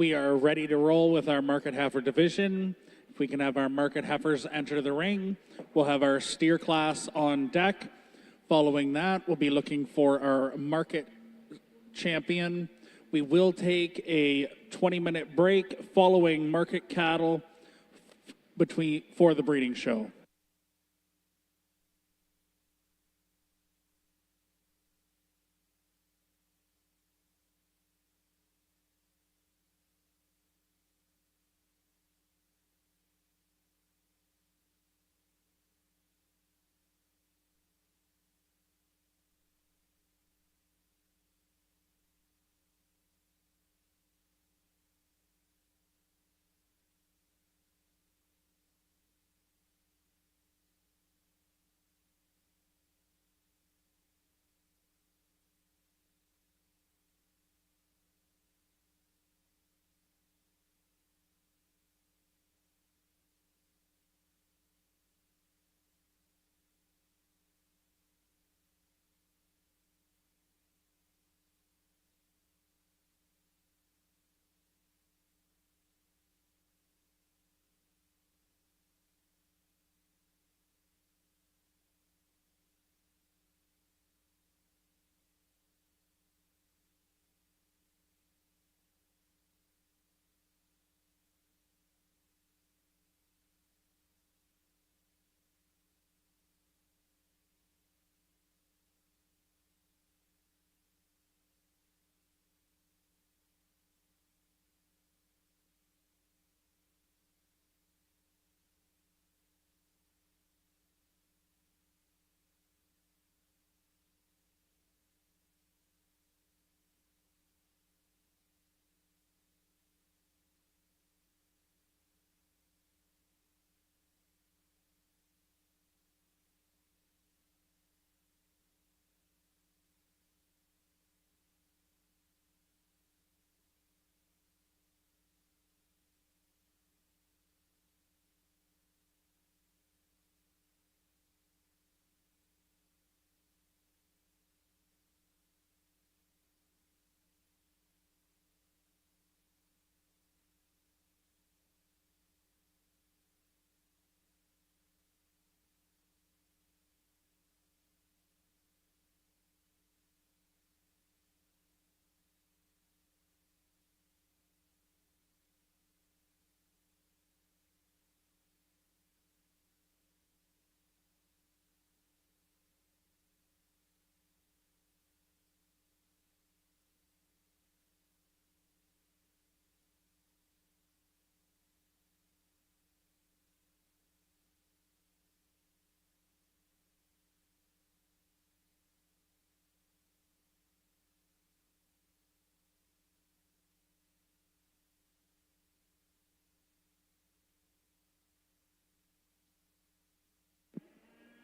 We are ready to roll with our market heifer division. If we can have our market heifers enter the ring, we'll have our steer class on deck. Following that, we'll be looking for our market champion. We will take a 20-minute break following market cattle for the breeding show.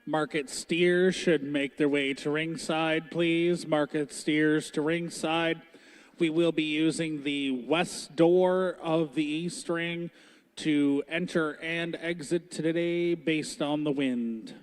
Market steers should make their way to ringside, please. Market steers to ringside. We will be using the west door of the east ring to enter and exit today based on the wind.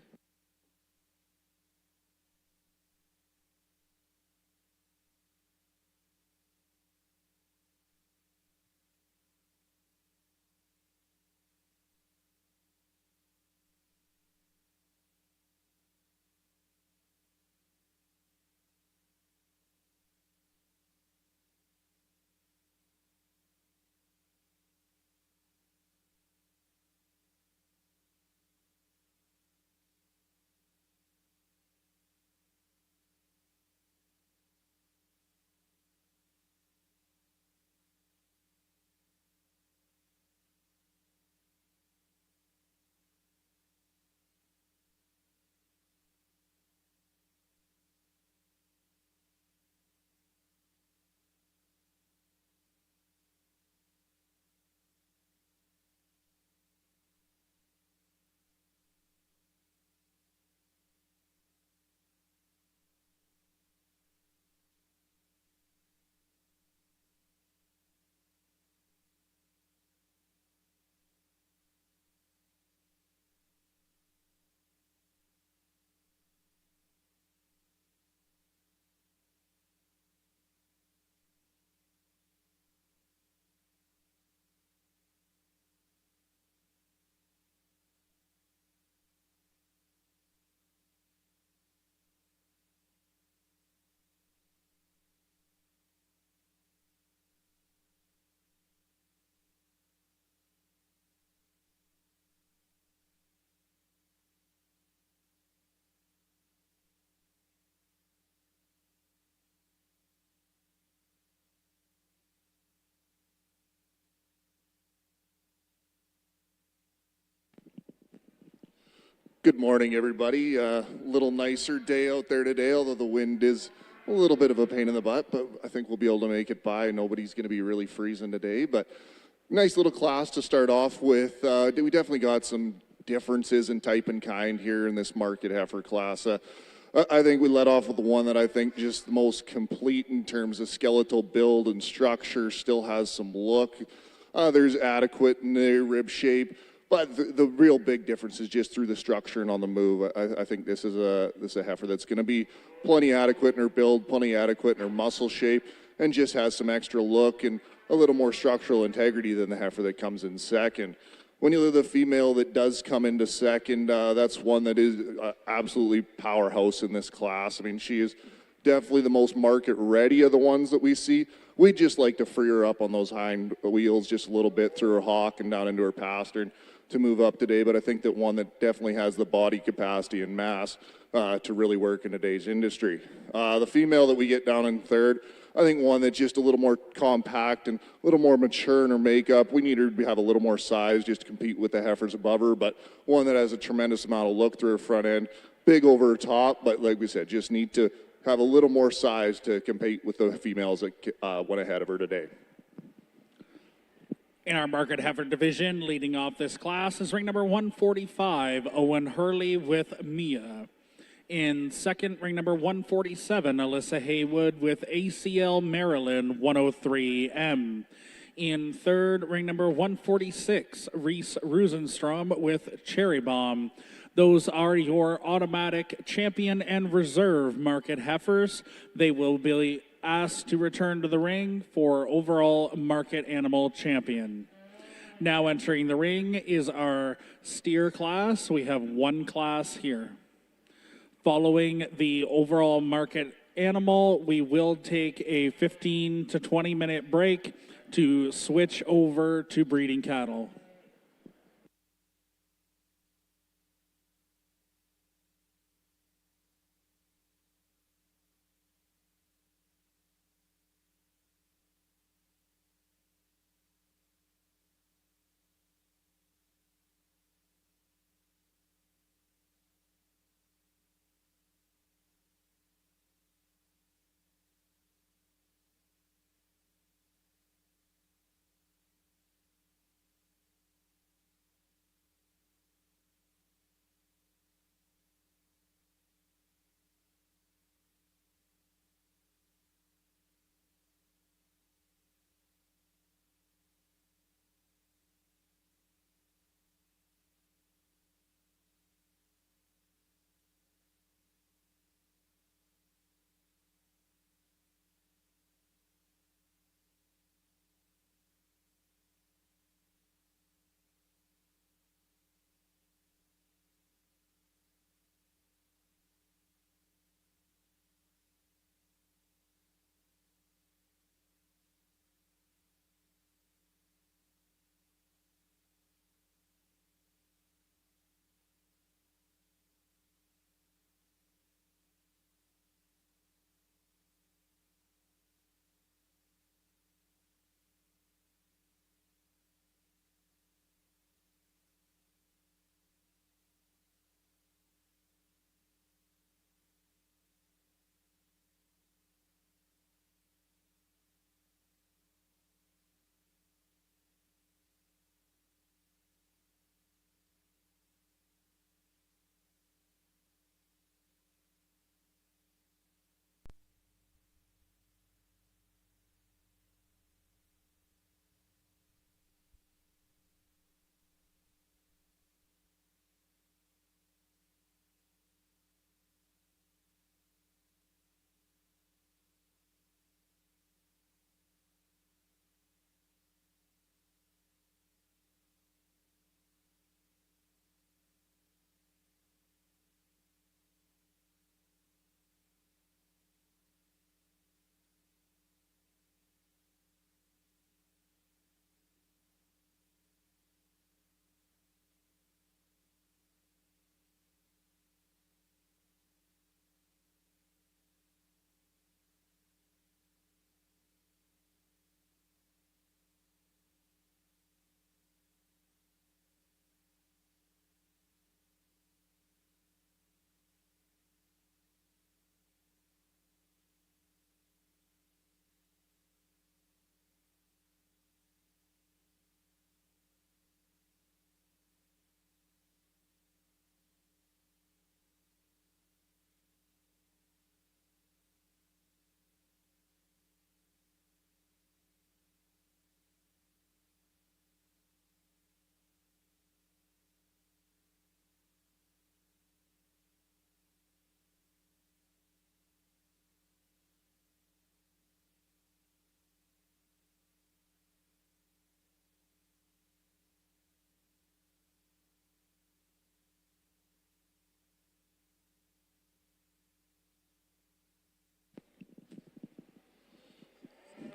Good morning, everybody. A little nicer day out there today, although the wind is a little bit of a pain in the butt, but I think we'll be able to make it by. Nobody's going to be really freezing today, but nice little class to start off with. We definitely got some differences in type and kind here in this market heifer class. I think we let off with the one that I think just the most complete in terms of skeletal build and structure, still has some look. There's adequate in their rib shape. But the real big difference is just through the structure and on the move. I think this is a heifer that's going to be plenty adequate in her build, plenty adequate in her muscle shape, and just has some extra look and a little more structural integrity than the heifer that comes in second. When you look at the female that does come into second, that's one that is absolutely powerhouse in this class. I mean, she is definitely the most market ready of the ones that we see. We just like to free her up on those hind wheels just a little bit through her hock and down into her pastern to move up today, but I think that one that definitely has the body capacity and mass to really work in today's industry. The female that we get down in third, I think one that's just a little more compact and a little more mature in her makeup. We need her to have a little more size just to compete with the heifers above her, but one that has a tremendous amount of look through her front end, big over her top, but like we said, just need to have a little more size to compete with the females that went ahead of her today. In our market heifer division, leading off this class is ring number 145, Owen Hurley with Mia. In second, ring number 147, Alyssa Haywood with ACL Maryland 103M. In third, ring number 146, Reese Rosenstrom with Cherry Bomb. Those are your automatic champion and reserve market heifers. They will be asked to return to the ring for overall market animal champion. Now entering the ring is our steer class. We have one class here. Following the overall market animal, we will take a 15 to 20 minute break to switch over to breeding cattle.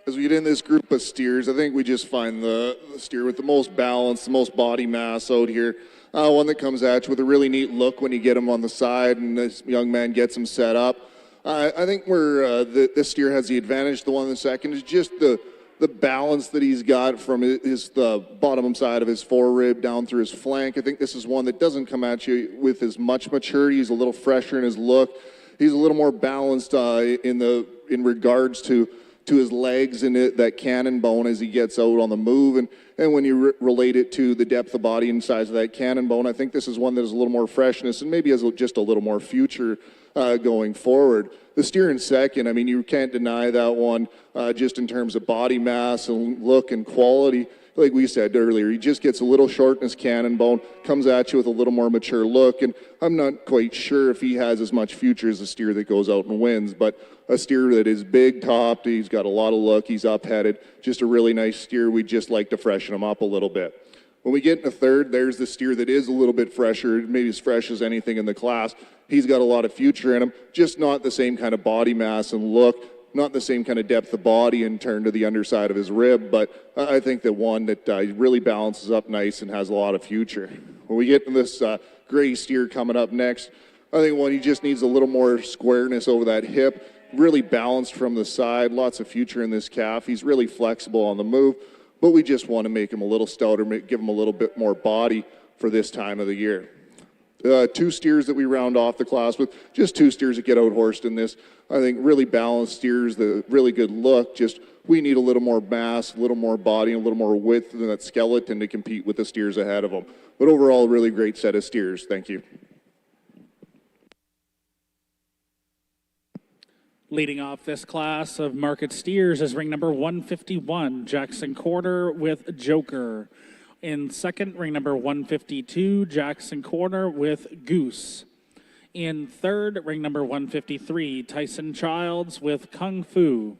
As we get in this group of steers, I think we just find the steer with the most balance, the most body mass out here. One that comes at you with a really neat look when you get him on the side and this young man gets him set up. I think where this steer has the advantage, the one in the second, is just the balance that he's got from the bottom side of his forerib down through his flank. I think this is one that doesn't come at you with as much maturity. He's a little fresher in his look. He's a little more balanced in regards to his legs and that cannon bone as he gets out on the move. And when you relate it to the depth of body and size of that cannon bone, I think this is one that has a little more freshness and maybe has just a little more future going forward. The steer in second, I mean, you can't deny that one just in terms of body mass and look and quality. Like we said earlier, he just gets a little short in his cannon bone, comes at you with a little more mature look, and I'm not quite sure if he has as much future as a steer that goes out and wins, but a steer that is big topped, he's got a lot of look, he's up-headed, just a really nice steer. We'd just like to freshen him up a little bit. When we get into third, there's the steer that is a little bit fresher, maybe as fresh as anything in the class. He's got a lot of future in him, just not the same kind of body mass and look, not the same kind of depth of body and turn to the underside of his rib, but I think that one that really balances up nice and has a lot of future. When we get to this gray steer coming up next, I think one, he just needs a little more squareness over that hip, really balanced from the side, lots of future in this calf. He's really flexible on the move, but we just want to make him a little stouter, give him a little bit more body for this time of the year. Two steers that we round off the class with, just two steers that get out-horsed in this. I think really balanced steers, the really good look, just we need a little more mass, a little more body, a little more width in that skeleton to compete with the steers ahead of them. But overall, a really great set of steers. Thank you. Leading off this class of market steers is ring number 151, Jackson Quarter with Joker. In second, ring number 152, Jackson Corner with Goose. In third, ring number 153, Tyson Childs with Kung Fu.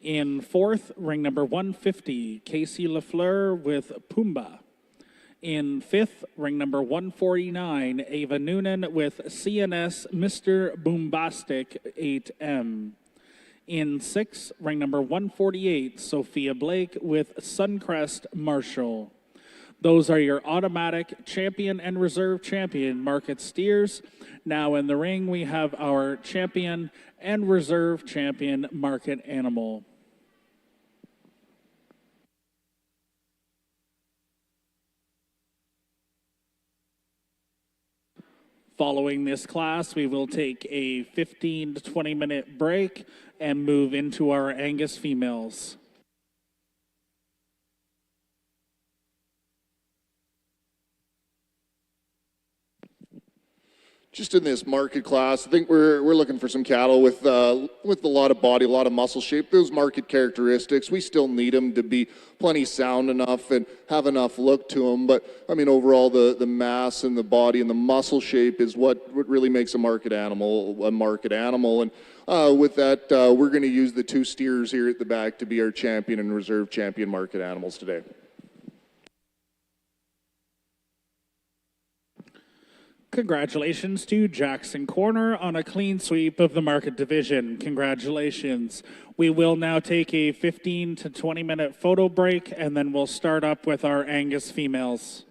In fourth, ring number 150, Casey Lafleur with Pumbaa. In fifth, ring number 149, Ava Noonan with CNS Mr. Boombastic 8M. In sixth, ring number 148, Sophia Blake with Suncrest Marshall. Those are your automatic champion and reserve champion market steers. Now in the ring, we have our champion and reserve champion market animal. Following this class, we will take a 15 to 20 minute break and move into our Angus females. Just in this market class, I think we're looking for some cattle with a lot of body, a lot of muscle shape. Those market characteristics, we still need them to be plenty sound enough and have enough look to them. But I mean, overall, the mass and the body and the muscle shape is what really makes a market animal a market animal. And with that, we're going to use the two steers here at the back to be our champion and reserve champion market animals today. Congratulations to Jackson Corner on a clean sweep of the market division. Congratulations. We will now take a 15 to 20 minute photo break and then we'll start up with our Angus females.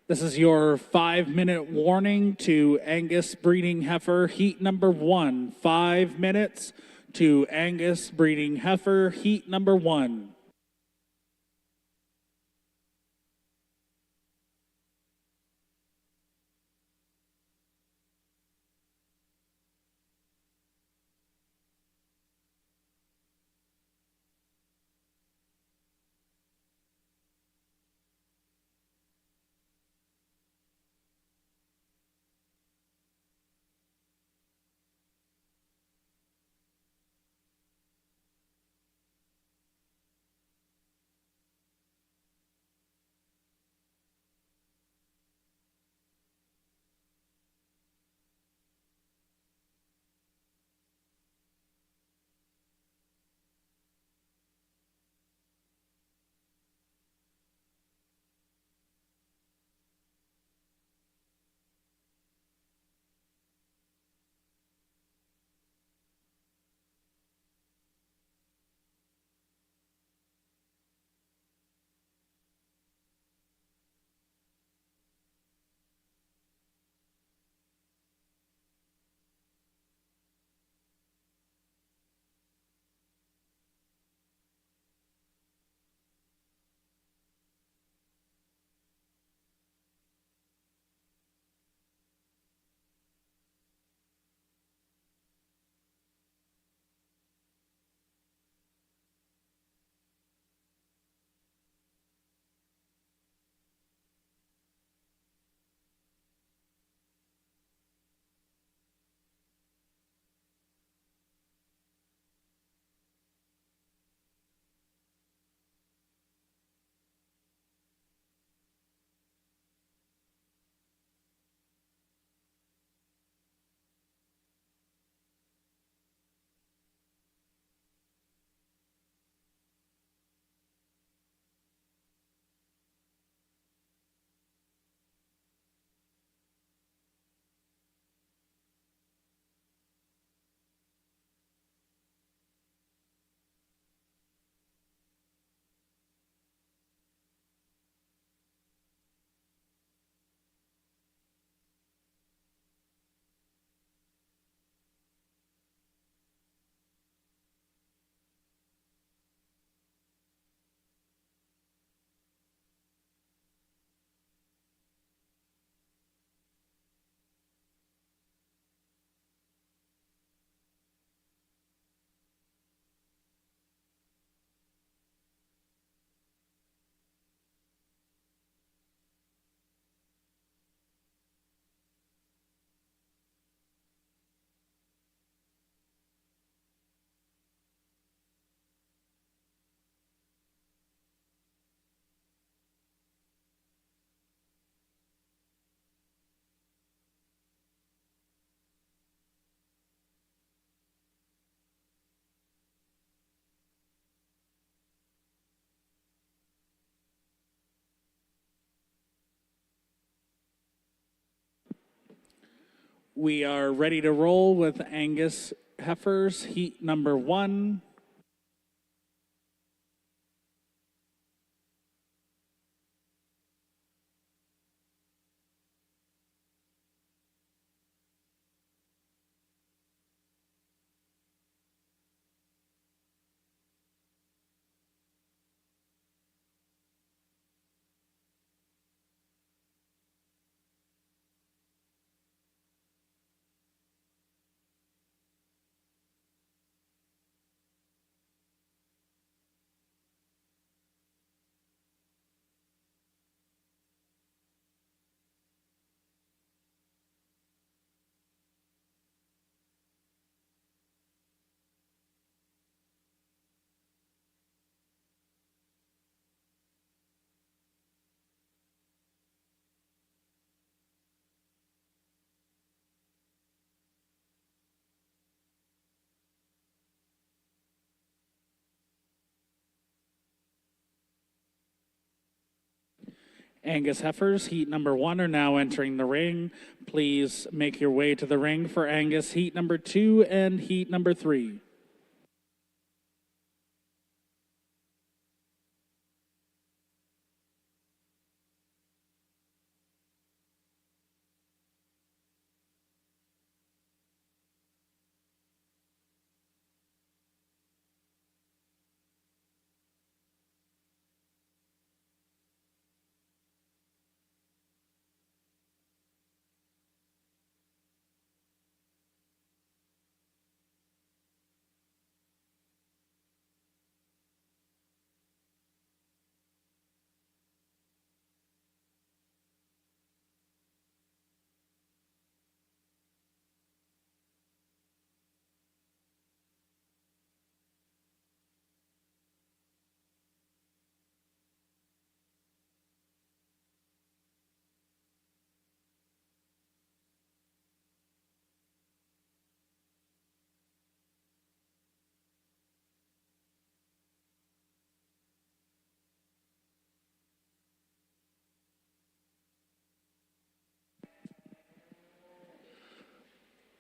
This is your 5-minute warning to Angus breeding heifer heat number 1. 5 minutes to Angus breeding heifer heat number 1. We are ready to roll with Angus heifers heat number 1. Angus heifers heat number 1 are now entering the ring. Please make your way to the ring for Angus heat number 2 and heat number 3.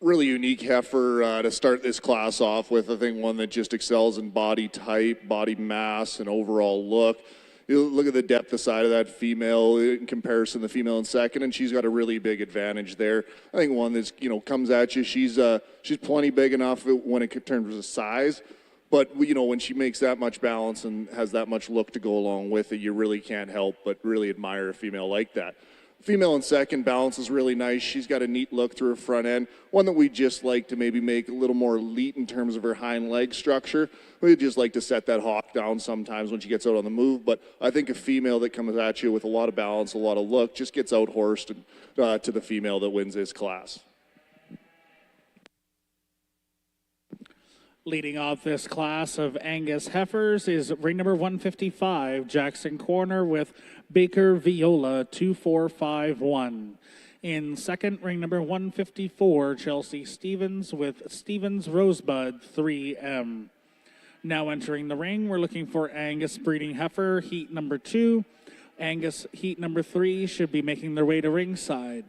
really unique heifer to start this class off with. I think one that just excels in body type, body mass, and overall look. You look at the depth aside of that female in comparison to the female in second, and she's got a really big advantage there. I think one that's, comes at you. She's plenty big enough when it turns to size, but when she makes that much balance and has that much look to go along with it, you really can't help but really admire a female like that. Female in second, balance is really nice. She's got a neat look through her front end. One that we just like to maybe make a little more elite in terms of her hind leg structure. We just like to set that hawk down sometimes when she gets out on the move. But I think a female that comes at you with a lot of balance, a lot of look, just gets out horsed to the female that wins this class. Leading off this class of Angus heifers is ring number 155, Jackson Corner with Baker Viola 2451. In second, ring number 154, Chelsea Stevens with Stevens Rosebud 3M. Now entering the ring, we're looking for Angus breeding heifer, heat number 2. Angus heat number 3 should be making their way to ringside.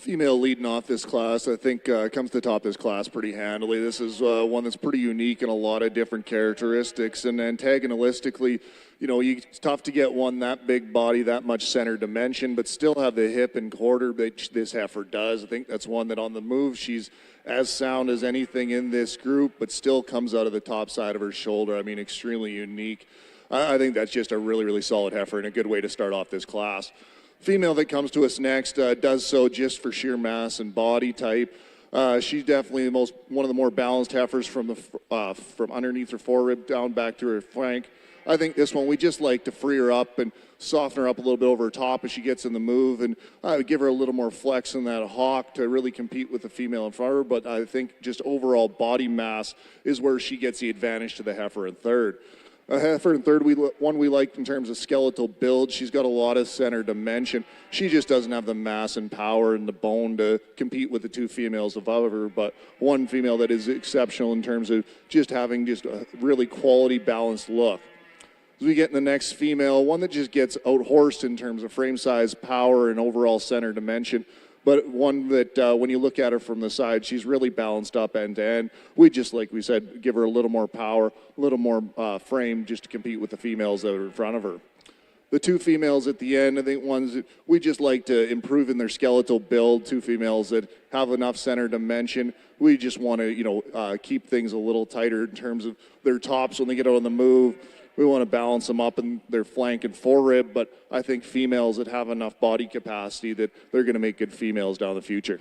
female leading off this class, I think comes to top this class pretty handily. This is one that's pretty unique in a lot of different characteristics, and antagonistically, it's tough to get one that big body, that much center dimension, but still have the hip and quarter that this heifer does. I think that's one that on the move, she's as sound as anything in this group, but still comes out of the top side of her shoulder. I mean, extremely unique. I think that's just a really, really solid heifer and a good way to start off this class. Female that comes to us next does so just for sheer mass and body type. She's definitely one of the more balanced heifers from underneath her forerib down back to her flank. I think this one, we just like to free her up and soften her up a little bit over her top as she gets in the move, and give her a little more flex in that hock to really compete with the female in front of her. But I think just overall body mass is where she gets the advantage to the heifer in third. A heifer in third, one we like in terms of skeletal build. She's got a lot of center dimension. She just doesn't have the mass and power and the bone to compete with the two females above her, but one female that is exceptional in terms of just having just a really quality balanced look. As we get in the next female, one that just gets out-horsed in terms of frame size, power, and overall center dimension, but one that when you look at her from the side, she's really balanced up end to end. We just, like we said, give her a little more power, a little more frame just to compete with the females that are in front of her. The two females at the end, I think ones that we just like to improve in their skeletal build, two females that have enough center dimension. We just want to, keep things a little tighter in terms of their tops when they get out on the move. We want to balance them up in their flank and forerib, but I think females that have enough body capacity that they're going to make good females down the future.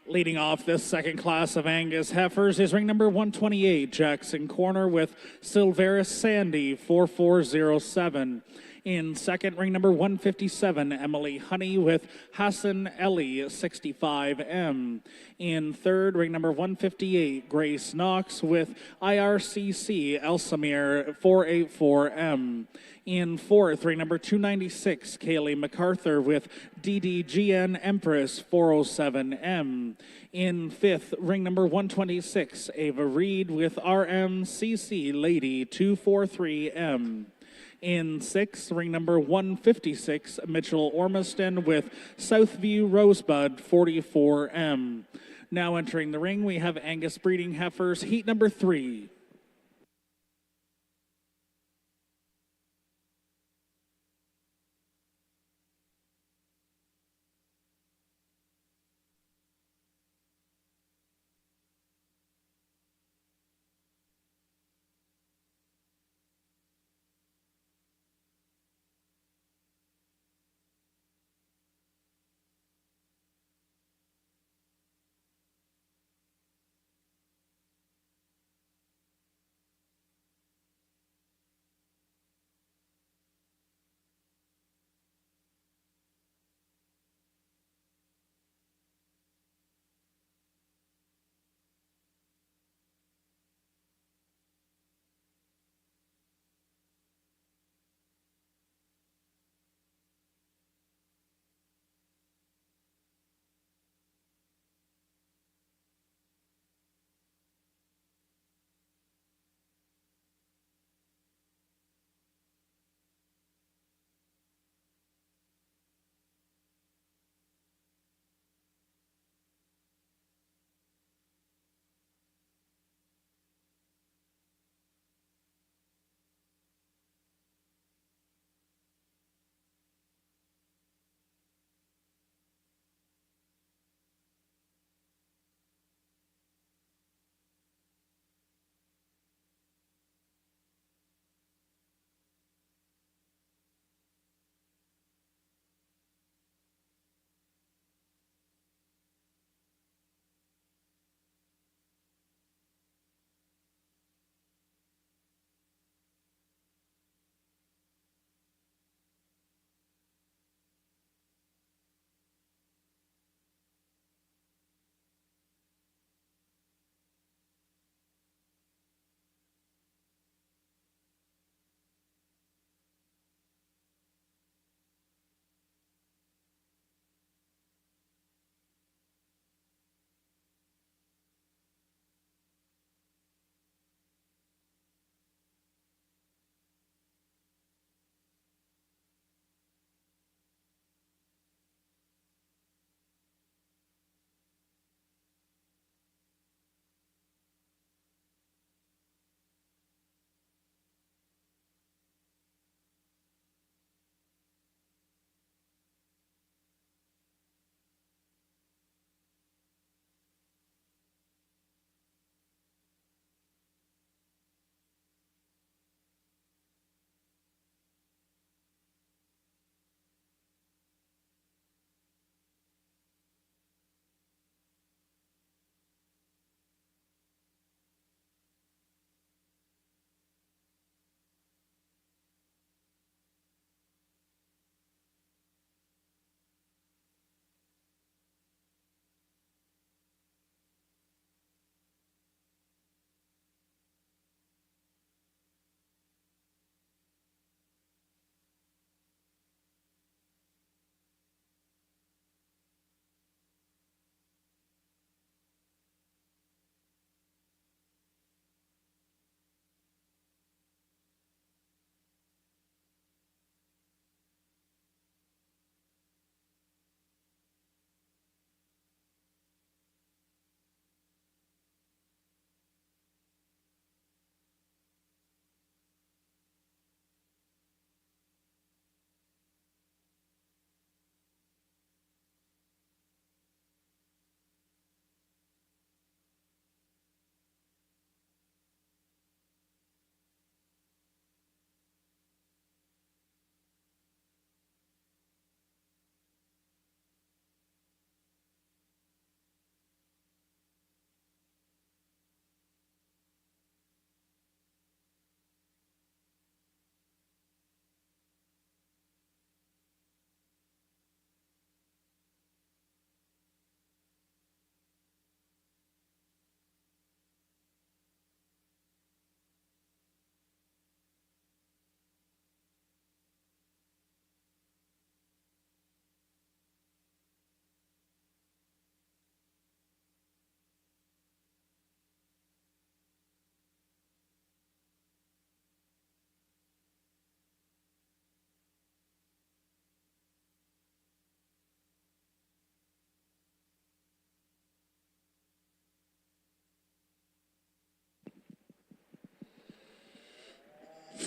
Leading off this second class of Angus heifers is ring number 128, Jackson Corner with Silveris Sandy, 4407. In second, ring number 157, Emily Honey with Hassan Ellie, 65M. In third, ring number 158, Grace Knox with IRCC Elsamir, 484M. In fourth, ring number 296, Kaylee MacArthur with DDGN Empress, 407M. In fifth, ring number 126, Ava Reed with RMCC Lady, 243M. In sixth, ring number 156, Mitchell Ormiston with Southview Rosebud, 44M. Now entering the ring, we have Angus breeding heifers, heat number 3.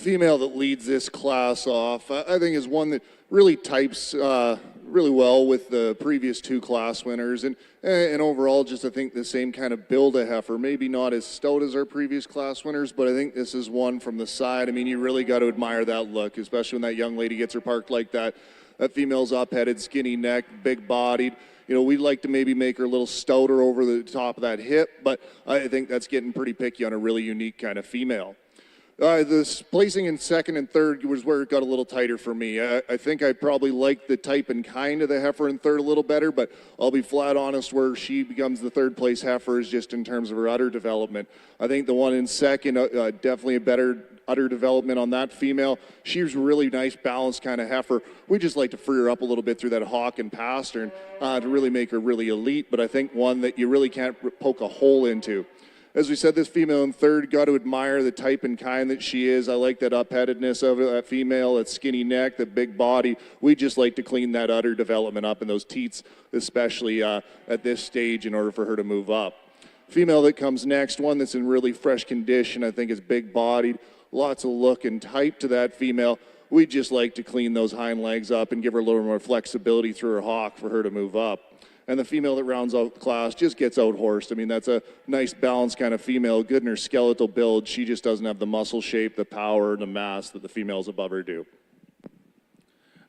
female that leads this class off, I think, is one that really types really well with the previous two class winners, and overall, just I think the same kind of build a heifer. Maybe not as stout as our previous class winners, but I think this is one from the side. I mean, you really got to admire that look, especially when that young lady gets her parked like that. That female's up-headed, skinny neck, big-bodied. You know, we'd like to maybe make her a little stouter over the top of that hip, but I think that's getting pretty picky on a really unique kind of female. This placing in second and third was where it got a little tighter for me. I think I probably like the type and kind of the heifer in third a little better, but I'll be flat honest, where she becomes the third place heifer is just in terms of her udder development. I think the one in second, definitely a better udder development on that female. She's really nice, balanced kind of heifer. We just like to free her up a little bit through that hawk and pastern to really make her really elite, but I think one that you really can't poke a hole into. As we said, this female in third, got to admire the type and kind that she is. I like that up-headedness of that female, that skinny neck, that big body. We just like to clean that udder development up in those teats, especially at this stage, in order for her to move up. Female that comes next, one that's in really fresh condition, I think is big-bodied, lots of look and type to that female. We just like to clean those hind legs up and give her a little more flexibility through her hock for her to move up. And the female that rounds out the class just gets out-horsed. I mean, that's a nice balanced kind of female, good in her skeletal build. She just doesn't have the muscle shape, the power, the mass that the females above her do.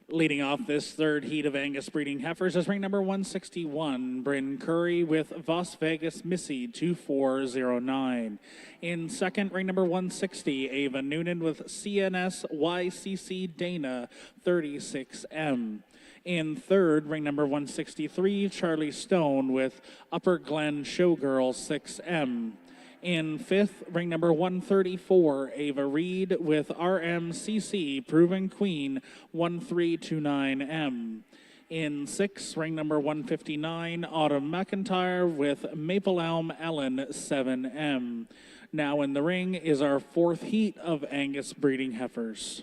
Leading off this third heat of Angus breeding heifers is ring number 161, Bryn Curry with Las Vegas Missy 2409. In second, ring number 160, Ava Noonan with CNS YCC Dana 36M. In third, ring number 163, Charlie Stone with Upper Glen Showgirl 6M. In fifth, ring number 134, Ava Reed with RMCC Proven Queen 1329M. In sixth, ring number 159, Autumn McIntyre with Maple Elm Ellen 7M. Now in the ring is our fourth heat of Angus breeding heifers.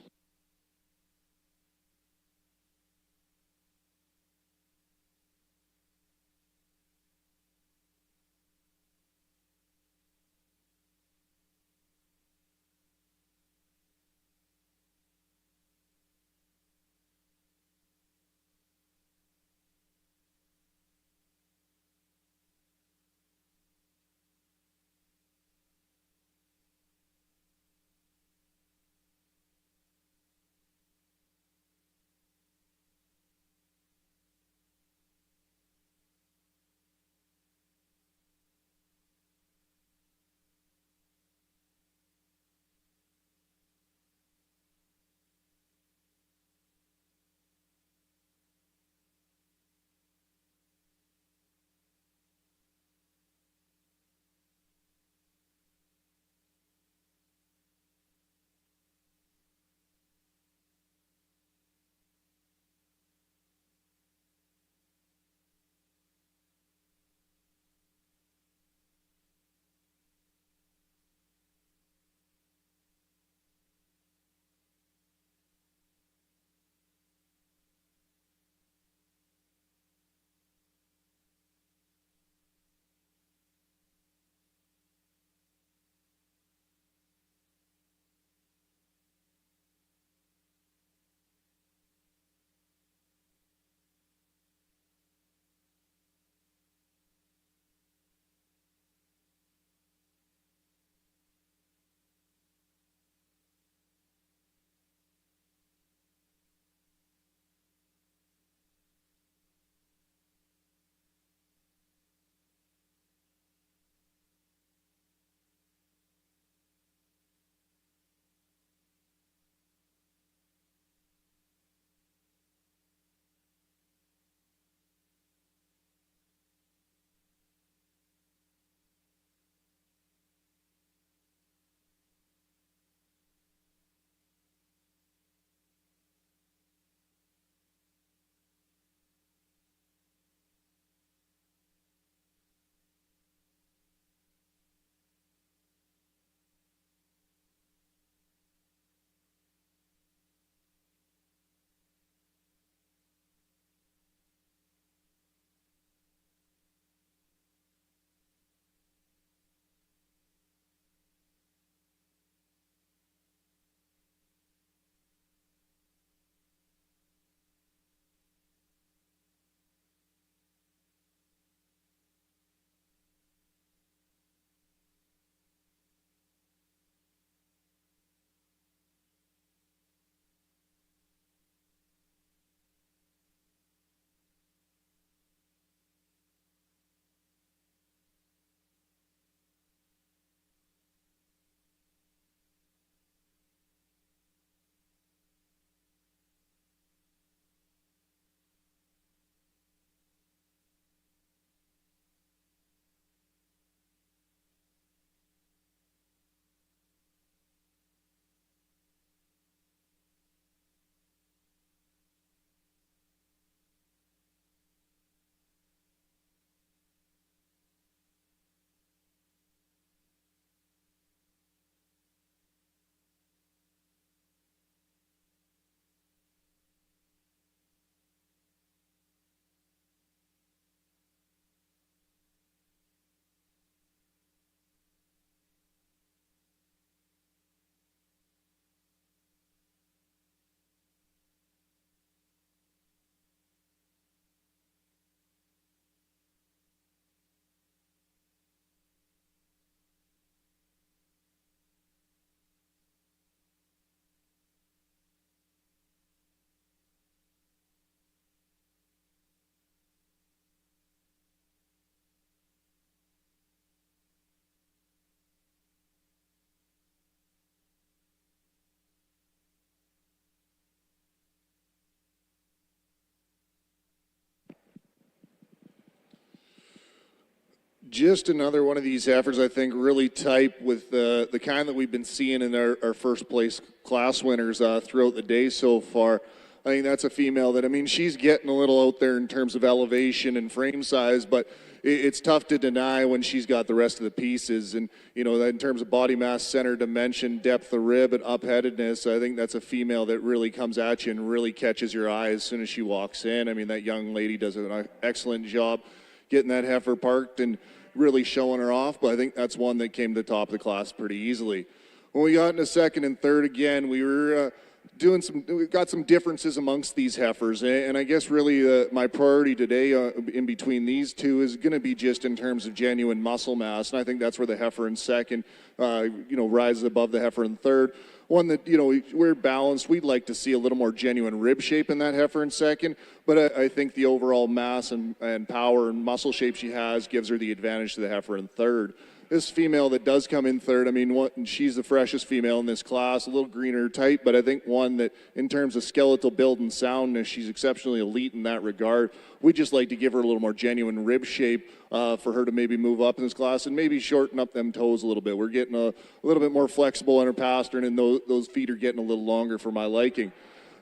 Just another one of these heifers, I think, really type with the kind that we've been seeing in our first place class winners throughout the day so far. I think that's a female that, I mean, she's getting a little out there in terms of elevation and frame size, but it's tough to deny when she's got the rest of the pieces. And, you know, in terms of body mass, center dimension, depth of rib, and upheadedness, I think that's a female that really comes at you and really catches your eye as soon as she walks in. I mean, that young lady does an excellent job getting that heifer parked and really showing her off, but I think that's one that came to the top of the class pretty easily. When we got into second and third again, we were we got some differences amongst these heifers, and I guess really my priority today in between these two is going to be just in terms of genuine muscle mass, and I think that's where the heifer in second, rises above the heifer in third. One that, we're balanced. We'd like to see a little more genuine rib shape in that heifer in second, but I think the overall mass and power and muscle shape she has gives her the advantage to the heifer in third. This female that does come in third, I mean, she's the freshest female in this class, a little greener type, but I think one that in terms of skeletal build and soundness, she's exceptionally elite in that regard. We'd just like to give her a little more genuine rib shape for her to maybe move up in this class and maybe shorten up them toes a little bit. We're getting a little bit more flexible in her pastern, and those feet are getting a little longer for my liking.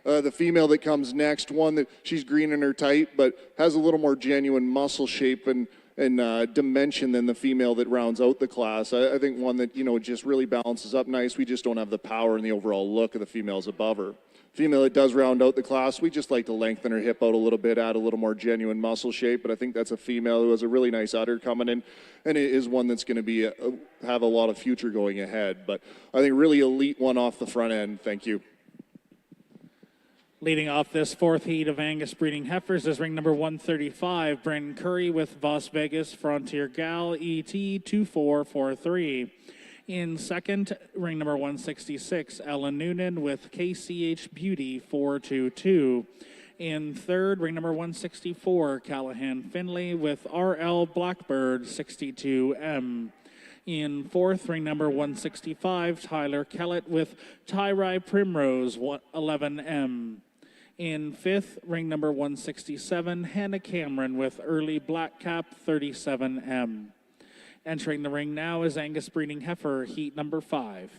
The female that comes next, one that she's green in her type, but has a little more genuine muscle shape and dimension than the female that rounds out the class. I think one that, just really balances up nice. We just don't have the power and the overall look of the females above her. Female that does round out the class, we just like to lengthen her hip out a little bit, add a little more genuine muscle shape, but I think that's a female who has a really nice udder coming in, and it is one that's going to have a lot of future going ahead. But I think really elite one off the front end. Thank you. Leading off this fourth heat of Angus breeding heifers is ring number 135, Brendan Curry with Las Vegas Frontier Gal ET 2443. In second, ring number 166, Ellen Noonan with KCH Beauty 422. In third, ring number 164, Callahan Finley with RL Blackbird 62M. In fourth, ring number 165, Tyler Kellett with Tyrai Primrose 11M. In fifth, ring number 167, Hannah Cameron with Early Blackcap 37M. Entering the ring now is Angus breeding heifer, heat number 5.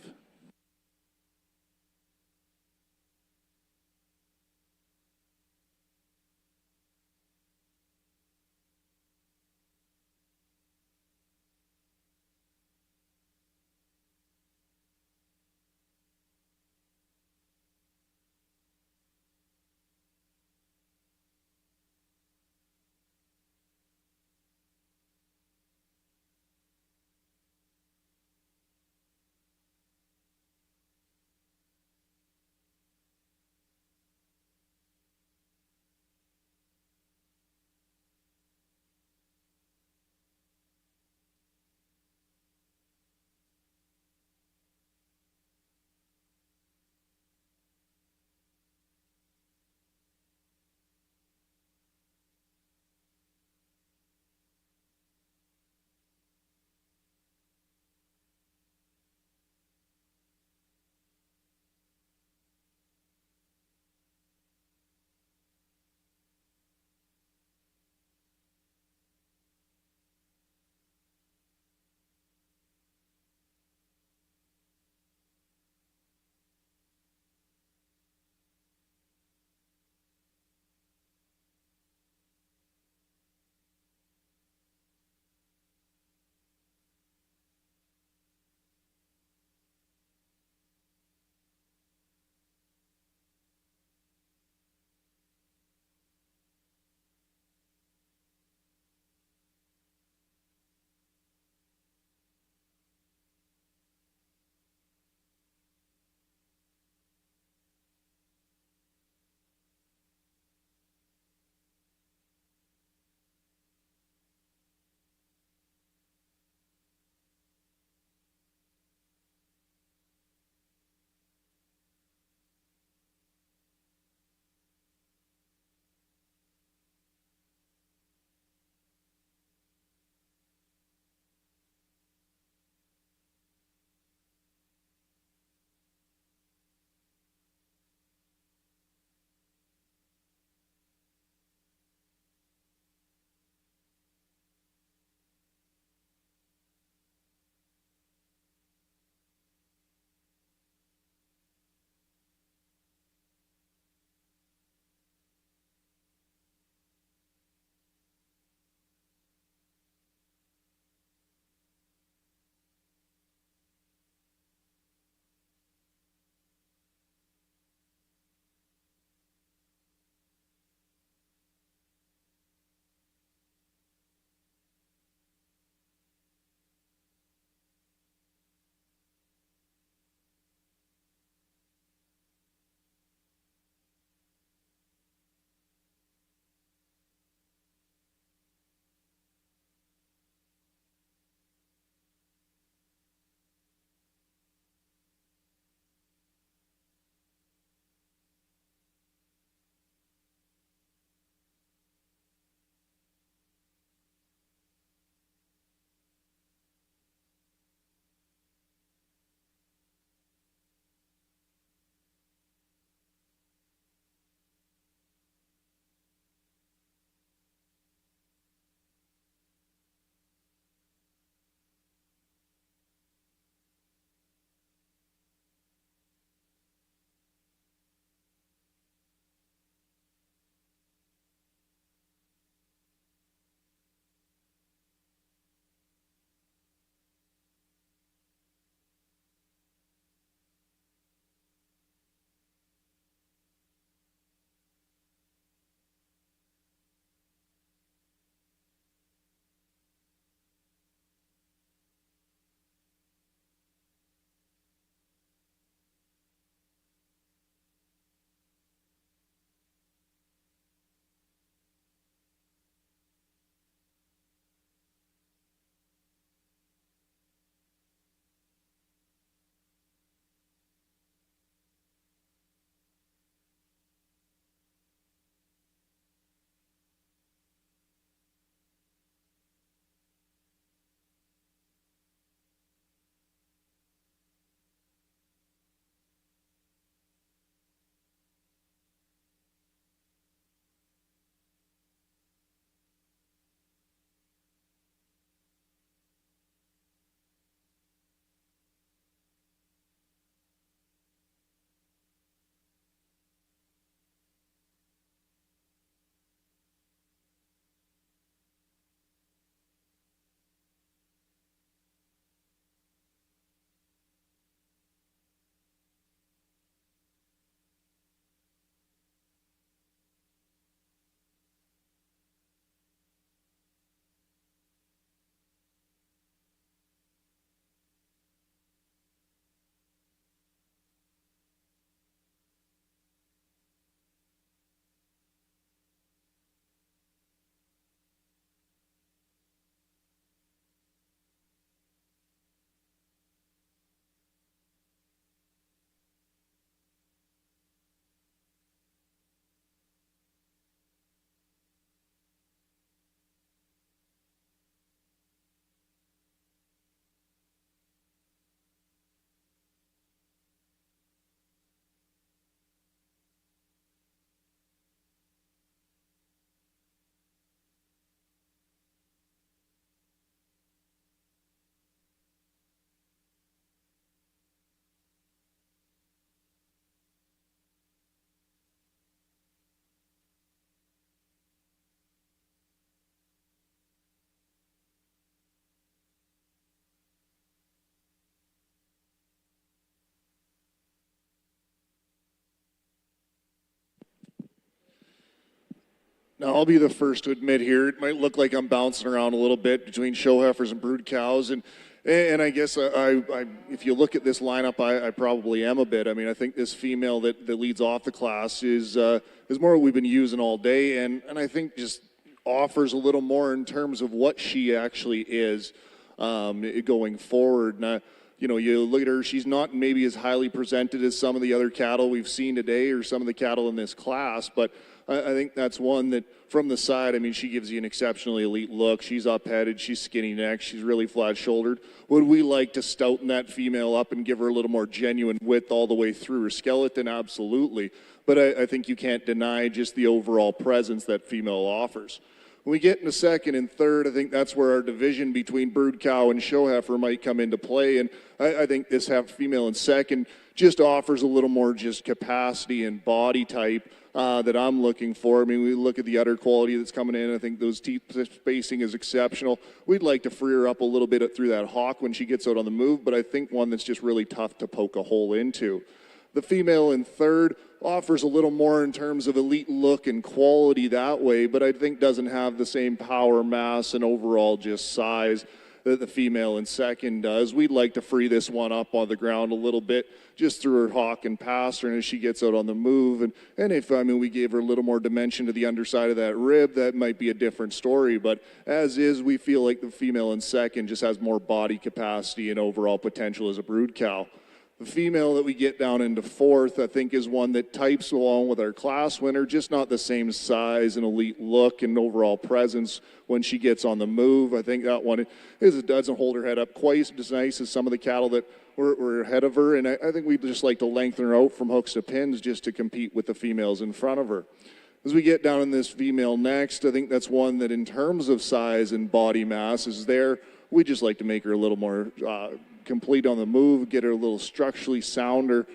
Now, I'll be the first to admit here, it might look like I'm bouncing around a little bit between show heifers and brood cows, and I guess if you look at this lineup, I probably am a bit. I mean, I think this female that leads off the class is more what we've been using all day, and I think just offers a little more in terms of what she actually is going forward. Now, you know, you look at her, she's not maybe as highly presented as some of the other cattle we've seen today or some of the cattle in this class, but I think that's one that from the side, I mean, she gives you an exceptionally elite look. She's up-headed, she's skinny neck, she's really flat-shouldered. Would we like to stouten that female up and give her a little more genuine width all the way through her skeleton? Absolutely. But I think you can't deny just the overall presence that female offers. When we get into second and third, I think that's where our division between brood cow and show heifer might come into play. And I think this female in second just offers a little more just capacity and body type that I'm looking for. I mean, we look at the udder quality that's coming in. I think those teeth spacing is exceptional. We'd like to free her up a little bit through that hock when she gets out on the move, but I think one that's just really tough to poke a hole into. The female in third offers a little more in terms of elite look and quality that way, but I think doesn't have the same power, mass, and overall just size that the female in second does. We'd like to free this one up on the ground a little bit just through her hock and pasture and as she gets out on the move. And if, I mean, we gave her a little more dimension to the underside of that rib, that might be a different story. But as is, we feel like the female in second just has more body capacity and overall potential as a brood cow. The female that we get down into fourth, I think, is one that types along with our class winner, just not the same size and elite look and overall presence when she gets on the move. I think that one doesn't hold her head up quite as nice as some of the cattle that were ahead of her, and I think we'd just like to lengthen her out from hooks to pins just to compete with the females in front of her. As we get down in this female next, I think that's one that in terms of size and body mass is there. We just like to make her a little more complete on the move, get her a little structurally sounder.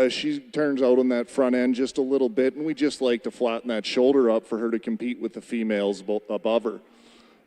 She turns out on that front end just a little bit, and we just like to flatten that shoulder up for her to compete with the females above her.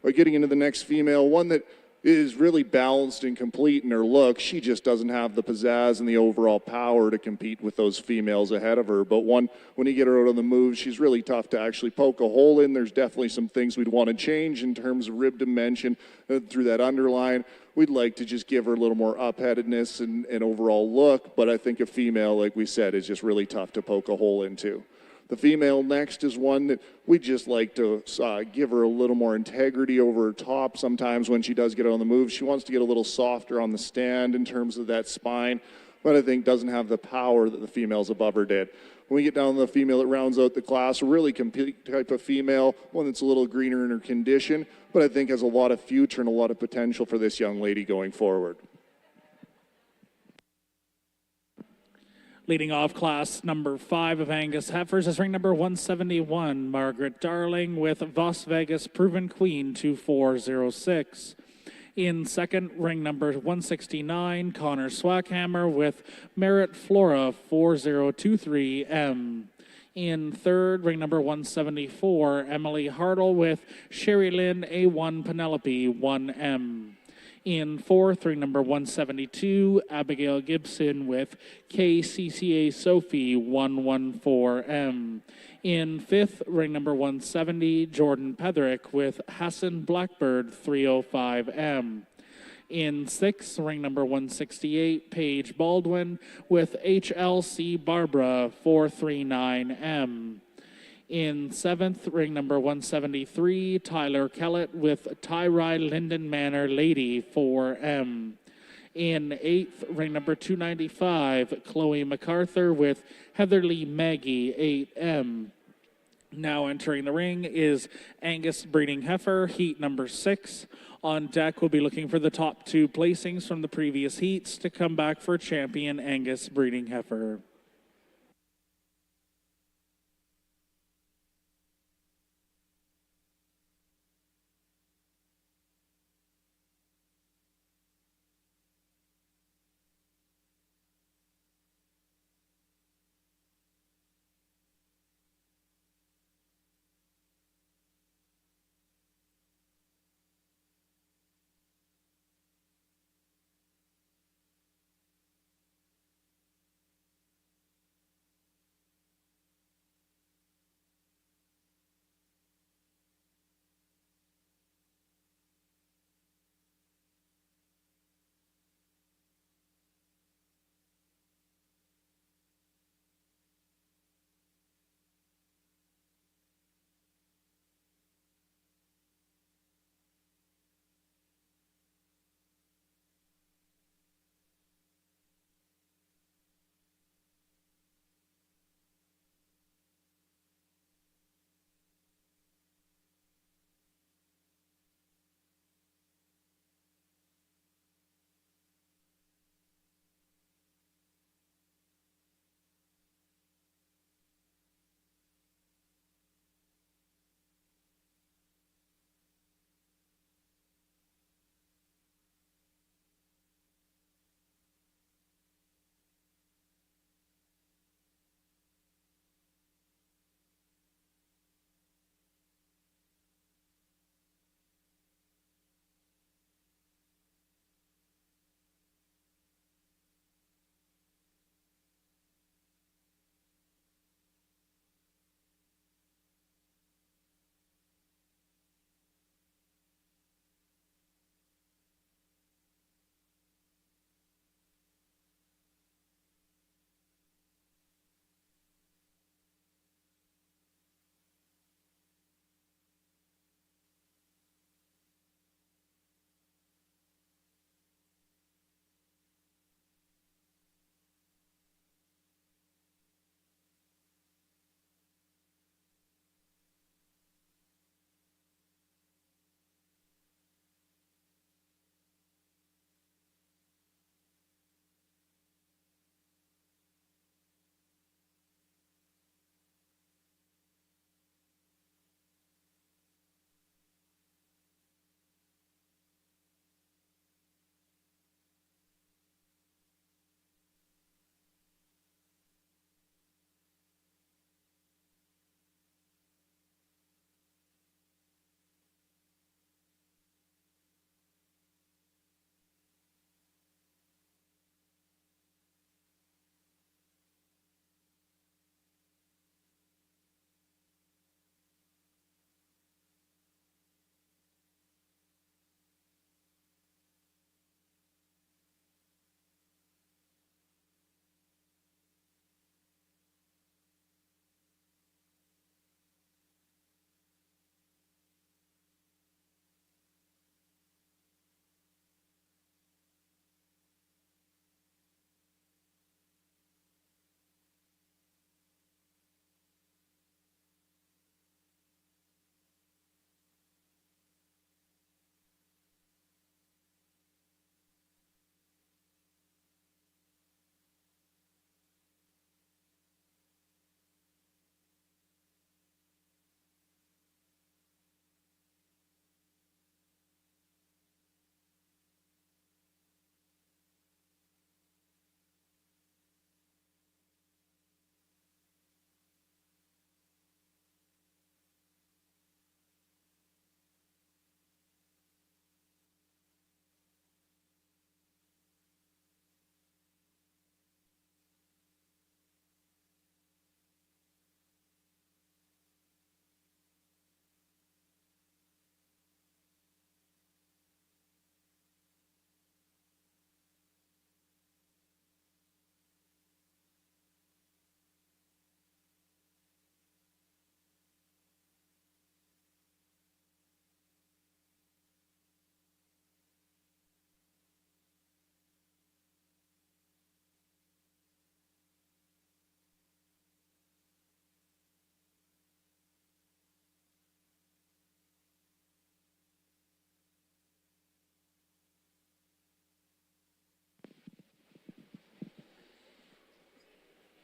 But getting into the next female, one that is really balanced and complete in her look, she just doesn't have the pizzazz and the overall power to compete with those females ahead of her. But when you get her out on the move, she's really tough to actually poke a hole in. There's definitely some things we'd want to change in terms of rib dimension through that underline. We'd like to just give her a little more up-headedness and overall look, but I think a female, like we said, is just really tough to poke a hole into. The female next is one that we just like to give her a little more integrity over her top. Sometimes when she does get on the move, she wants to get a little softer on the stand in terms of that spine, but I think doesn't have the power that the females above her did. When we get down to the female that rounds out the class, a really complete type of female, one that's a little greener in her condition, but I think has a lot of future and a lot of potential for this young lady going forward. Leading off class number 5 of Angus heifers is ring number 171, Margaret Darling with Las Vegas Proven Queen 2406. In second, ring number 169, Connor Swackhammer with Merit Flora 4023M. In third, ring number 174, Emily Hartle with Sherry Lynn A1 Penelope 1M. In fourth, ring number 172, Abigail Gibson with KCCA Sophie 114M. In fifth, ring number 170, Jordan Petherick with Hassan Blackbird 305M. In sixth, ring number 168, Paige Baldwin with HLC Barbara 439M. In seventh, ring number 173, Tyler Kellett with Tyri Linden Manor Lady 4M. In eighth, ring number 295, Chloe MacArthur with Heatherly Maggie 8M. Now entering the ring is Angus breeding heifer, heat number 6. On deck, we'll be looking for the top 2 placings from the previous heats to come back for champion Angus breeding heifer.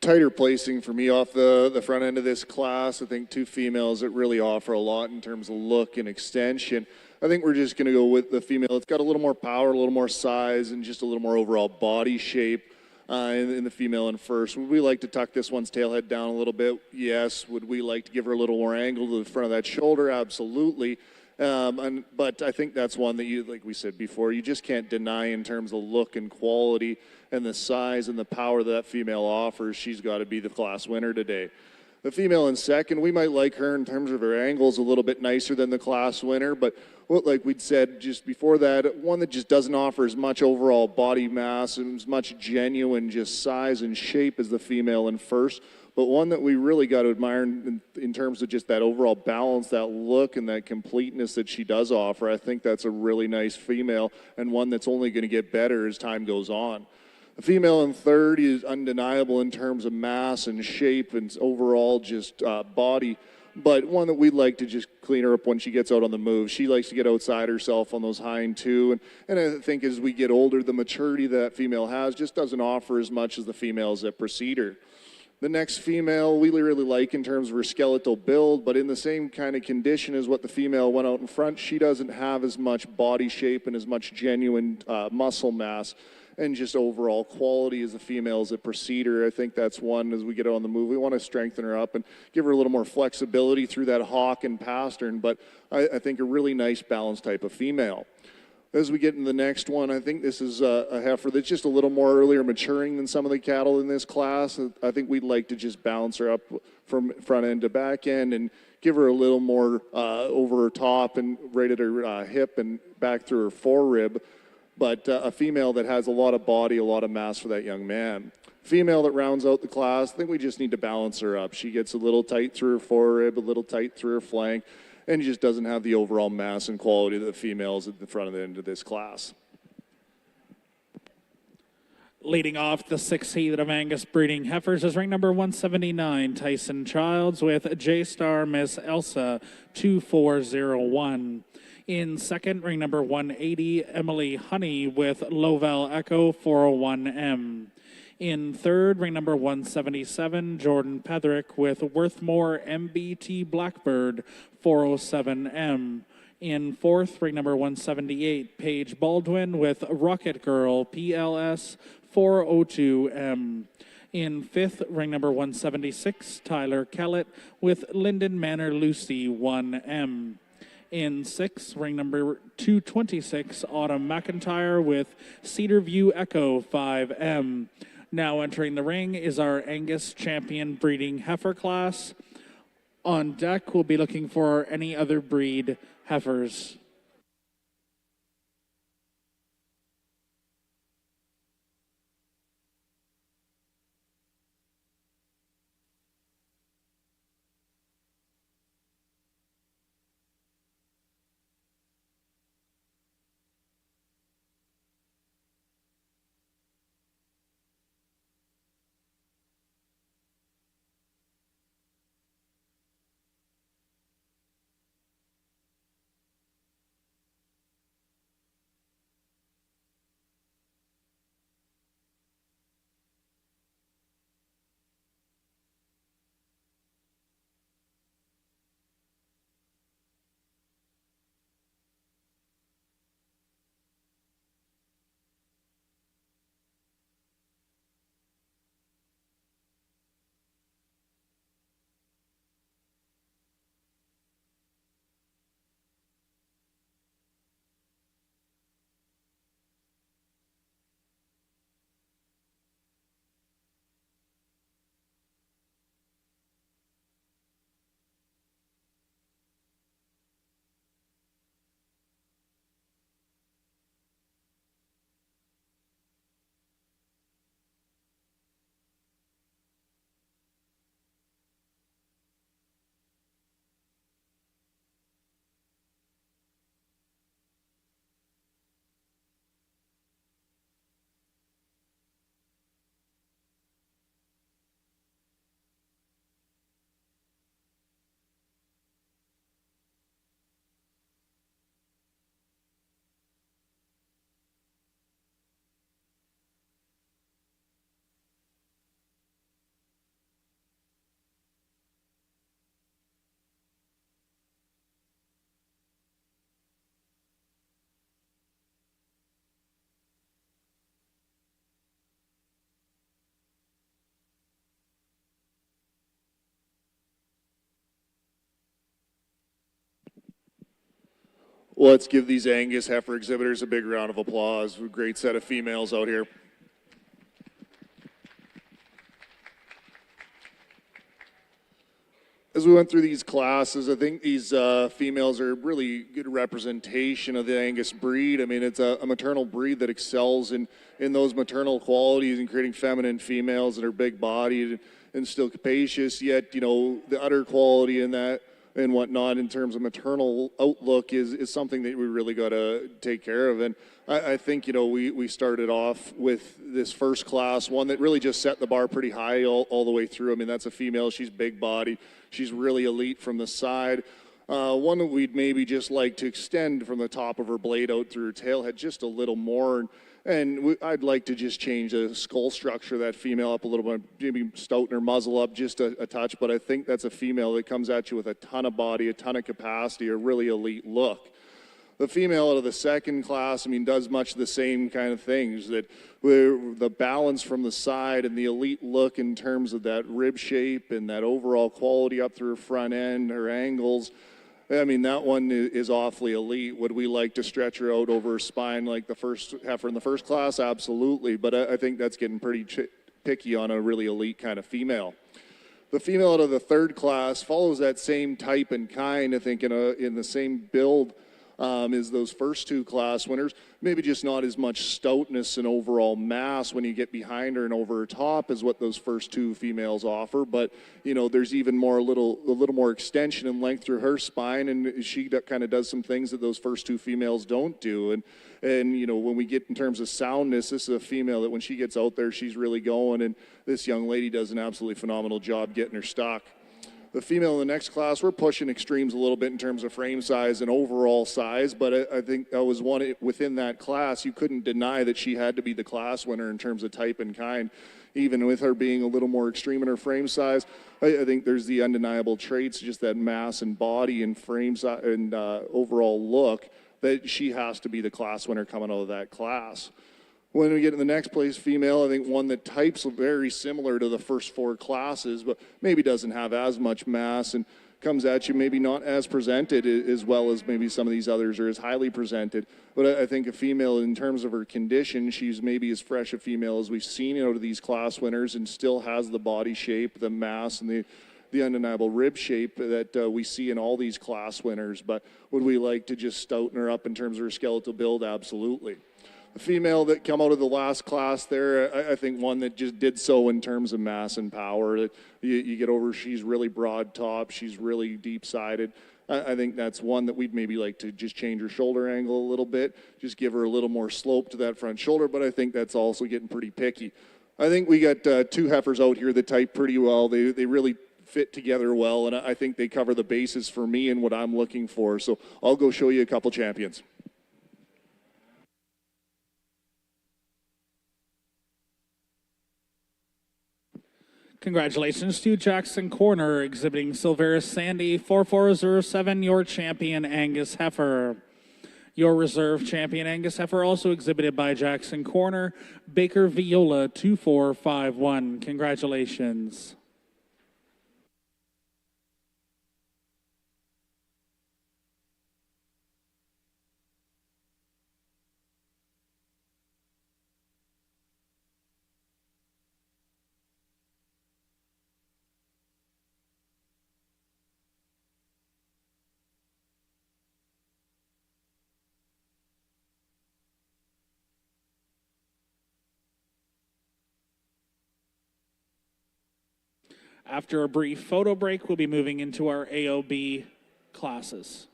tighter placing for me off the front end of this class. I think two females that really offer a lot in terms of look and extension. I think we're just going to go with the female. It's got a little more power, a little more size, and just a little more overall body shape in the female in first. Would we like to tuck this one's tail head down a little bit? Yes. Would we like to give her a little more angle to the front of that shoulder? Absolutely. But I think that's one that you, like we said before, you just can't deny in terms of look and quality and the size and the power that female offers. She's got to be the class winner today. The female in second, we might like her in terms of her angles a little bit nicer than the class winner, but like we'd said just before that, one that just doesn't offer as much overall body mass and as much genuine just size and shape as the female in first, but one that we really got to admire in terms of just that overall balance, that look, and that completeness that she does offer. I think that's a really nice female and one that's only going to get better as time goes on. The female in third is undeniable in terms of mass and shape and overall just body, but one that we'd like to just clean her up when she gets out on the move. She likes to get outside herself on those hind two, and I think as we get older, the maturity that female has just doesn't offer as much as the females that precede her. The next female we really like in terms of her skeletal build, but in the same kind of condition as what the female went out in front, she doesn't have as much body shape and as much genuine muscle mass and just overall quality as the females that precede her. I think that's one, as we get on the move, we want to strengthen her up and give her a little more flexibility through that hawk and pastern, but I think a really nice balanced type of female. As we get into the next one, I think this is a heifer that's just a little more earlier maturing than some of the cattle in this class. I think we'd like to just balance her up from front end to back end and give her a little more over her top and right at her hip and back through her forerib, but a female that has a lot of body, a lot of mass for that young man. Female that rounds out the class, I think we just need to balance her up. She gets a little tight through her forerib, a little tight through her flank, and just doesn't have the overall mass and quality that the females at the front of the end of this class. Leading off the sixth heat of Angus breeding heifers is ring number 179, Tyson Childs, with J-Star Miss Elsa 2401. In second, ring number 180, Emily Honey with Lovell Echo 401M. In third, ring number 177, Jordan Petherick with Worthmore MBT Blackbird 407M. In fourth, ring number 178, Paige Baldwin with Rocket Girl PLS 402M. In fifth, ring number 176, Tyler Kellett with Linden Manor Lucy 1M. In sixth, ring number 226, Autumn McIntyre with Cedar View Echo 5M. Now entering the ring is our Angus Champion Breeding Heifer class. On deck, we'll be looking for any other breed heifers. Let's give these Angus heifer exhibitors a big round of applause. A great set of females out here. As we went through these classes, I think these females are really good representation of the Angus breed. I mean, it's a maternal breed that excels in those maternal qualities and creating feminine females that are big-bodied and still capacious, yet, you know, the udder quality in that and whatnot in terms of maternal outlook is something that we really got to take care of. And I think, you know, we started off with this first class, one that really just set the bar pretty high all the way through. I mean, that's a female. She's big-bodied. She's really elite from the side. One that we'd maybe just like to extend from the top of her blade out through her tail head just a little more. And I'd like to just change the skull structure of that female up a little bit, maybe stouten her muzzle up just a touch. But I think that's a female that comes at you with a ton of body, a ton of capacity, a really elite look. The female out of the second class, I mean, does much the same kind of things, that the balance from the side and the elite look in terms of that rib shape and that overall quality up through her front end, her angles. I mean, that one is awfully elite. Would we like to stretch her out over her spine like the first heifer in the first class? Absolutely. But I think that's getting pretty picky on a really elite kind of female. The female out of the third class follows that same type and kind, I think, in the same build is those first two class winners. Maybe just not as much stoutness and overall mass when you get behind her and over her top is what those first two females offer. But, you know, there's even more a little more extension and length through her spine, and she kind of does some things that those first two females don't do. And you know, when we get in terms of soundness, this is a female that when she gets out there, she's really going, and this young lady does an absolutely phenomenal job getting her stock. The female in the next class, we're pushing extremes a little bit in terms of frame size and overall size, but I think that was one within that class. You couldn't deny that she had to be the class winner in terms of type and kind. Even with her being a little more extreme in her frame size, I think there's the undeniable traits, just that mass and body and frame size and overall look, that she has to be the class winner coming out of that class. When we get in the next place, female, I think one that types very similar to the first four classes, but maybe doesn't have as much mass and comes at you maybe not as presented as well as maybe some of these others are as highly presented. But I think a female, in terms of her condition, she's maybe as fresh a female as we've seen out of these class winners and still has the body shape, the mass, and the undeniable rib shape that we see in all these class winners. But would we like to just stouten her up in terms of her skeletal build? Absolutely. The female that come out of the last class there, I think one that just did so in terms of mass and power. That you get over, she's really broad top, she's really deep-sided. I think that's one that we'd maybe like to just change her shoulder angle a little bit, just give her a little more slope to that front shoulder, but I think that's also getting pretty picky. I think we got two heifers out here that type pretty well. They really fit together well, and I think they cover the bases for me and what I'm looking for. So I'll go show you a couple champions. Congratulations to Jackson Corner, exhibiting Silveris Sandy 4407, your champion Angus heifer. Your reserve champion Angus heifer, also exhibited by Jackson Corner, Baker Viola 2451. Congratulations. After a brief photo break, we'll be moving into our AOB classes.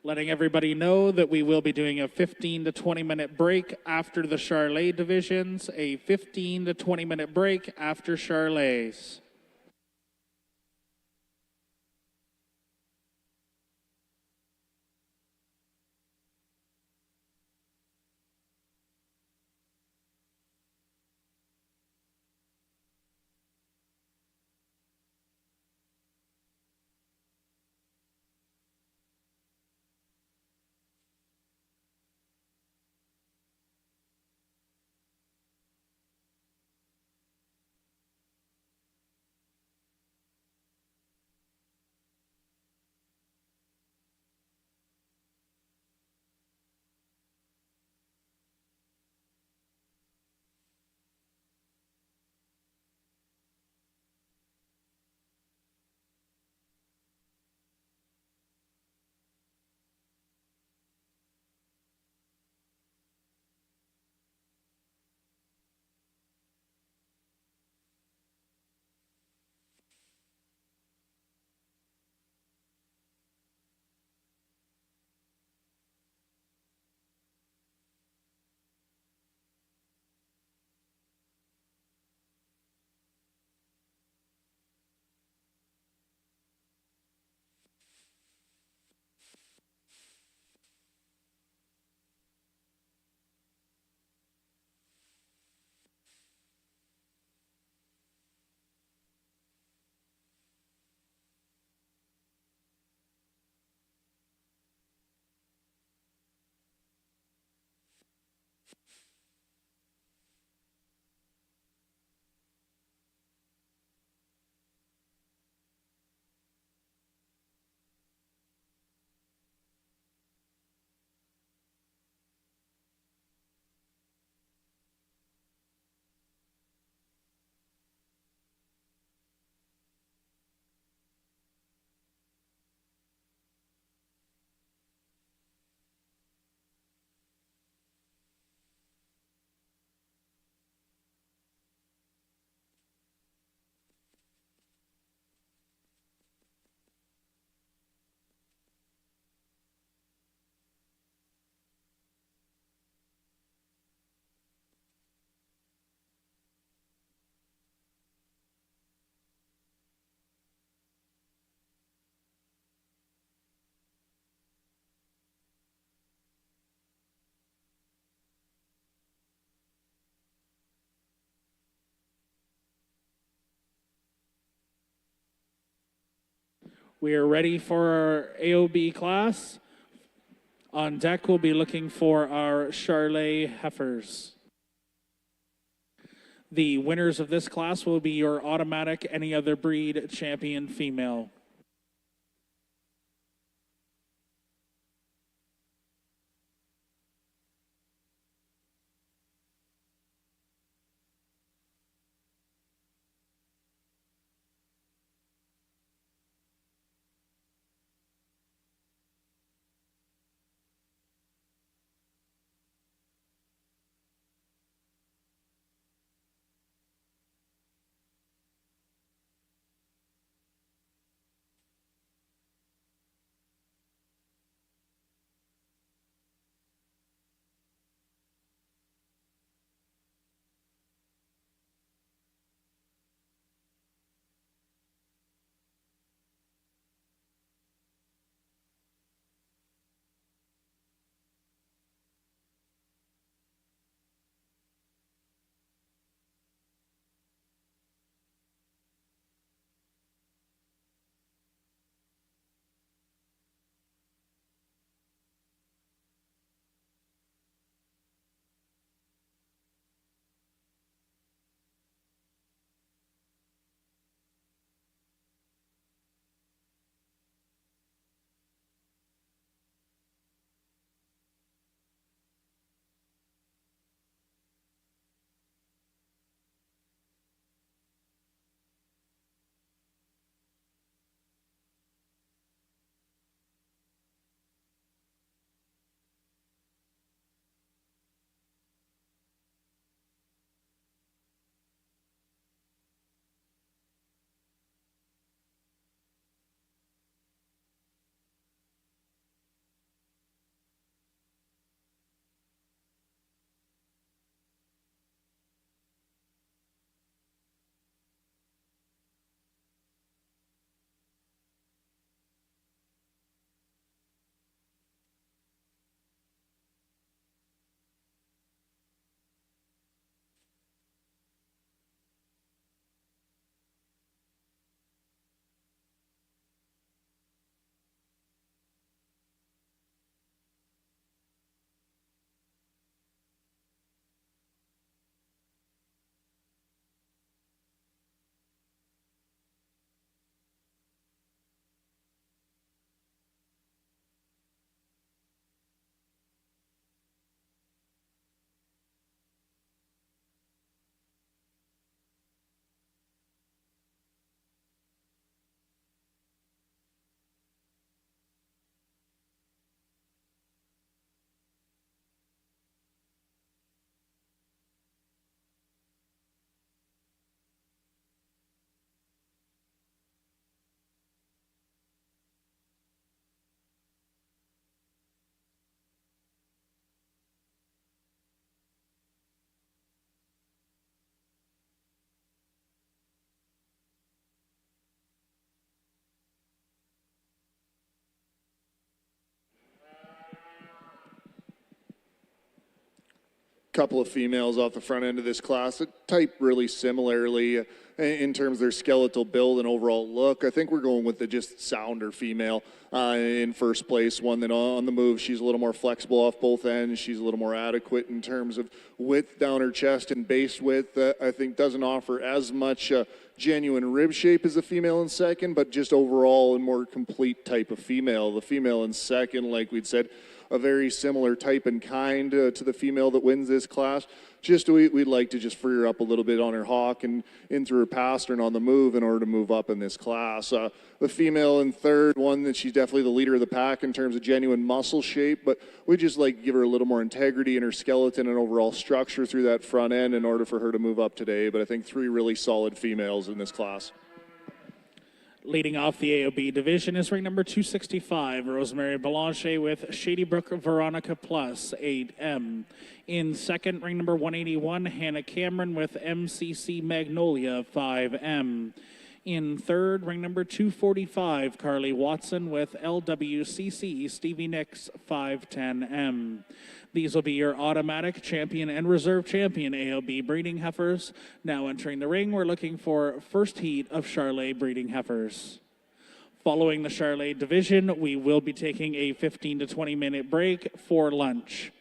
Letting everybody know that we will be doing a 15 to 20 minute break after the Charolais divisions, a 15 to 20 minute break after Charolais. We are ready for our AOB class. On deck, we'll be looking for our Charolais heifers. The winners of this class will be your automatic any other breed champion female. couple of females off the front end of this class that type really similarly in terms of their skeletal build and overall look. I think we're going with the just sounder female in first place, one that on the move, she's a little more flexible off both ends. She's a little more adequate in terms of width down her chest and base width. I think doesn't offer as much genuine rib shape as the female in second, but just overall a more complete type of female. The female in second, like we'd said, a very similar type and kind to the female that wins this class. Just we'd like to just free her up a little bit on her hawk and in through her pastern on the move in order to move up in this class. The female in third, one that she's definitely the leader of the pack in terms of genuine muscle shape, but we just like to give her a little more integrity in her skeleton and overall structure through that front end in order for her to move up today. But I think 3 really solid females in this class. Leading off the AOB division is ring number 265, Rosemary Belanger with Shady Brook Veronica Plus, 8M. In second, ring number 181, Hannah Cameron with MCC Magnolia, 5M. In third, ring number 245, Carly Watson with LWCC Stevie Nicks, 510M. These will be your automatic champion and reserve champion AOB breeding heifers. Now entering the ring, we're looking for first heat of Charolais breeding heifers. Following the Charolais division, we will be taking a 15 to 20 minute break for lunch.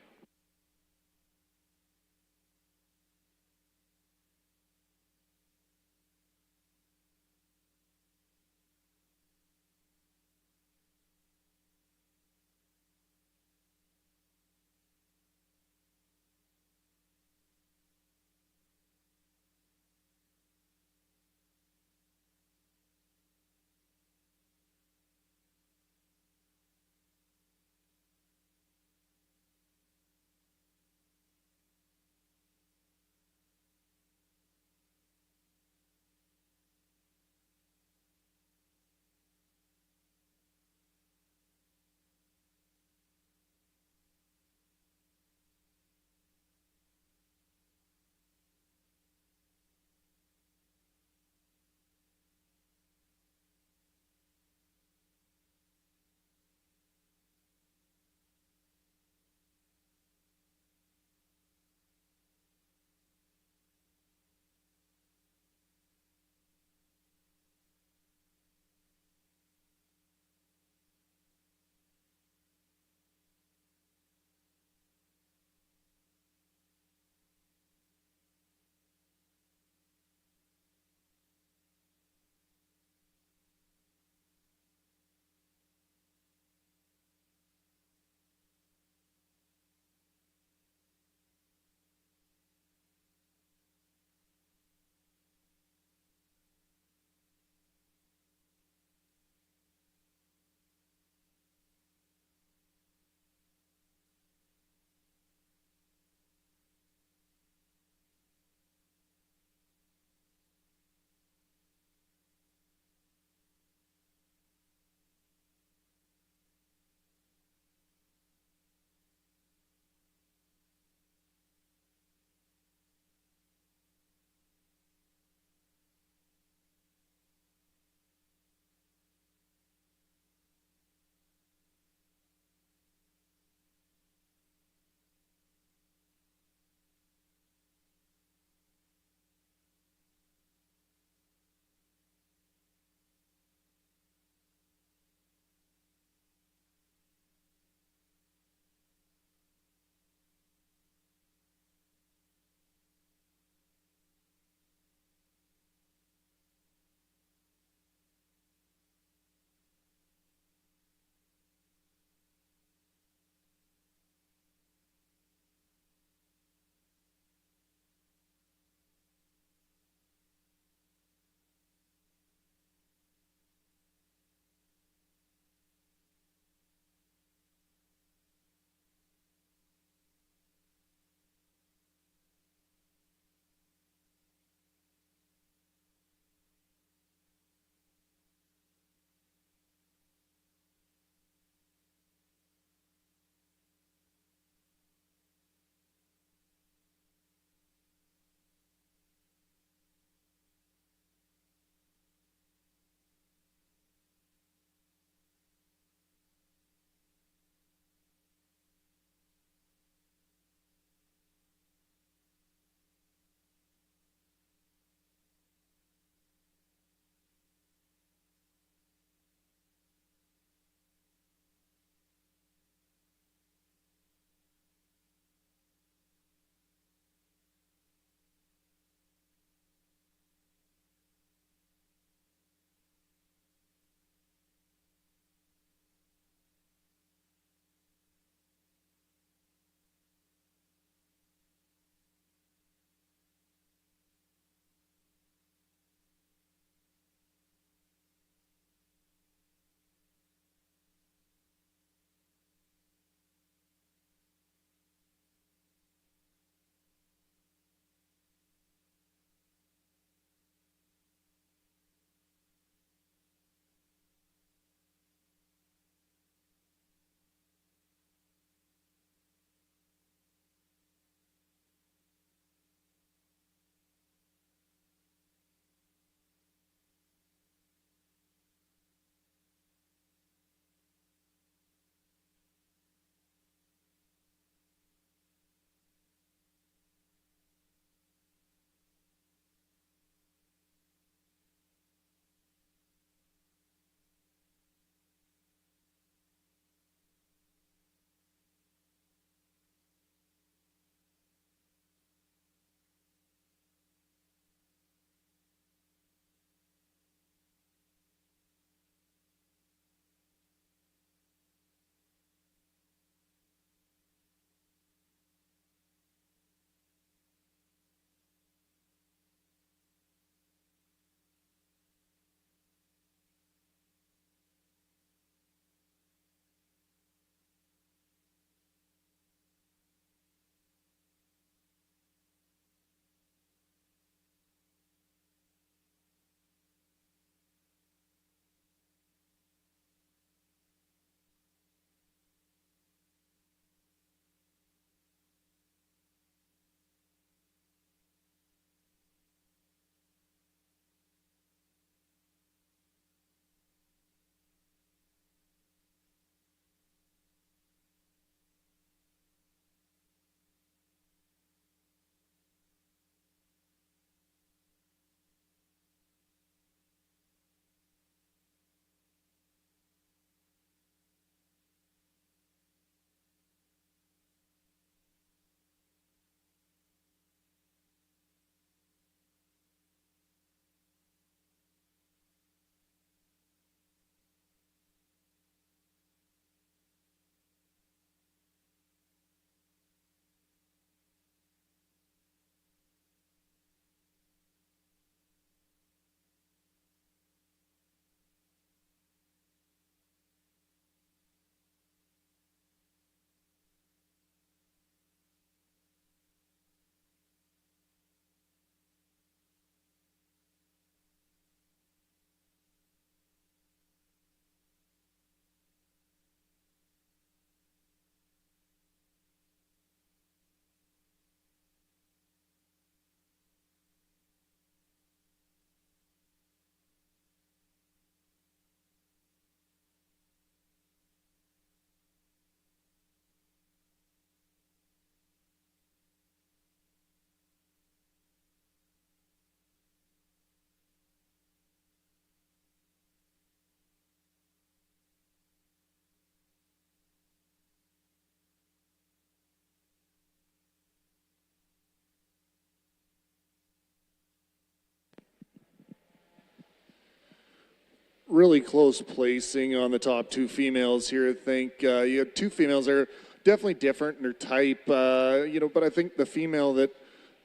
really close placing on the top two females here. I think you have two females that are definitely different in their type, but I think the female that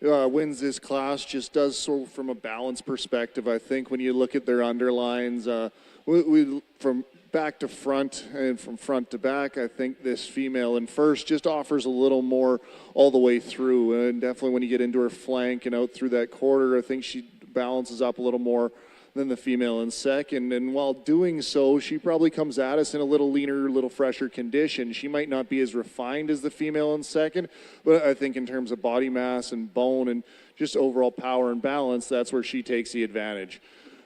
wins this class just does so from a balance perspective. I think when you look at their underlines, we from back to front and from front to back, I think this female in first just offers a little more all the way through. And definitely when you get into her flank and out through that quarter, I think she balances up a little more than the female in second. And while doing so, she probably comes at us in a little leaner, little fresher condition. She might not be as refined as the female in second, but I think in terms of body mass and bone and just overall power and balance, that's where she takes the advantage.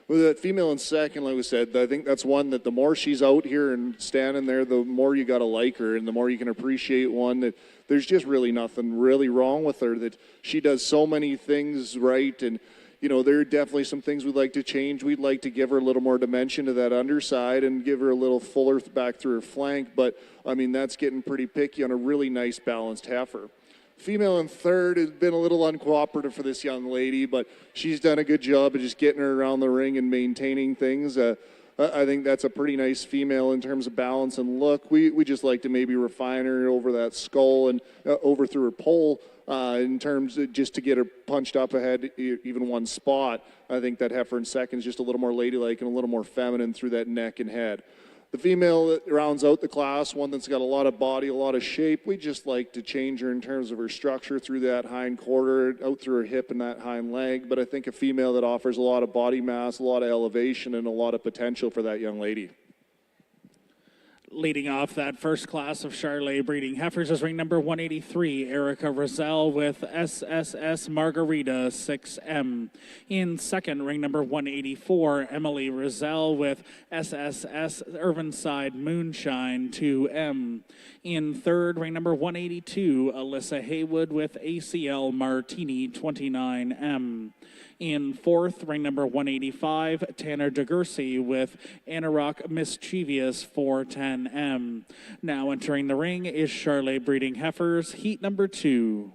With that female in second, like we said, I think that's one that the more she's out here and standing there, the more you got to like her and the more you can appreciate one that there's just really nothing really wrong with her, that she does so many things right. And there are definitely some things we'd like to change. We'd like to give her a little more dimension to that underside and give her a little fuller back through her flank. But, that's getting pretty picky on a really nice balanced heifer. Female in third has been a little uncooperative for this young lady, but she's done a good job of just getting her around the ring and maintaining things. I think that's a pretty nice female in terms of balance and look. We just like to maybe refine her over that skull and over through her pole. In terms of just to get her punched up ahead even one spot. I think that heifer in second is just a little more ladylike and a little more feminine through that neck and head. The female that rounds out the class, one that's got a lot of body, a lot of shape, we just like to change her in terms of her structure through that hind quarter, out through her hip and that hind leg. But I think a female that offers a lot of body mass, a lot of elevation, and a lot of potential for that young lady. Leading off that first class of Charolais breeding heifers is ring number 183, Erica Roselle with SSS Margarita 6M. In second, ring number 184, Emily Roselle with SSS Irvinside Moonshine 2M. In third, ring number 182, Alyssa Haywood with ACL Martini 29M. In fourth, ring number 185, Tanner DeGursey with Anorak Mischievous 410M. Now entering the ring is Charolais breeding heifers, heat number 2.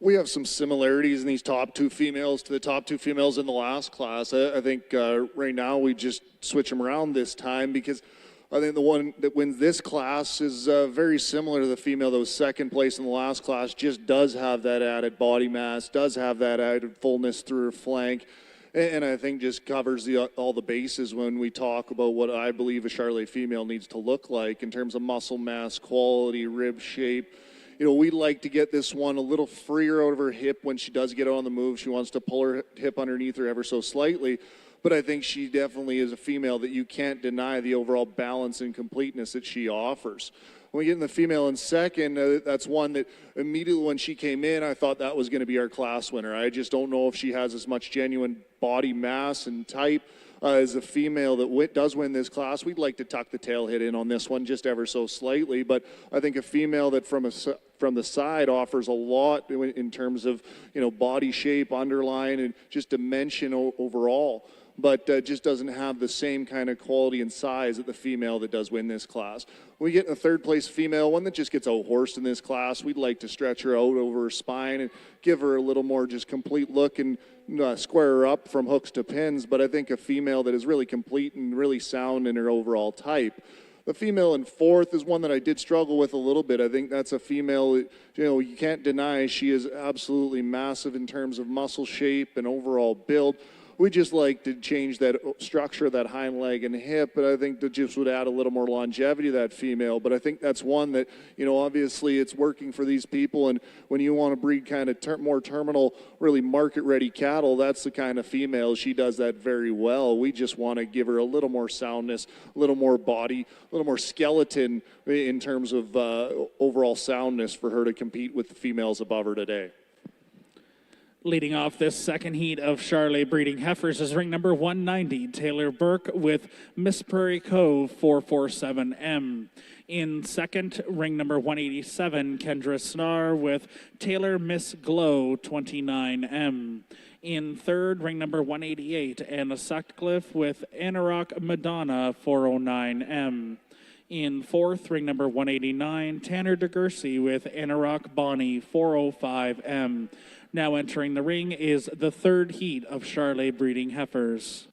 we have some similarities in these top two females to the top two females in the last class. I think right now we just switch them around this time because I think the one that wins this class is very similar to the female that was second place in the last class, just does have that added body mass, does have that added fullness through her flank, and I think just covers all the bases when we talk about what I believe a Charolais female needs to look like in terms of muscle mass, quality, rib shape. You know, we'd like to get this one a little freer out of her hip when she does get on the move. She wants to pull her hip underneath her ever so slightly. But I think she definitely is a female that you can't deny the overall balance and completeness that she offers. When we get in the female in second, that's one that immediately when she came in, I thought that was going to be our class winner. I just don't know if she has as much genuine body mass and type as a female that does win this class. We'd like to tuck the tail hit in on this one just ever so slightly, but I think a female that from the side offers a lot in terms of, you know, body shape, underline, and just dimension overall, but just doesn't have the same kind of quality and size that the female that does win this class. When we get in a third place female, one that just gets out-horsed in this class, we'd like to stretch her out over her spine and give her a little more just complete look and square her up from hooks to pins, but I think a female that is really complete and really sound in her overall type. The female in fourth is one that I did struggle with a little bit. I think that's a female, you know, you can't deny she is absolutely massive in terms of muscle shape and overall build. We just like to change that structure of that hind leg and hip, but I think that just would add a little more longevity to that female. But I think that's one that, you know, obviously it's working for these people, and when you want to breed kind of more terminal, really market-ready cattle, that's the kind of female. She does that very well. We just want to give her a little more soundness, a little more body, a little more skeleton in terms of overall soundness for her to compete with the females above her today. Leading off this second heat of Charolais breeding heifers is ring number 190, Taylor Burke with Miss Prairie Cove 447M. In second, ring number 187, Kendra Snar with Taylor Miss Glow 29M. In third, ring number 188, Anna Sutcliffe with Anorak Madonna 409M. In fourth, ring number 189, Tanner DeGursey with Anorak Bonnie 405M. Now entering the ring is the third heat of Charolais breeding heifers.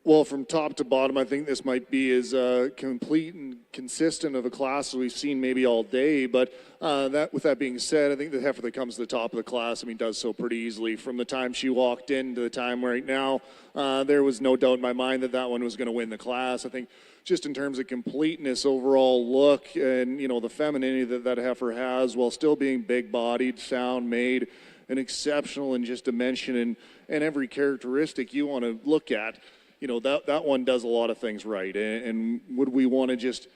Well, from top to bottom, I think this might be as complete and consistent of a class as we've seen maybe all day. But with that being said, I think the heifer that comes to the top of the class, I mean, does so pretty easily. From the time she walked in to the time right now, there was no doubt in my mind that that one was going to win the class. I think just in terms of completeness, overall look, and the femininity that that heifer has, while still being big-bodied, sound-made, and exceptional in just dimension and every characteristic you want to look at. That one does a lot of things right. And would we want to just,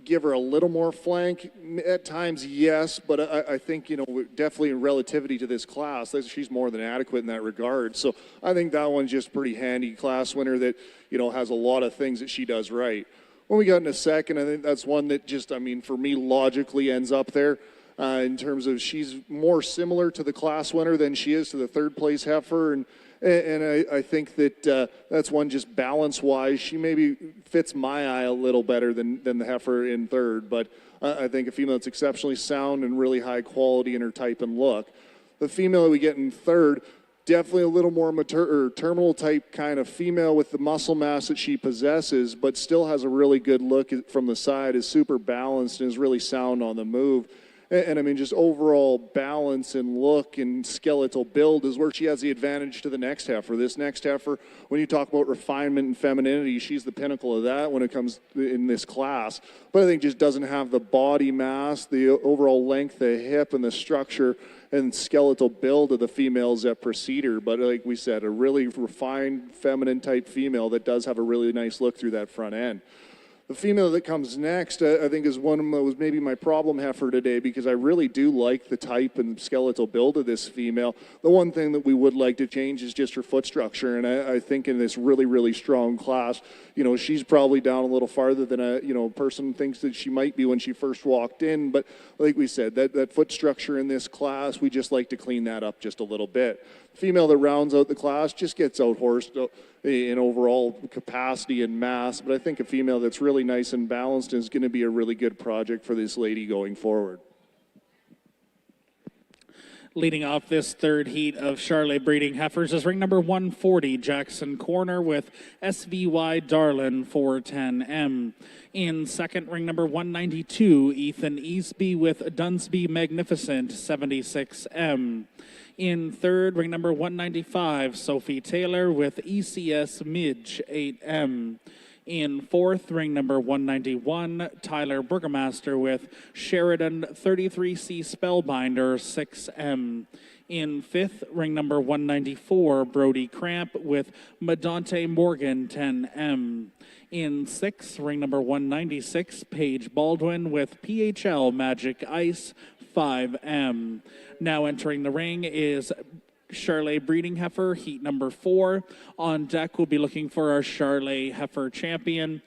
give her a little more flank? At times, yes, but I think, definitely in relativity to this class, she's more than adequate in that regard. So I think that one's just pretty handy class winner that, has a lot of things that she does right. When we got in a second, I think that's one that just, for me, logically ends up there. In terms of she's more similar to the class winner than she is to the third place heifer. And I think that that's one just balance-wise. She maybe fits my eye a little better than the heifer in third. But I think a female that's exceptionally sound and really high quality in her type and look. The female that we get in third, definitely a little more mature or terminal type kind of female with the muscle mass that she possesses, but still has a really good look from the side, is super balanced and is really sound on the move. And just overall balance and look and skeletal build is where she has the advantage to the next heifer. This next heifer, when you talk about refinement and femininity, she's the pinnacle of that when it comes in this class. But I think just doesn't have the body mass, the overall length, the hip, and the structure and skeletal build of the females that precede her. But like we said, a really refined feminine type female that does have a really nice look through that front end. The female that comes next, I think, is one that was maybe my problem heifer today, because I really do like the type and skeletal build of this female. The one thing that we would like to change is just her foot structure, and I think in this really, really strong class, she's probably down a little farther than a person thinks that she might be when she first walked in. But like we said, that foot structure in this class, we just like to clean that up just a little bit. Female that rounds out the class just gets out-horsed in overall capacity and mass, but I think a female that's really nice and balanced is going to be a really good project for this lady going forward. Leading off this third heat of Charolais breeding heifers is ring number 140, Jackson Corner, with SVY Darlin 410M. In second, ring number 192, Ethan Eastby with Dunsby Magnificent 76M. In third, ring number 195, Sophie Taylor with ECS Midge 8M. In fourth, ring number 191, Tyler Burgomaster with Sheridan 33C Spellbinder 6M. In fifth, ring number 194, Brody Cramp with Medante Morgan 10M. In sixth, ring number 196, Paige Baldwin with PHL Magic Ice 5M. Now entering the ring is Charolais breeding heifer, heat number 4. On deck, we'll be looking for our Charolais heifer champion.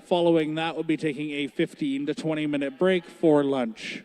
Following that, we'll be taking a 15 to 20 minute break for lunch.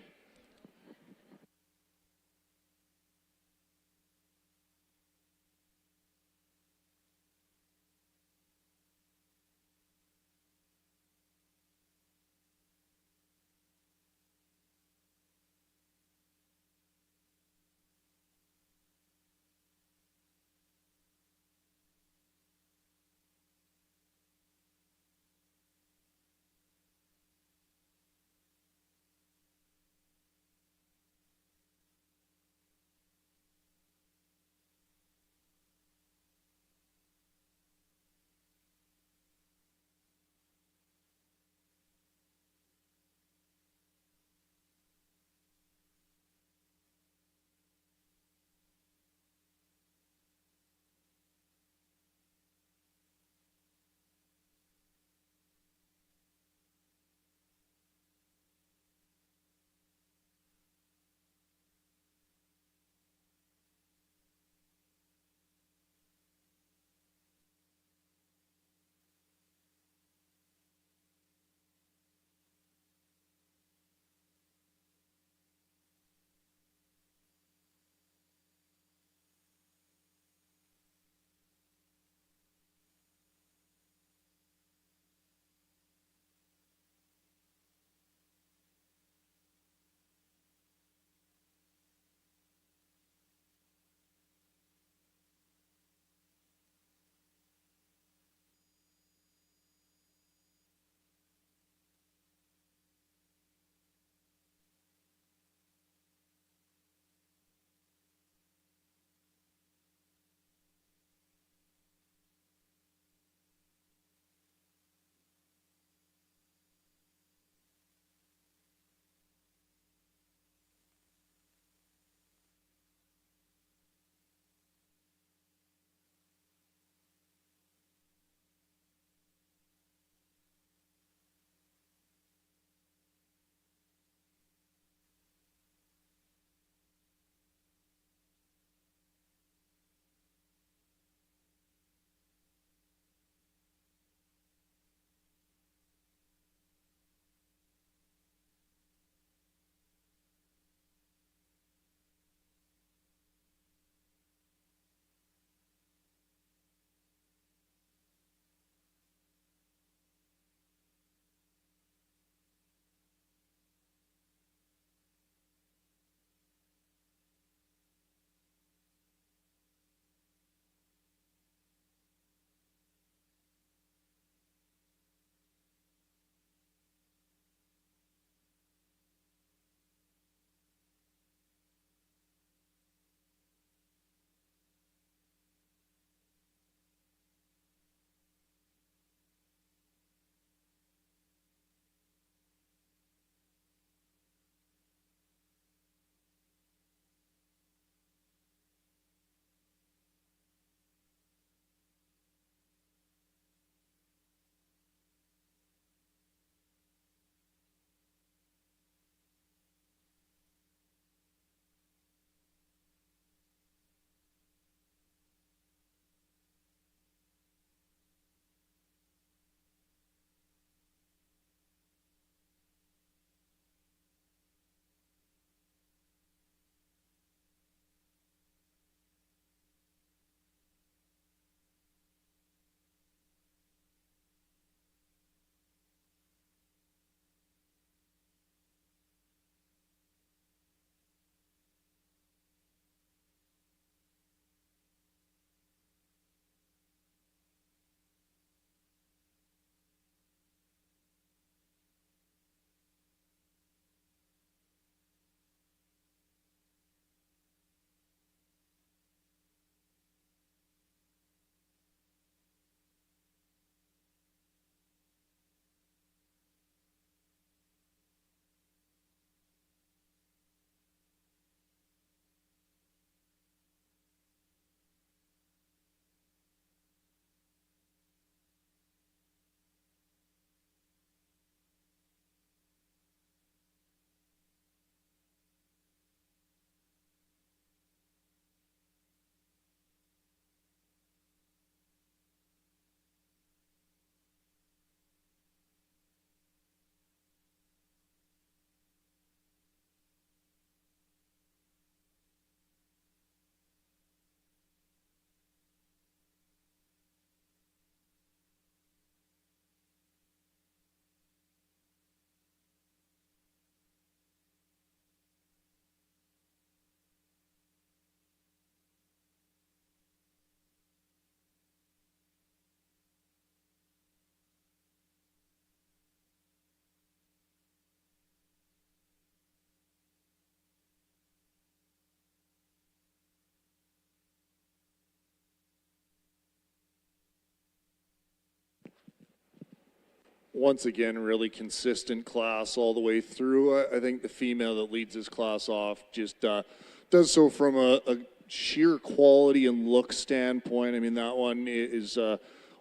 once again, really consistent class all the way through. I think the female that leads this class off just does so from a sheer quality and look standpoint. I mean, that one is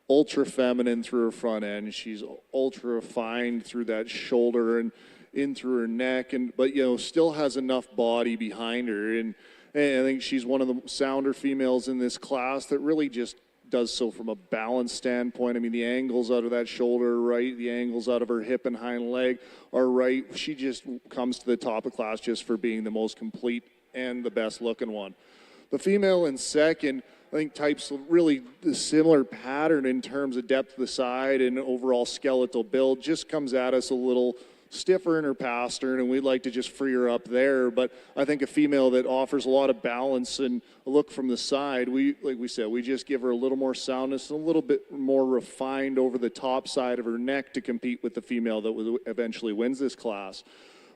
ultra feminine through her front end. She's ultra refined through that shoulder and in through her neck, but still has enough body behind her. And I think she's one of the sounder females in this class that really just does so from a balance standpoint. I mean, the angles out of that shoulder are right, the angles out of her hip and hind leg are right. She just comes to the top of class just for being the most complete and the best looking one. The female in second, I think, types really the similar pattern in terms of depth of the side and overall skeletal build, just comes at us a little stiffer in her pastern, and we'd like to just free her up there. But I think a female that offers a lot of balance and a look from the side, like we said, we just give her a little more soundness and a little bit more refined over the top side of her neck to compete with the female that eventually wins this class.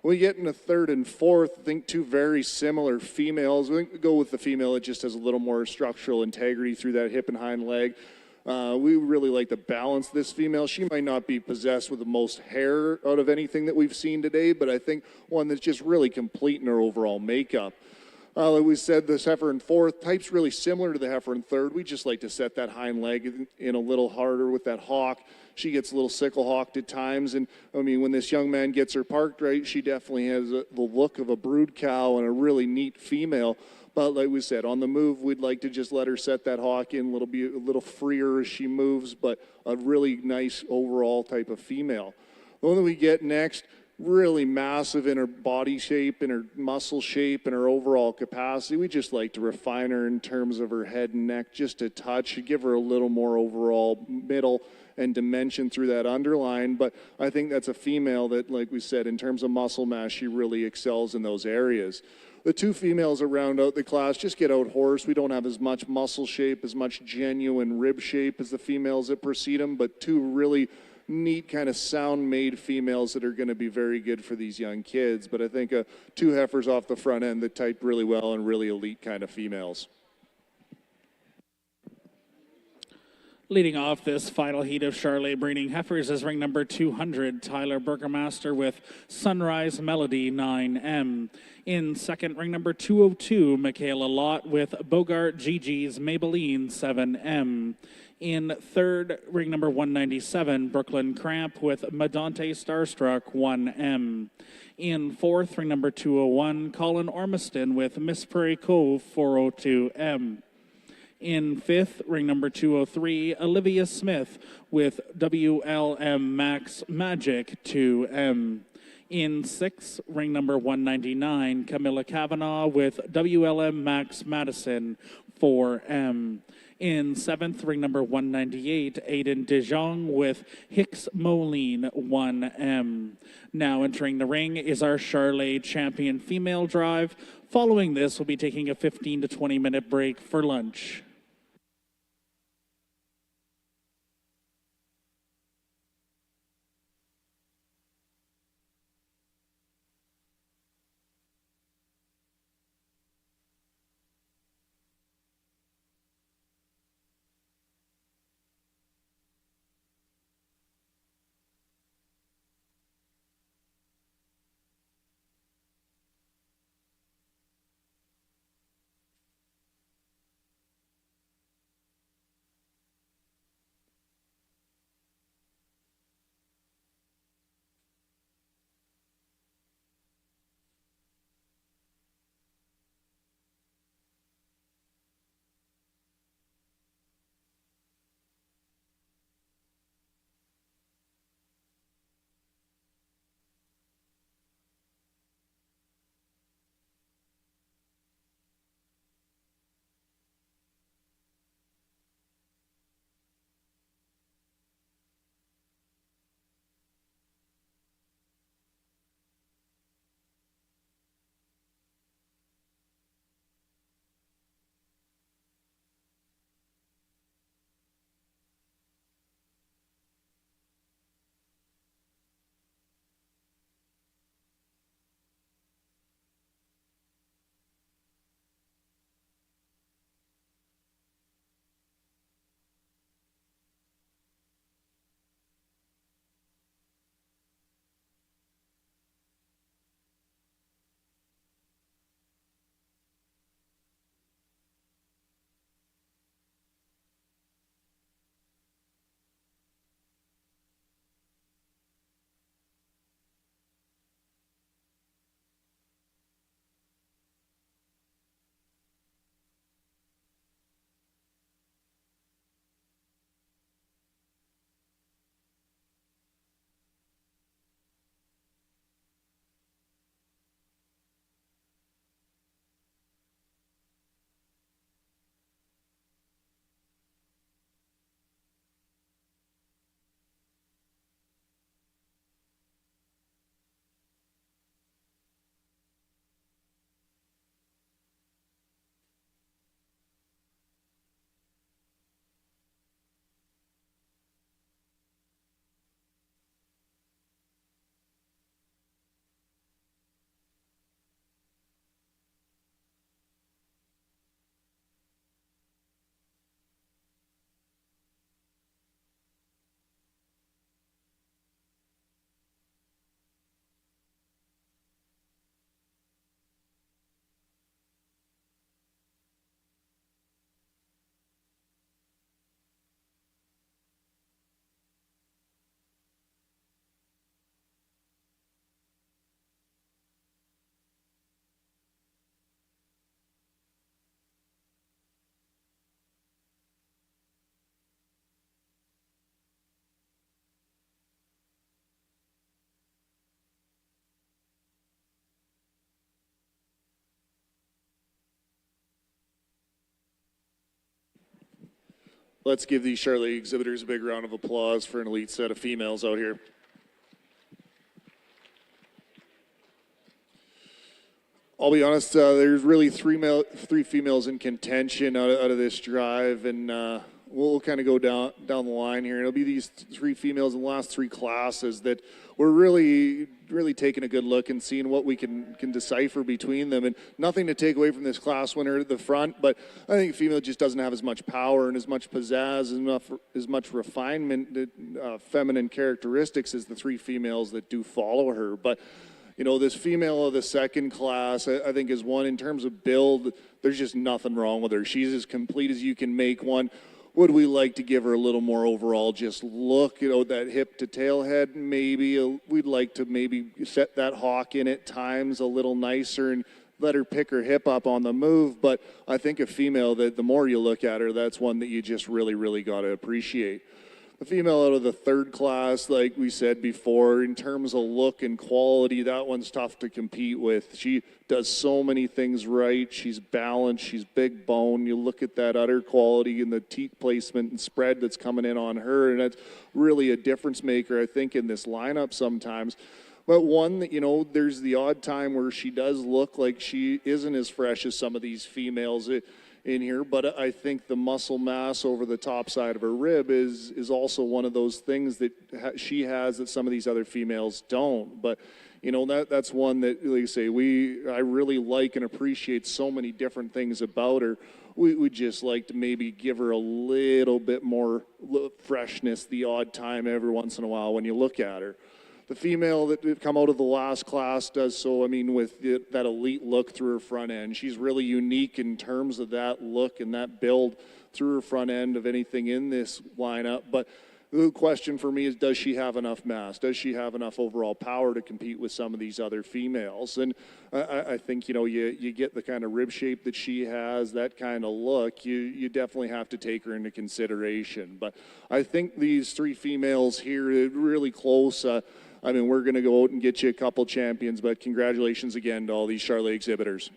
When we get into third and fourth, I think two very similar females. We go with the female that just has a little more structural integrity through that hip and hind leg. We really like to balance this female. She might not be possessed with the most hair out of anything that we've seen today, but I think one that's just really complete in her overall makeup. Like we said, this heifer in fourth, type's really similar to the heifer in third. We just like to set that hind leg in a little harder with that hock. She gets a little sickle hawked at times, and I mean, when this young man gets her parked right, she definitely has the look of a brood cow and a really neat female. But like we said, on the move, we'd like to just let her set that hawk in, be a little freer as she moves, but a really nice overall type of female. The one that we get next, really massive in her body shape, in her muscle shape, and her overall capacity. We just like to refine her in terms of her head and neck just a touch, give her a little more overall middle and dimension through that underline. But I think that's a female that, like we said, in terms of muscle mass, she really excels in those areas. The two females that round out the class just get out horse. We don't have as much muscle shape, as much genuine rib shape as the females that precede them, but two really neat kind of sound-made females that are going to be very good for these young kids. But I think two heifers off the front end that type really well and really elite kind of females. Leading off this final heat of Charolais breeding heifers is ring number 200, Tyler Burgermaster with Sunrise Melody 9M. In second, ring number 202, Michaela Lott with Bogart Gigi's Maybelline 7M. In third, ring number 197, Brooklyn Cramp with Madante Starstruck 1M. In fourth, ring number 201, Colin Ormiston with Miss Prairie Cove 402M. In fifth, ring number 203, Olivia Smith with WLM Max Magic 2M. In sixth, ring number 199, Camilla Kavanaugh with WLM Max Madison 4M. In seventh, ring number 198, Aiden DeJong with Hicks Moline 1M. Now entering the ring is our Charolais Champion Female Drive. Following this, we'll be taking a 15 to 20 minute break for lunch. Let's give these Charolais exhibitors a big round of applause for an elite set of females out here. I'll be honest, there's really three females in contention out of this drive, and we'll kind of go down the line here. It'll be these three females in the last three classes that we're really taking a good look and seeing what we can decipher between them. And nothing to take away from this class winner at the front, but I think female just doesn't have as much power and as much pizzazz, as much refinement, feminine characteristics as the three females that do follow her. But you know, this female of the second class, I think, is one in terms of build. There's just nothing wrong with her. She's as complete as you can make one. Would we like to give her a little more overall just look, you know, that hip to tail head? Maybe we'd like to maybe set that hawk in at times a little nicer and let her pick her hip up on the move. But I think a female that the more you look at her, that's one that you just really got to appreciate. The female out of the third class, like we said before, in terms of look and quality, that one's tough to compete with. She does so many things right. She's balanced. She's big bone. You look at that udder quality and the teat placement and spread that's coming in on her, and that's really a difference maker, I think, in this lineup sometimes. But one that, you know, there's the odd time where she does look like she isn't as fresh as some of these females in here, but I think the muscle mass over the top side of her rib is also one of those things that she has that some of these other females don't. But you know, that's one that, like I say, I really like and appreciate so many different things about her. We would just like to maybe give her a little bit more freshness the odd time every once in a while when you look at her. The female that come out of the last class does so, I mean, with that elite look through her front end. She's really unique in terms of that look and that build through her front end of anything in this lineup. But the question for me is, does she have enough mass? Does she have enough overall power to compete with some of these other females? And I think, you know, you get the kind of rib shape that she has, that kind of look, you definitely have to take her into consideration. But I think these three females here are really close. I mean, we're going to go out and get you a couple champions, but congratulations again to all these Charolais exhibitors.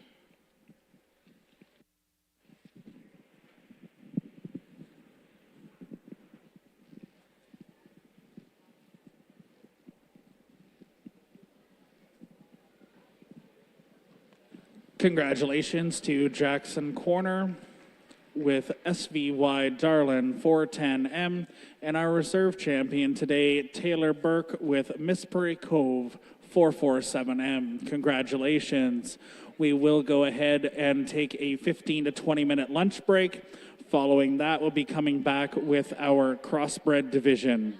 Congratulations to Jackson Corner with SVY Darlin 410M, and our reserve champion today, Taylor Burke with Misprey Cove 447M. Congratulations. We will go ahead and take a 15 to 20 minute lunch break. Following that, we'll be coming back with our Crossbred division.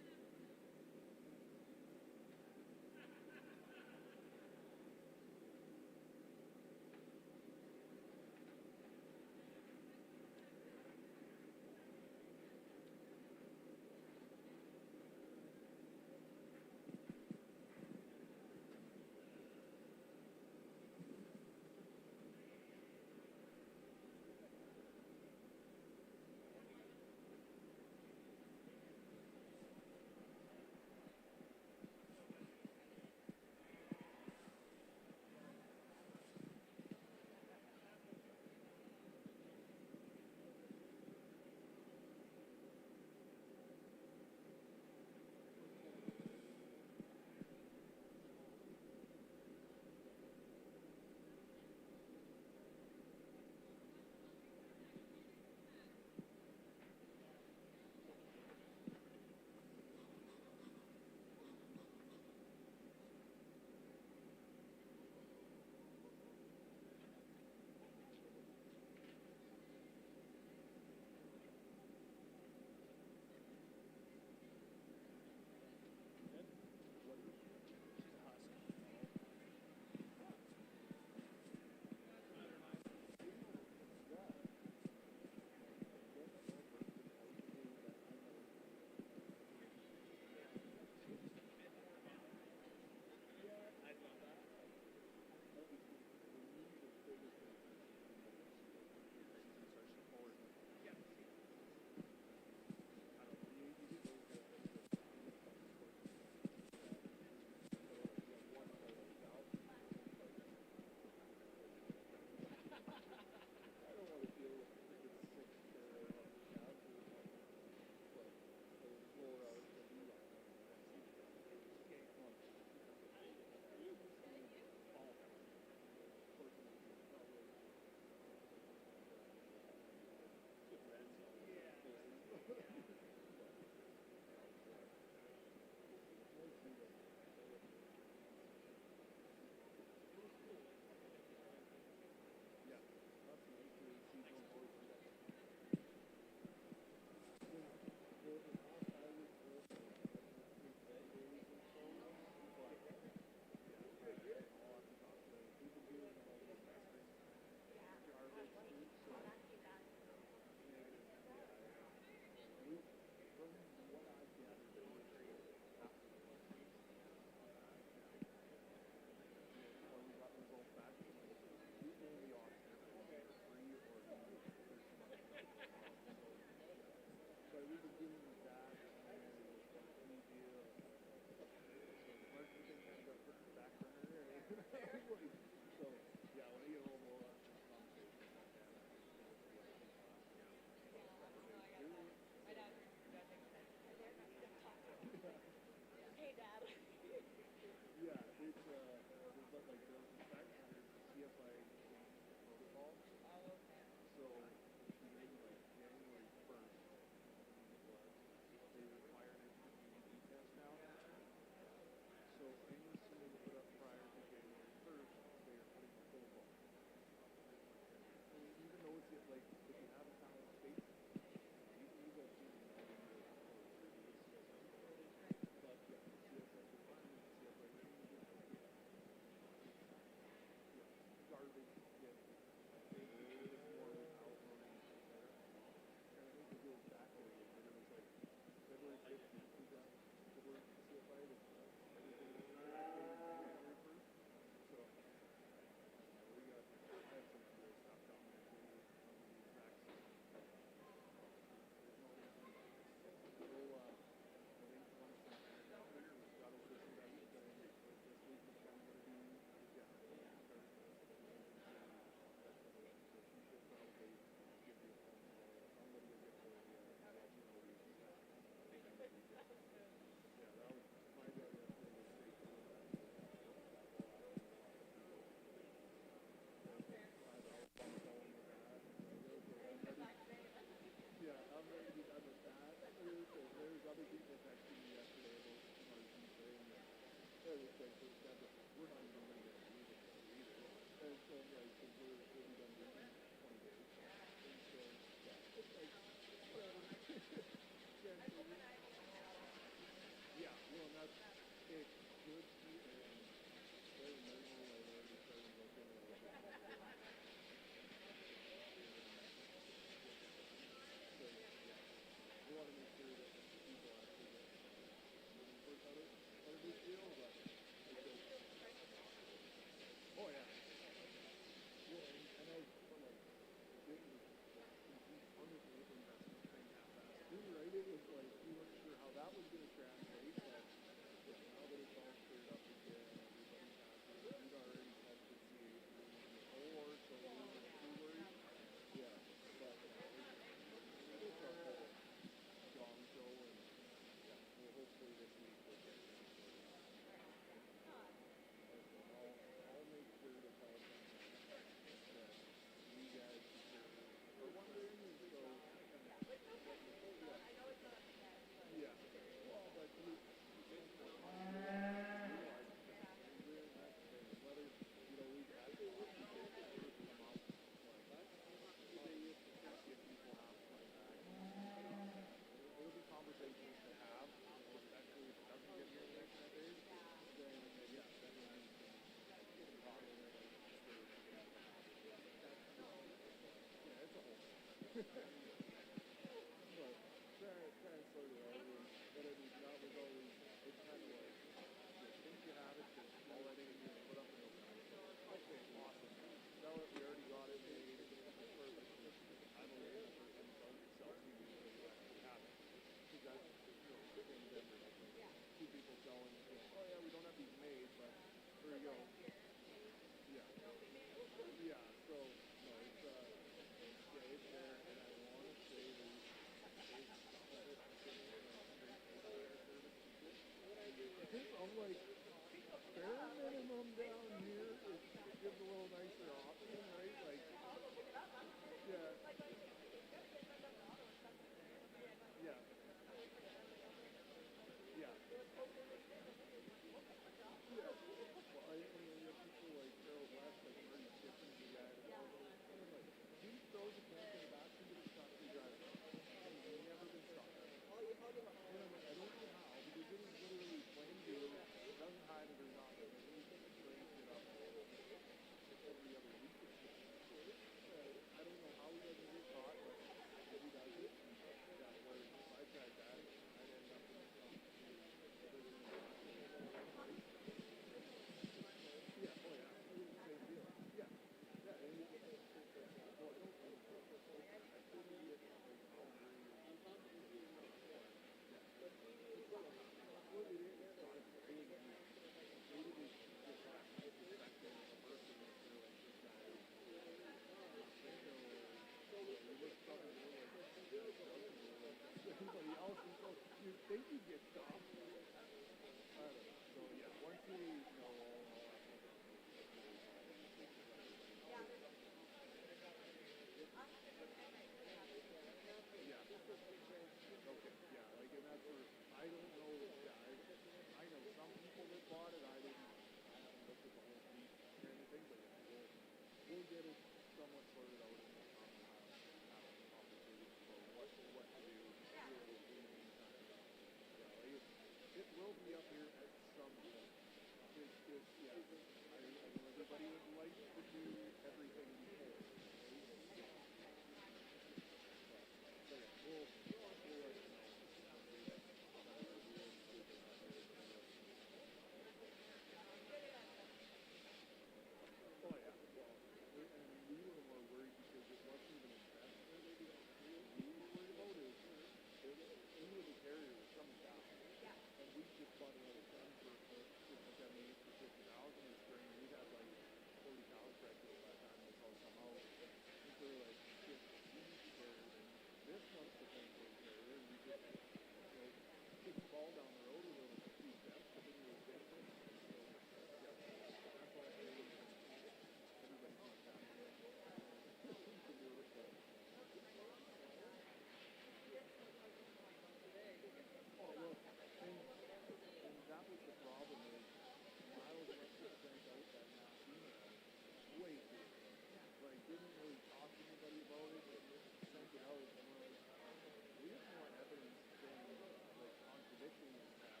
didn't really talk to anybody about it, but sent it out, and we have more evidence saying, like, contradicting this test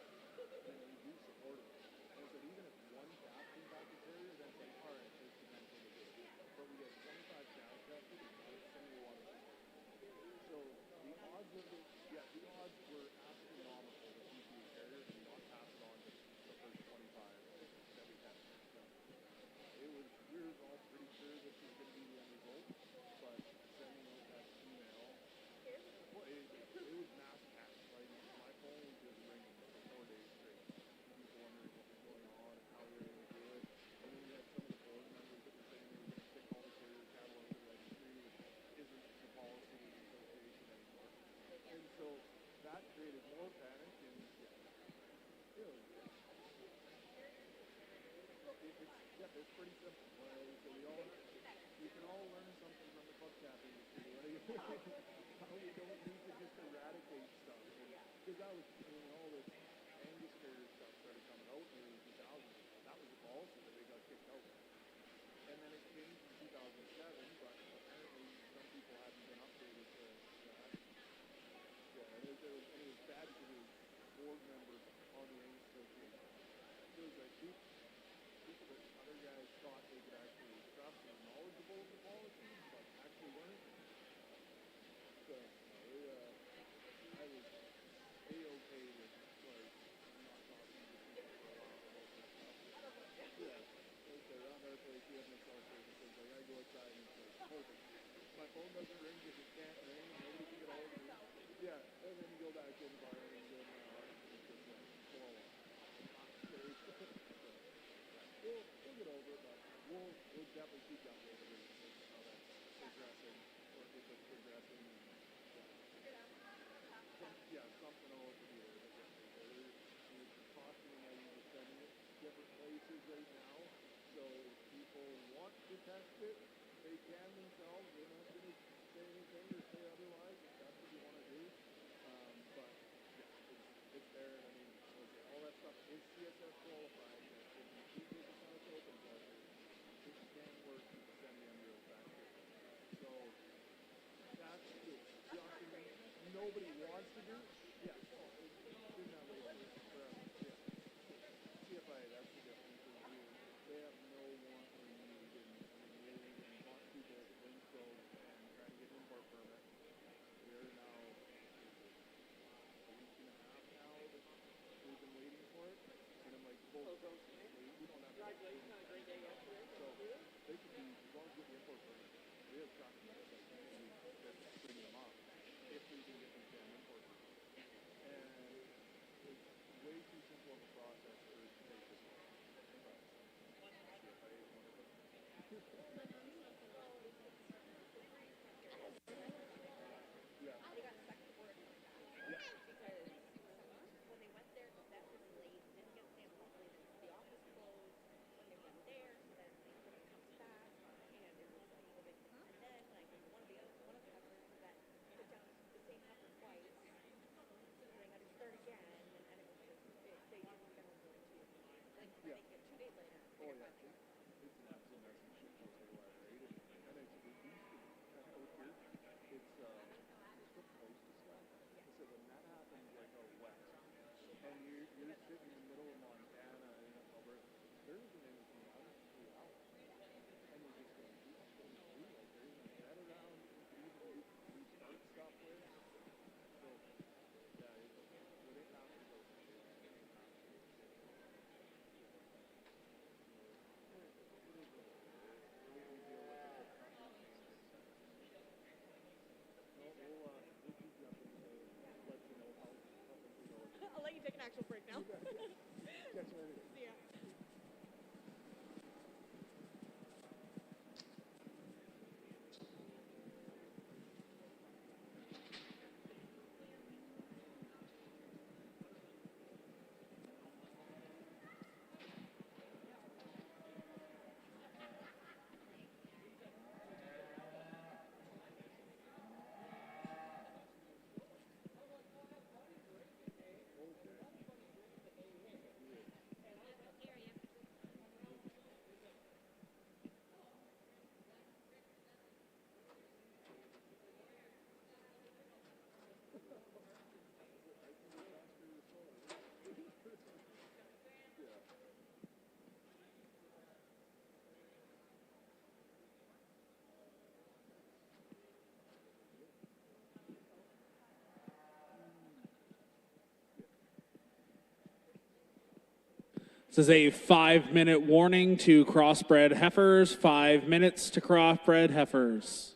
than we do supporting it. And so even if one calf came back to terrier, then say, all right, there's potential to do it. But we get 25 calves tested, and not a single one of them. So the odds of it, the odds were astronomical that he'd be a carrier and not pass it on to the first 25 that we tested. So we were all pretty sure this was going to be the end result, but sending out that email, well, it was mass text. Like, my phone was just ringing for 4 days straight. People wondering what was going on and how we were going to do it. And then we had some of the board members that were saying they were going to kick all the carrier cattle out of the registry, which isn't the policy of the association anymore. And so that created more panic, and it's pretty simple. So we can all learn something from the club cap industry. How you don't need to just eradicate stuff. Because that was all this Angus carrier stuff started coming out in the early 2000s. That was the policy that they got kicked out. And then it changed in 2007, but apparently some people hadn't been updated to that. And it was bad because it was board members on the Angus Association. So it was like people that other guys thought they could actually trust and were knowledgeable of the policy, but actually weren't. So I was A-okay with, like, not talking to people for a while about this stuff. They're on our place, we have no cell services. Like, I go outside and it's like, perfect. My phone doesn't ring because it can't ring, and nobody can get a hold of me. Yeah, and then you go back in the bar and you go to my house, and it's just like, blow up. We'll get over it, but we'll definitely keep you updated with how that's progressing, or if it's progressing. Something will have to be there. We're cautioning that we're sending it to different places right now, so if people want to test it, they can themselves. We're not going to say anything or say otherwise if that's what you want to do. But it's there. I mean, all that stuff is CSS qualified. If you keep business on its open pleasure, it can work with the semi-embryo factor. So that's the document nobody wants to do. Yeah. Didn't have a look forever. Yeah. CFI, that's the difference. They have no want or need in want people to bring probes and try to get an import permit. We're now a week and a half now that we've been waiting for it. And I'm like, we don't have congratulations on a great day yesterday. So they could be, as long as we get the import permit, we have trucks that's bringing them up if we can get them to an import permit. And it's way too simple of a process for it to take this long. But CFA is one of them. Yeah. They got stuck to work like that. Yeah. Because when they went there, the vet was late, didn't get scanned properly, the office closed when they went there, so then they couldn't come back, and it was like a big, and then like one of the heifers that put down the same heifer twice, so they had to start again, and it was just, they didn't get over it too. Like, I think 2 days later, they Oh, were yeah. finally It's an absolute mess and shit show haywire, right? And it's out here. It's supposed to sky. So when that happens, like out west, and you're sitting in the middle of Montana and Alberta, there isn't anything out for 3 hours. And you're just going, like, there isn't a bed around that you can even restart stuff with. So, yeah, when it happens out there, it's an absolute shit show. We'll keep you updated. Let you know how things are going. I'll let you take an actual break now. Catch you later. See ya. This is a 5-minute warning to crossbred heifers, 5 minutes to crossbred heifers.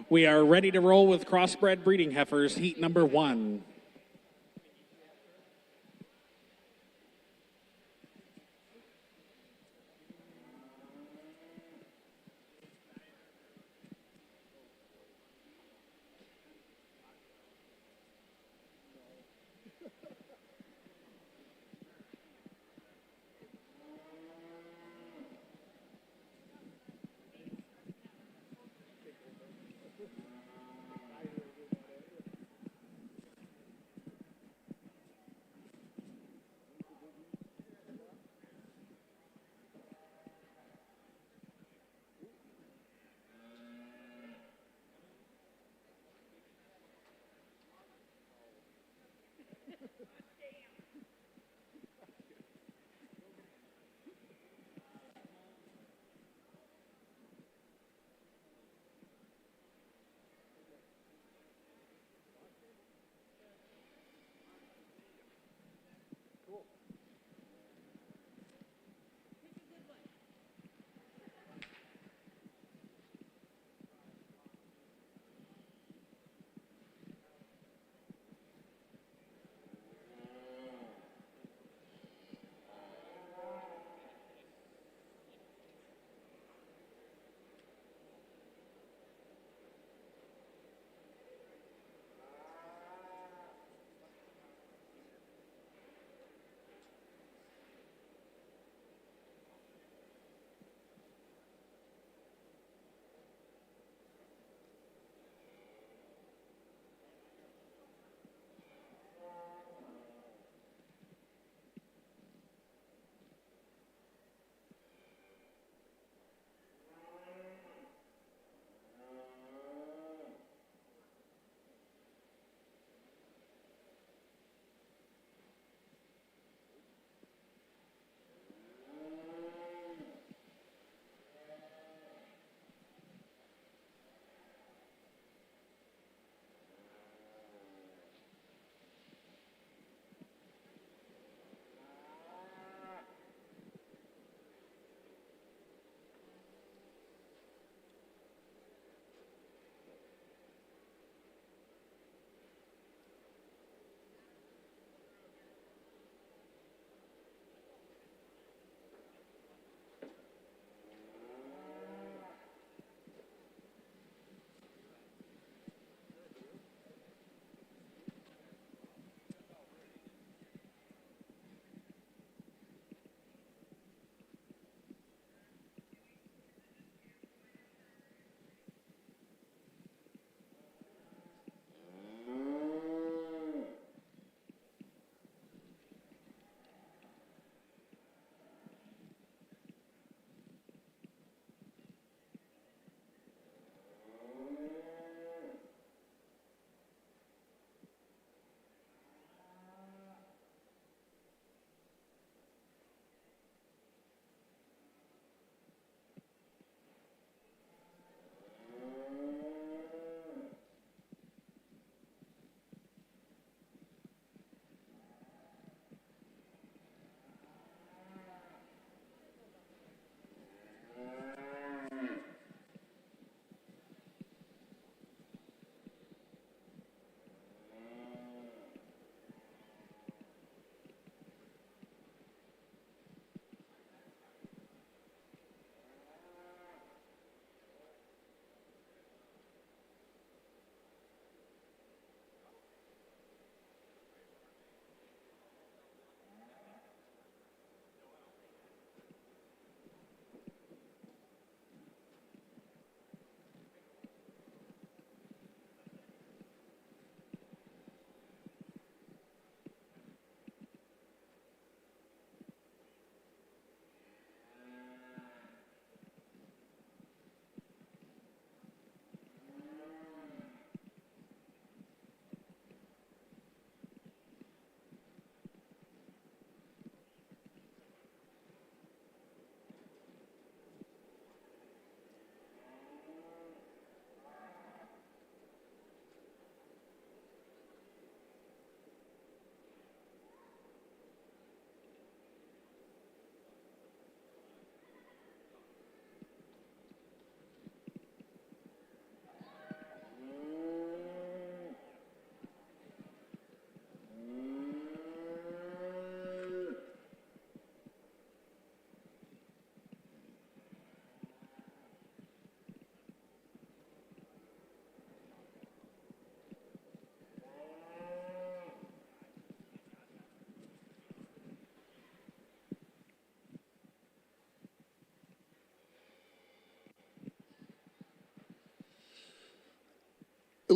We are ready to roll with crossbred breeding heifers, heat number 1.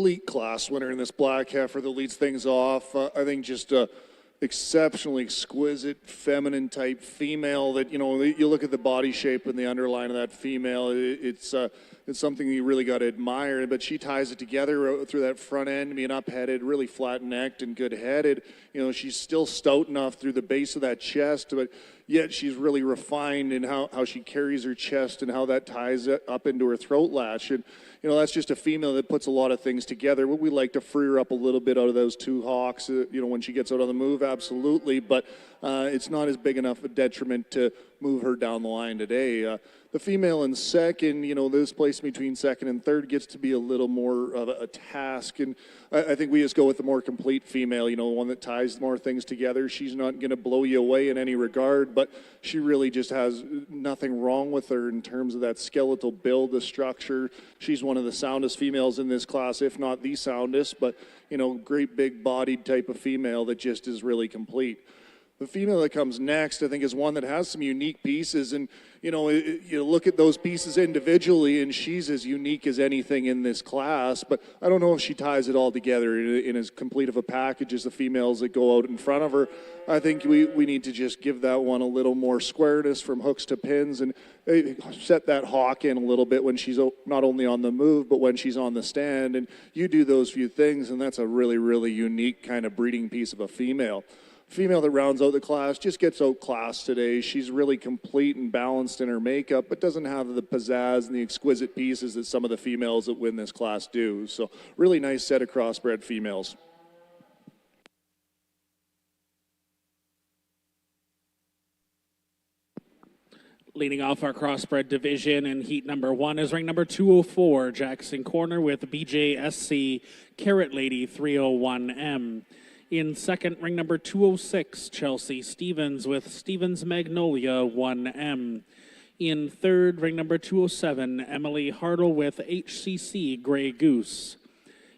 elite class winner in this black heifer that leads things off. I think just a exceptionally exquisite feminine type female that, you know, you look at the body shape and the underline of that female, it's it's something you really got to admire. But she ties it together through that front end, being up-headed, really flat-necked and good-headed. You know, she's still stout enough through the base of that chest, but yet she's really refined in how she carries her chest and how that ties it up into her throat latch. And, you know, that's just a female that puts a lot of things together. We like to free her up a little bit out of those two hawks, you know, when she gets out on the move, absolutely. But it's not as big enough a detriment to move her down the line today. The female in second, you know, this place between second and third gets to be a little more of a task. And I think we just go with the more complete female, you know, one that ties more things together. She's not going to blow you away in any regard, but she really just has nothing wrong with her in terms of that skeletal build, the structure. She's one of the soundest females in this class, if not the soundest, but, you know, great big bodied type of female that just is really complete. The female that comes next, I think, is one that has some unique pieces. And, you know, you look at those pieces individually, and she's as unique as anything in this class. But I don't know if she ties it all together in as complete of a package as the females that go out in front of her. I think we need to just give that one a little more squareness from hooks to pins and set that hawk in a little bit when she's not only on the move, but when she's on the stand. And you do those few things, and that's a really, really unique kind of breeding piece of a female. Female that rounds out the class just gets outclassed today. She's really complete and balanced in her makeup, but doesn't have the pizzazz and the exquisite pieces that some of the females that win this class do. So really nice set of crossbred females. Leading off our crossbred division in heat number 1 is ring number 204, Jackson Corner with BJSC Carrot Lady 301M. In second, ring number 206, Chelsea Stevens with Stevens Magnolia 1M. In third, ring number 207, Emily Hartle with HCC Grey Goose.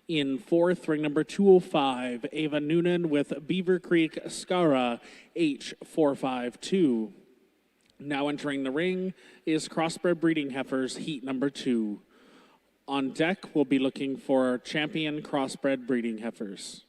In fourth, ring number 205, Ava Noonan with Beaver Creek Scara H452. Now entering the ring is Crossbred Breeding Heifers, heat number 2. On deck, we'll be looking for champion Crossbred Breeding Heifers.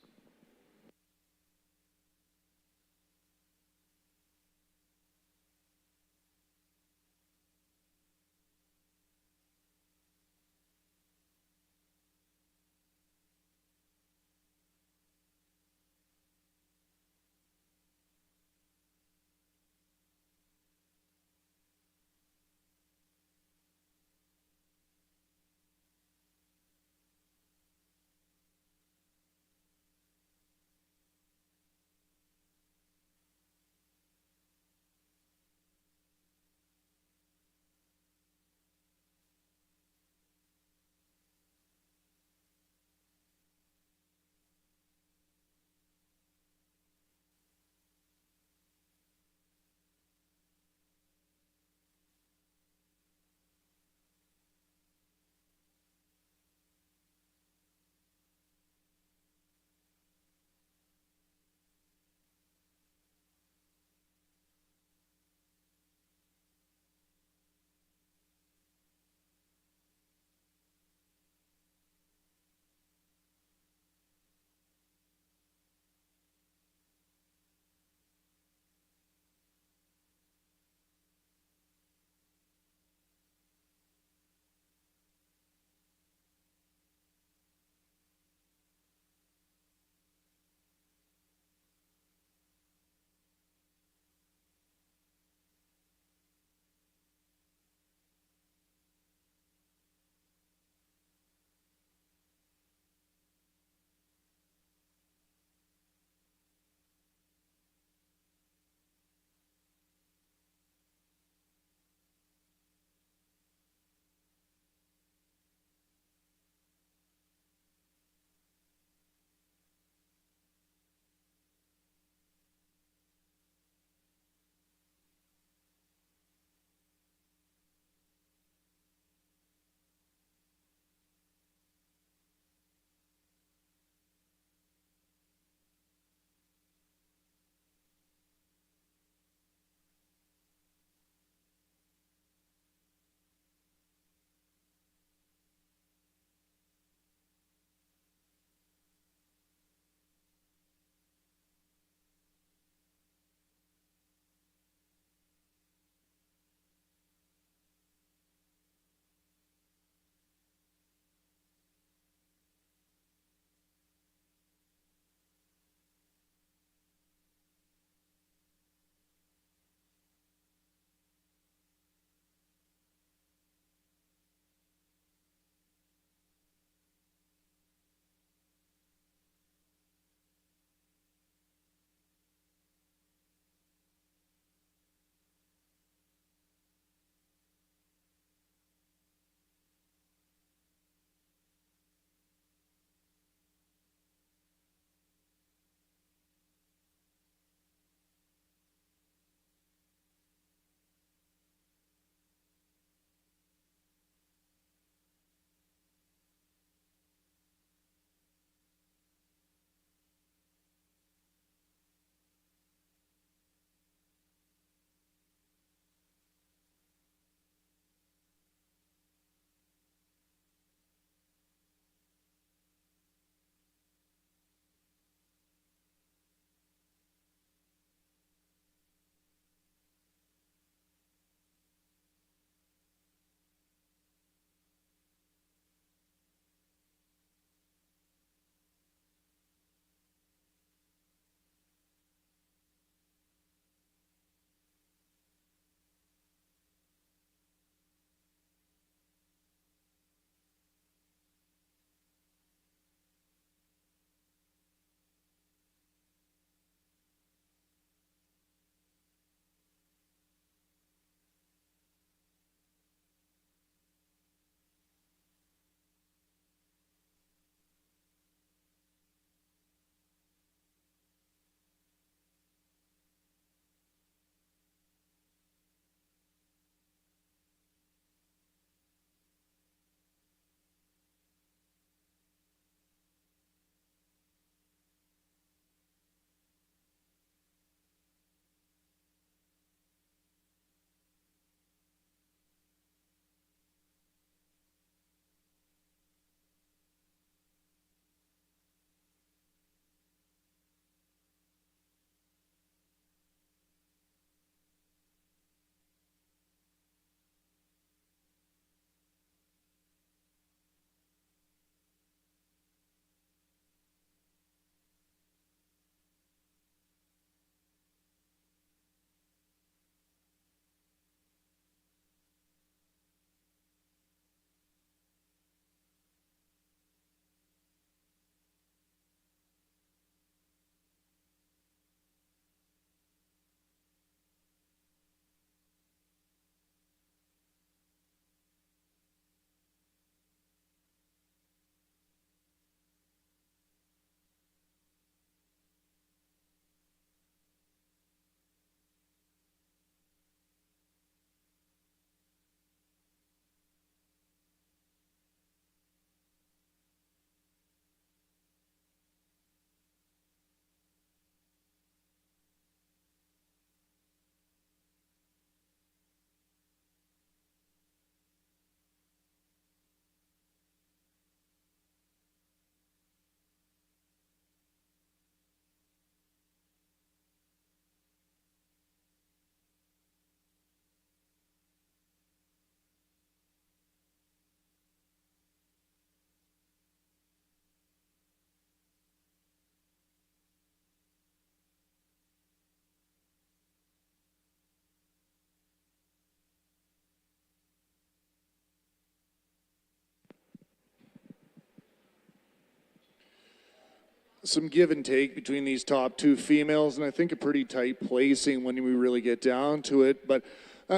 some give and take between these top two females, and I think a pretty tight placing when we really get down to it. But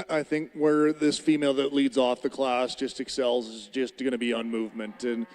I think where this female that leads off the class just excels is just going to be on movement and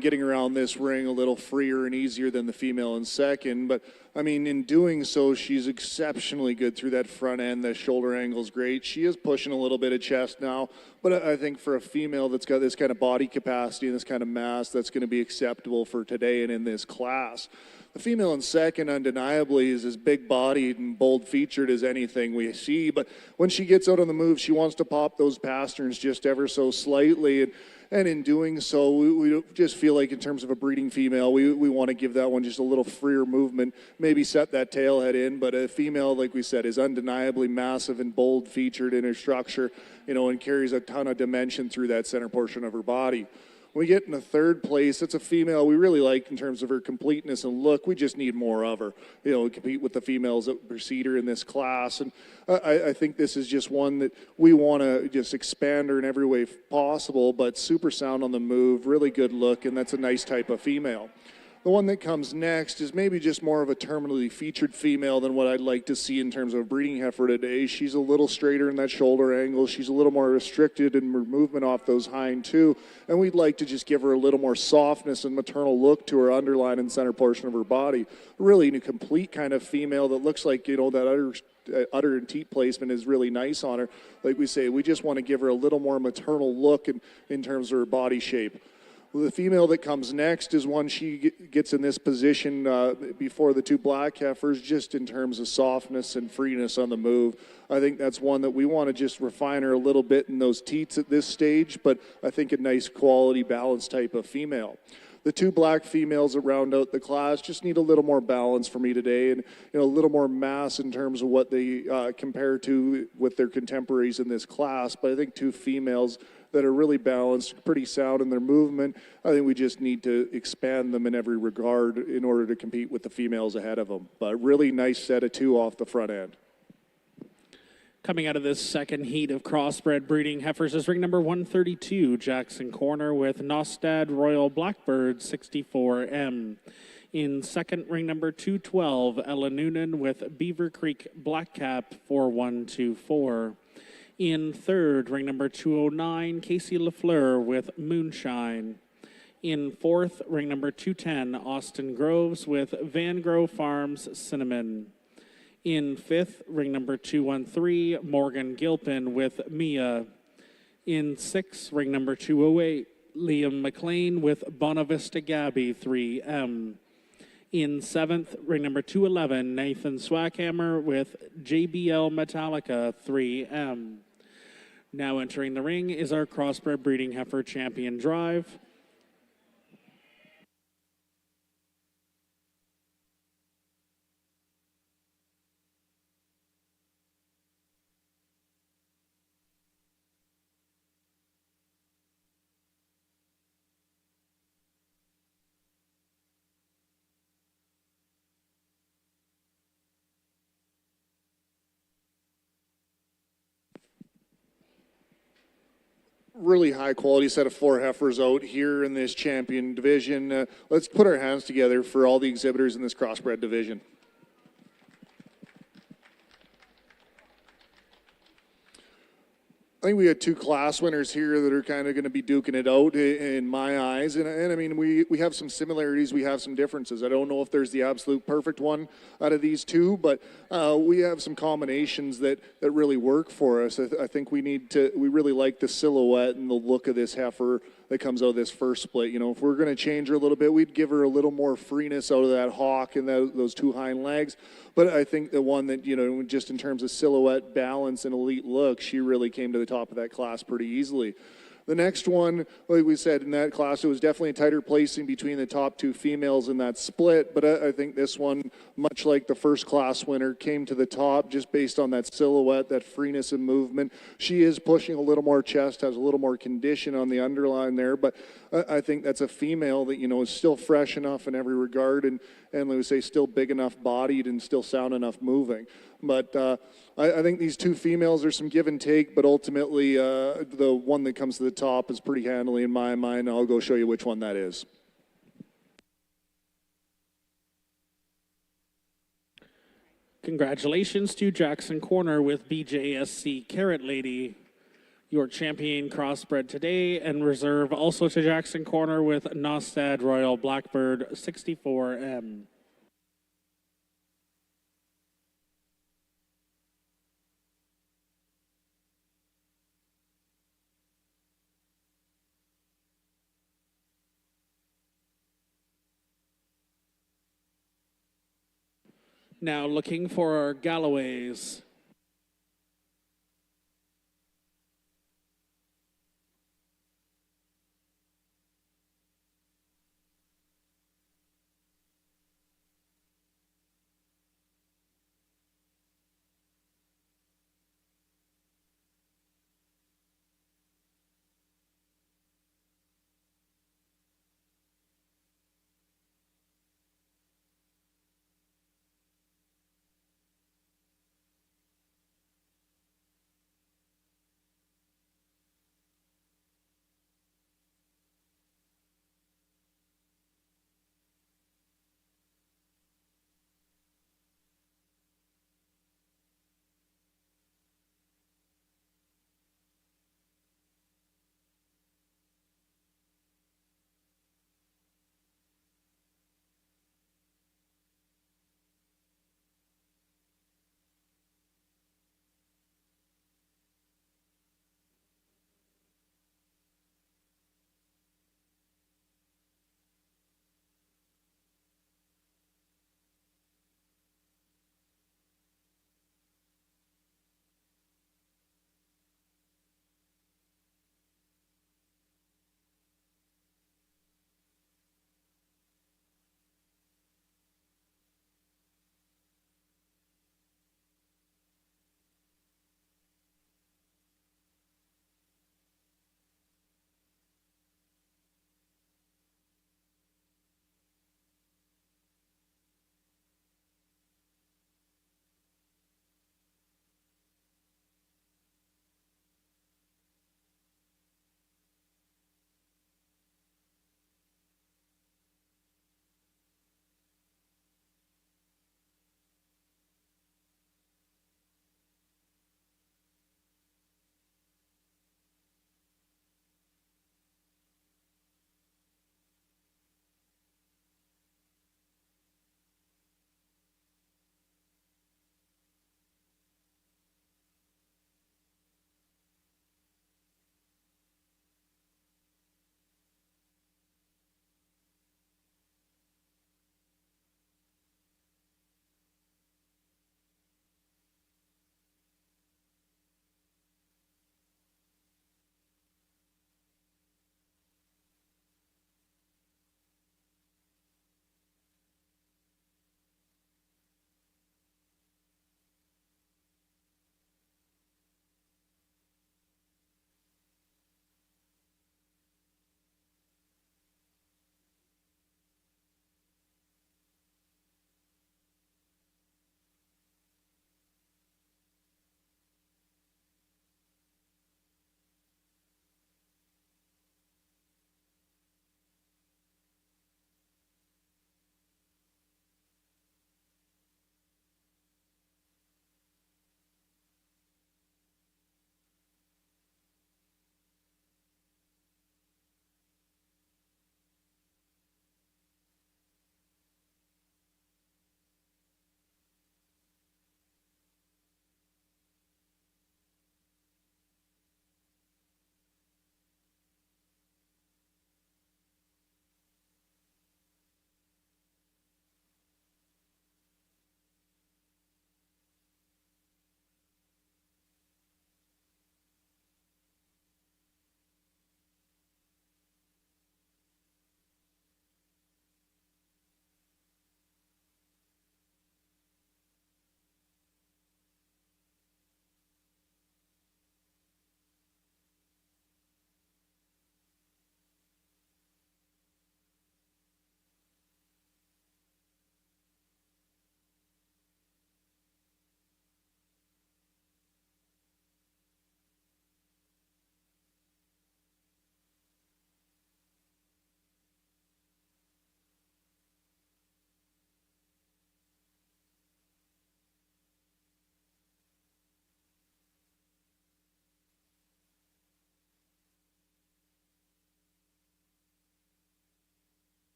getting around this ring a little freer and easier than the female in second. But I mean, in doing so, she's exceptionally good through that front end. The shoulder angle's great. She is pushing a little bit of chest now, but I think for a female that's got this kind of body capacity and this kind of mass, that's going to be acceptable for today and in this class. The female in second undeniably is as big-bodied and bold-featured as anything we see, but when she gets out on the move, she wants to pop those pasterns just ever so slightly, and in doing so, we just feel like in terms of a breeding female, we want to give that one just a little freer movement, maybe set that tail head in, but a female, like we said, is undeniably massive and bold-featured in her structure, and carries a ton of dimension through that center portion of her body. When we get in the third place, it's a female we really like in terms of her completeness and look. We just need more of her, to compete with the females that precede her in this class. And I think this is just one that we want to just expand her in every way possible, but super sound on the move, really good look, and that's a nice type of female. The one that comes next is maybe just more of a terminally featured female than what I'd like to see in terms of a breeding heifer today. She's a little straighter in that shoulder angle. She's a little more restricted in her movement off those hind too. And we'd like to just give her a little more softness and maternal look to her underline and center portion of her body. Really a complete kind of female that looks like, that udder and teat placement is really nice on her. Like we say, we just want to give her a little more maternal look in terms of her body shape. The female that comes next is one she gets in this position before the two black heifers, just in terms of softness and freeness on the move. I think that's one that we want to just refine her a little bit in those teats at this stage, but I think a nice quality balanced type of female. The two black females that round out the class just need a little more balance for me today, and a little more mass in terms of what they compare to with their contemporaries in this class. But I think two females that are really balanced, pretty sound in their movement. I think we just need to expand them in every regard in order to compete with the females ahead of them. But really nice set of two off the front end. Coming out of this second heat of crossbred breeding heifers is ring number 132, Jackson Corner with Nostad Royal Blackbird 64M. In second, ring number 212, Ella Noonan with Beaver Creek Blackcap 4124. In third, ring number 209, Casey Lafleur with Moonshine. In fourth, ring number 210, Austin Groves with Van Grove Farms Cinnamon. In fifth, ring number 213, Morgan Gilpin with Mia. In sixth, ring number 208, Liam McLean with Bonavista Gabby 3M. In seventh, ring number 211, Nathan Swackhammer with JBL Metallica 3M. Now entering the ring is our Crossbred Breeding Heifer Champion Drive. Really high quality set of four heifers out here in this champion division. Let's put our hands together for all the exhibitors in this crossbred division. I think we had two class winners here that are kind of going to be duking it out in my eyes. And I mean, we have some similarities, we have some differences. I don't know if there's the absolute perfect one out of these two, but we have some combinations that really work for us. I think we really like the silhouette and the look of this heifer that comes out of this first split. If we're going to change her a little bit, we'd give her a little more freeness out of that hock and those two hind legs. But I think the one that, just in terms of silhouette, balance, and elite look, she really came to the top of that class pretty easily. The next one, like we said, in that class, it was definitely a tighter placing between the top two females in that split. But I think this one, much like the first class winner, came to the top just based on that silhouette, that freeness and movement. She is pushing a little more chest, has a little more condition on the underline there. But I think that's a female that, is still fresh enough in every regard and like we say, still big enough bodied and still sound enough moving. But I think these two females are some give and take, but ultimately the one that comes to the top is pretty handily in my mind. I'll go show you which one that is. Congratulations to Jackson Corner with BJSC Carrot Lady, your champion crossbred today, and reserve also to Jackson Corner with Nostad Royal Blackbird 64M. Now looking for our Galloways.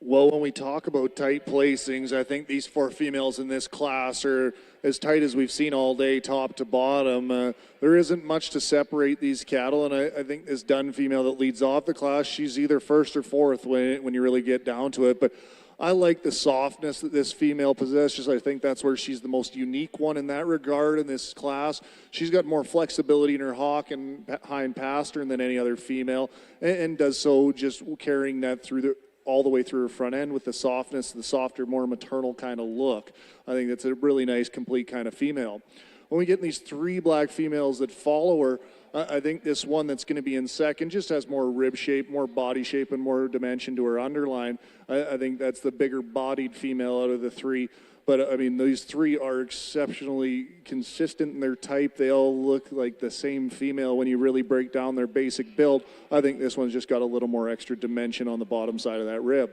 Well, when we talk about tight placings, I think these 4 females in this class are as tight as we've seen all day, top to bottom. There isn't much to separate these cattle, and I think this dun female that leads off the class, she's either first or fourth when you really get down to it. But I like the softness that this female possesses. I think that's where she's the most unique one in that regard in this class. She's got more flexibility in her hock and hind pastern than any other female, and does so just carrying that through all the way through her front end with the softness, the softer, more maternal kind of look. I think that's a really nice, complete kind of female. When we get these 3 black females that follow her, I think this one that's going to be in second just has more rib shape, more body shape, and more dimension to her underline. I think that's the bigger bodied female out of the 3. But, I mean, these 3 are exceptionally consistent in their type. They all look like the same female when you really break down their basic build. I think this one's just got a little more extra dimension on the bottom side of that rib.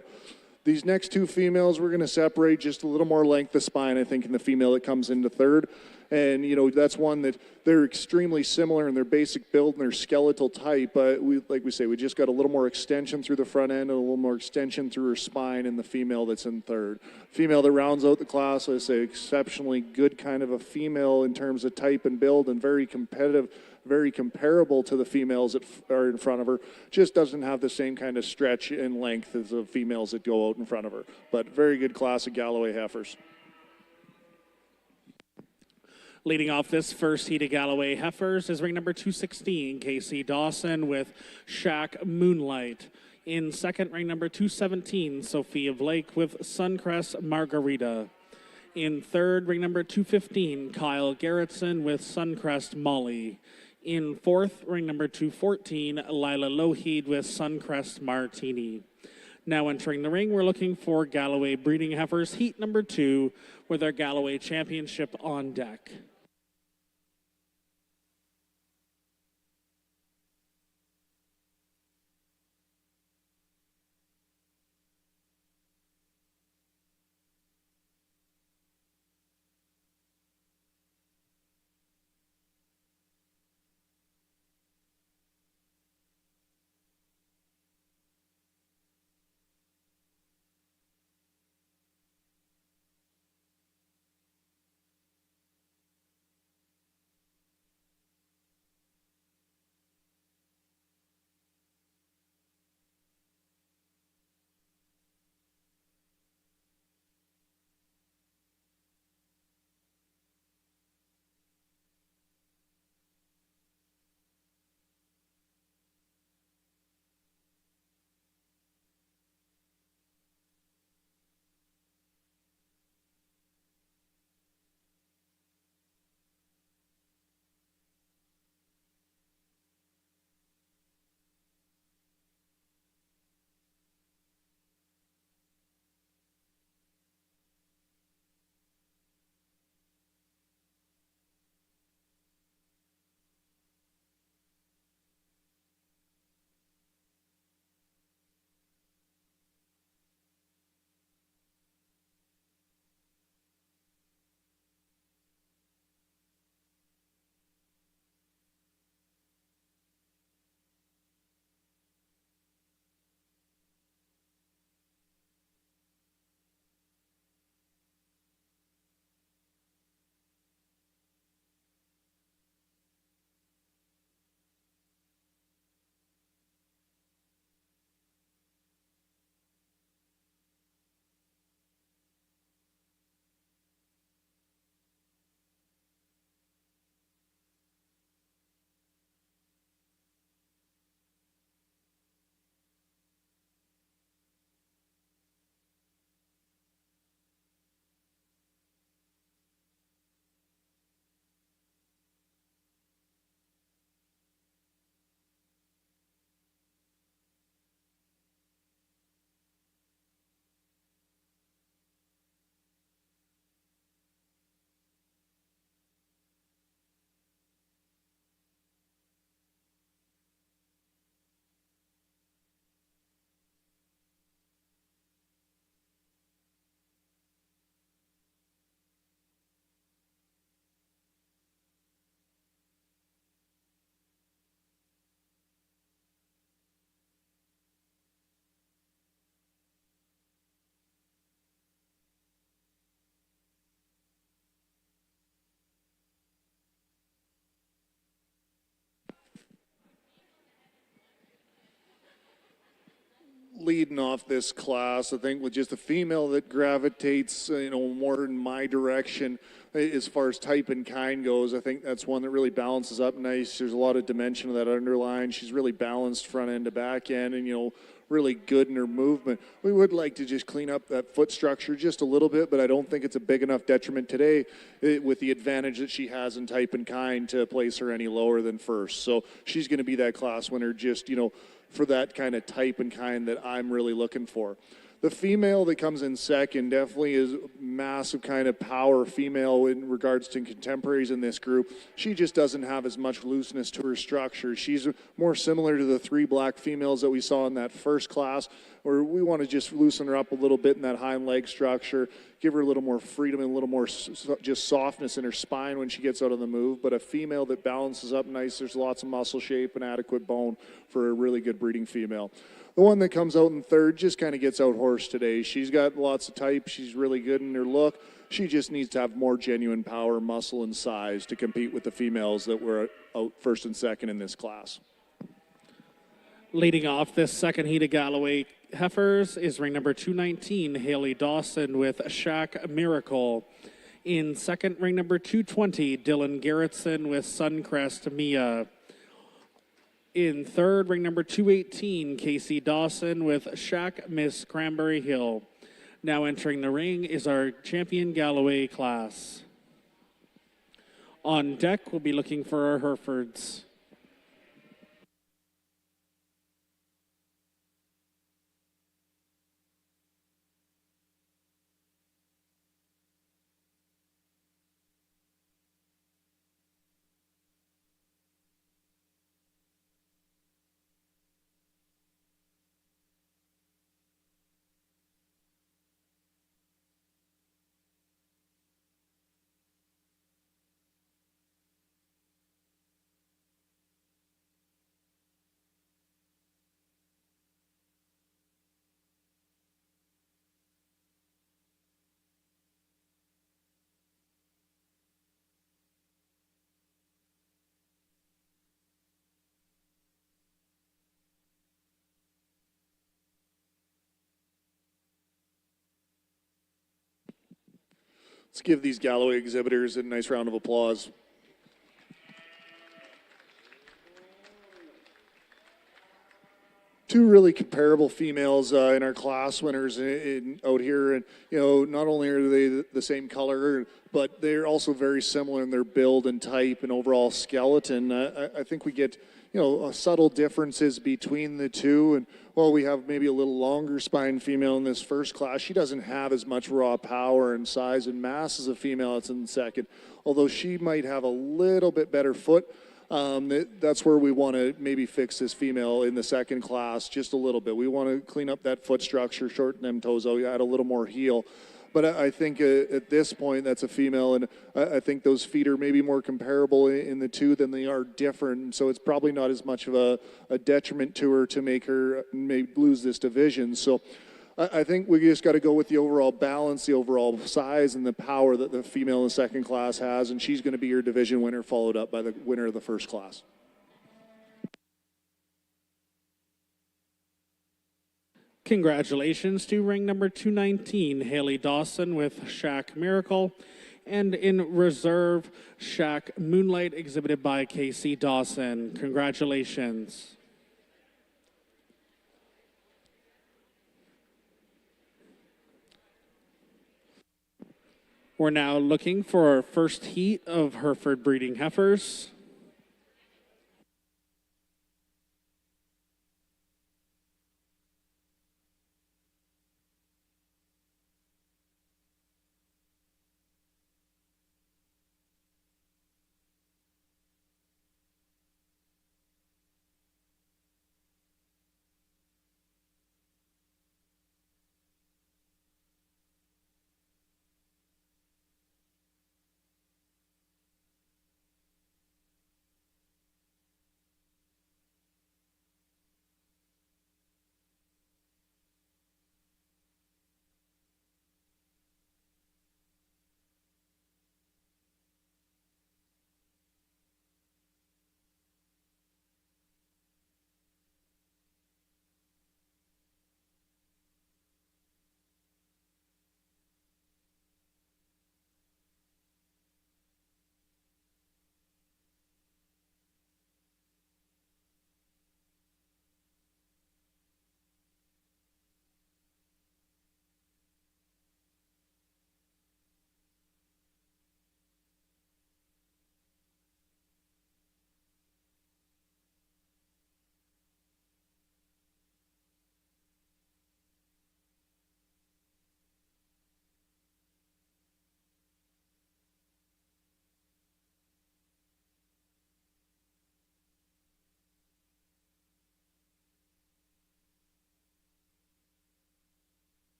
These next 2 females, we're going to separate just a little more length of spine, I think, in the female that comes into third. And, you know, that's one that they're extremely similar in their basic build and their skeletal type. But like we say, we just got a little more extension through the front end and a little more extension through her spine in the female that's in third. Female that rounds out the class, I say, exceptionally good kind of a female in terms of type and build, and very competitive, very comparable to the females that are in front of her. Just doesn't have the same kind of stretch and length as the females that go out in front of her. But very good class of Galloway heifers. Leading off this first heat of Galloway heifers is ring number 216, Casey Dawson with Shack Moonlight. In second, ring number 217, Sophia Blake with Suncrest Margarita. In third, ring number 215, Kyle Garrettson with Suncrest Molly. In fourth, ring number 214, Lila Lougheed with Suncrest Martini. Now entering the ring, we're looking for Galloway breeding heifers, heat number 2, with our Galloway championship on deck. leading off this class, I think, with just a female that gravitates, more in my direction as far as type and kind goes. I think that's one that really balances up nice. There's a lot of dimension of that underline. She's really balanced front end to back end, and really good in her movement. We would like to just clean up that foot structure just a little bit, but I don't think it's a big enough detriment today with the advantage that she has in type and kind to place her any lower than first. So she's going to be that class winner just, for that kind of type and kind that I'm really looking for. The female that comes in second definitely is massive kind of power female in regards to contemporaries in this group. She just doesn't have as much looseness to her structure. She's more similar to the 3 black females that we saw in that first class, where we want to just loosen her up a little bit in that hind leg structure, give her a little more freedom and a little more just softness in her spine when she gets out of the move. But a female that balances up nice, there's lots of muscle shape and adequate bone for a really good breeding female. The one that comes out in third just kind of gets out horsed today. She's got lots of type. She's really good in her look. She just needs to have more genuine power, muscle, and size to compete with the females that were out first and second in this class. Leading off this second heat of Galloway heifers is ring number 219, Haley Dawson with Shack Miracle. In second, ring number 220, Dylan Garrettson with Suncrest Mia. In third, ring number 218, Casey Dawson with Shack Miss Cranberry Hill. Now entering the ring is our champion Galloway class. On deck, we'll be looking for our Herefords. Let's give these Galloway exhibitors a nice round of applause. Two really comparable females in our class winners out here, and not only are they the same color, but they're also very similar in their build and type and overall skeleton. I think we get subtle differences between the two, and while we have maybe a little longer spine female in this first class, she doesn't have as much raw power and size and mass as a female that's in the second, although she might have a little bit better foot. That's where we want to maybe fix this female in the second class just a little bit. We want to clean up that foot structure, shorten them toes out, add a little more heel. But I think at this point, that's a female, and I think those feet are maybe more comparable in the two than they are different. So it's probably not as much of a detriment to her to make her maybe lose this division. So I think we just got to go with the overall balance, the overall size, and the power that the female in the second class has, and she's going to be your division winner, followed up by the winner of the first class. Congratulations to ring number 219, Haley Dawson with Shack Miracle. And in reserve, Shack Moonlight, exhibited by Casey Dawson. Congratulations. We're now looking for our first heat of Hereford breeding heifers.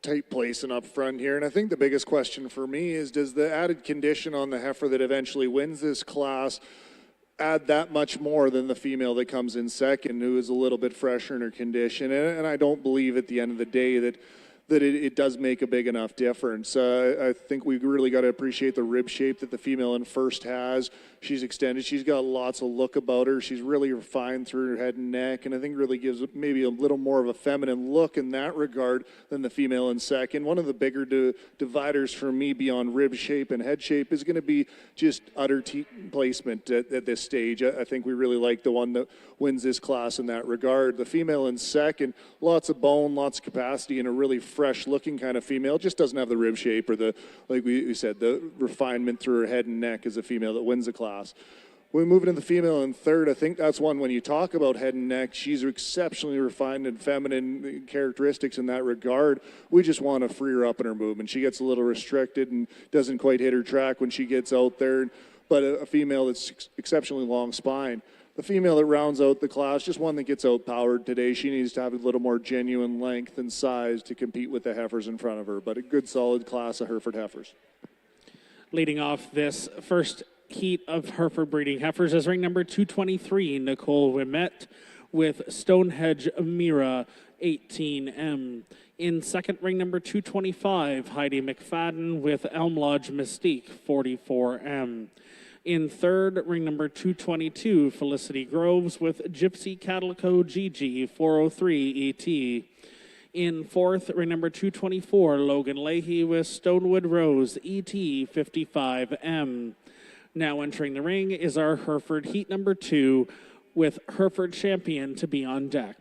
tight placing up front here. And I think the biggest question for me is, does the added condition on the heifer that eventually wins this class add that much more than the female that comes in second, who is a little bit fresher in her condition? And I don't believe at the end of the day that it does make a big enough difference. I think we really got to appreciate the rib shape that the female in first has. She's extended. She's got lots of look about her. She's really refined through her head and neck, and I think really gives maybe a little more of a feminine look in that regard than the female in second. One of the bigger dividers for me beyond rib shape and head shape is going to be just udder placement at this stage. I think we really like the one that wins this class in that regard. The female in second, lots of bone, lots of capacity, and a really fresh looking kind of female. Just doesn't have the rib shape or the, like we said, the refinement through her head and neck as a female that wins the class. When we move into the female in third, I think that's one when you talk about head and neck, she's exceptionally refined and feminine characteristics in that regard. We just want to free her up in her movement. She gets a little restricted and doesn't quite hit her track when she gets out there, but a female that's exceptionally long spine. The female that rounds out the class, just one that gets outpowered today. She needs to have a little more genuine length and size to compete with the heifers in front of her, but a good solid class of Hereford heifers. Leading off this first heat of Hereford breeding heifers is ring number 223, Nicole Wimet with Stonehenge Mira 18M. In second, ring number 225, Heidi McFadden with Elm Lodge Mystique 44M. In third, ring number 222, Felicity Groves with Gypsy Calico GG 403 ET. In fourth, ring number 224, Logan Leahy with Stonewood Rose ET 55M. Now entering the ring is our Hereford heat number 2 with Hereford champion to be on deck.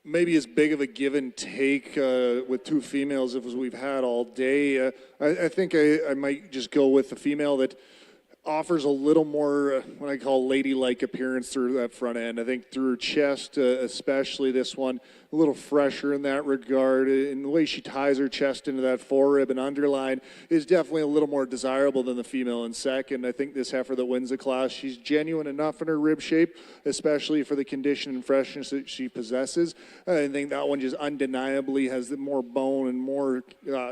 maybe as big of a give and take with two females as we've had all day. I think I might just go with the female that offers a little more what I call ladylike appearance through that front end. I think through her chest, especially this one, a little fresher in that regard. And the way she ties her chest into that forerib and underline is definitely a little more desirable than the female in second. I think this heifer that wins the class, she's genuine enough in her rib shape, especially for the condition and freshness that she possesses. I think that one just undeniably has more bone and more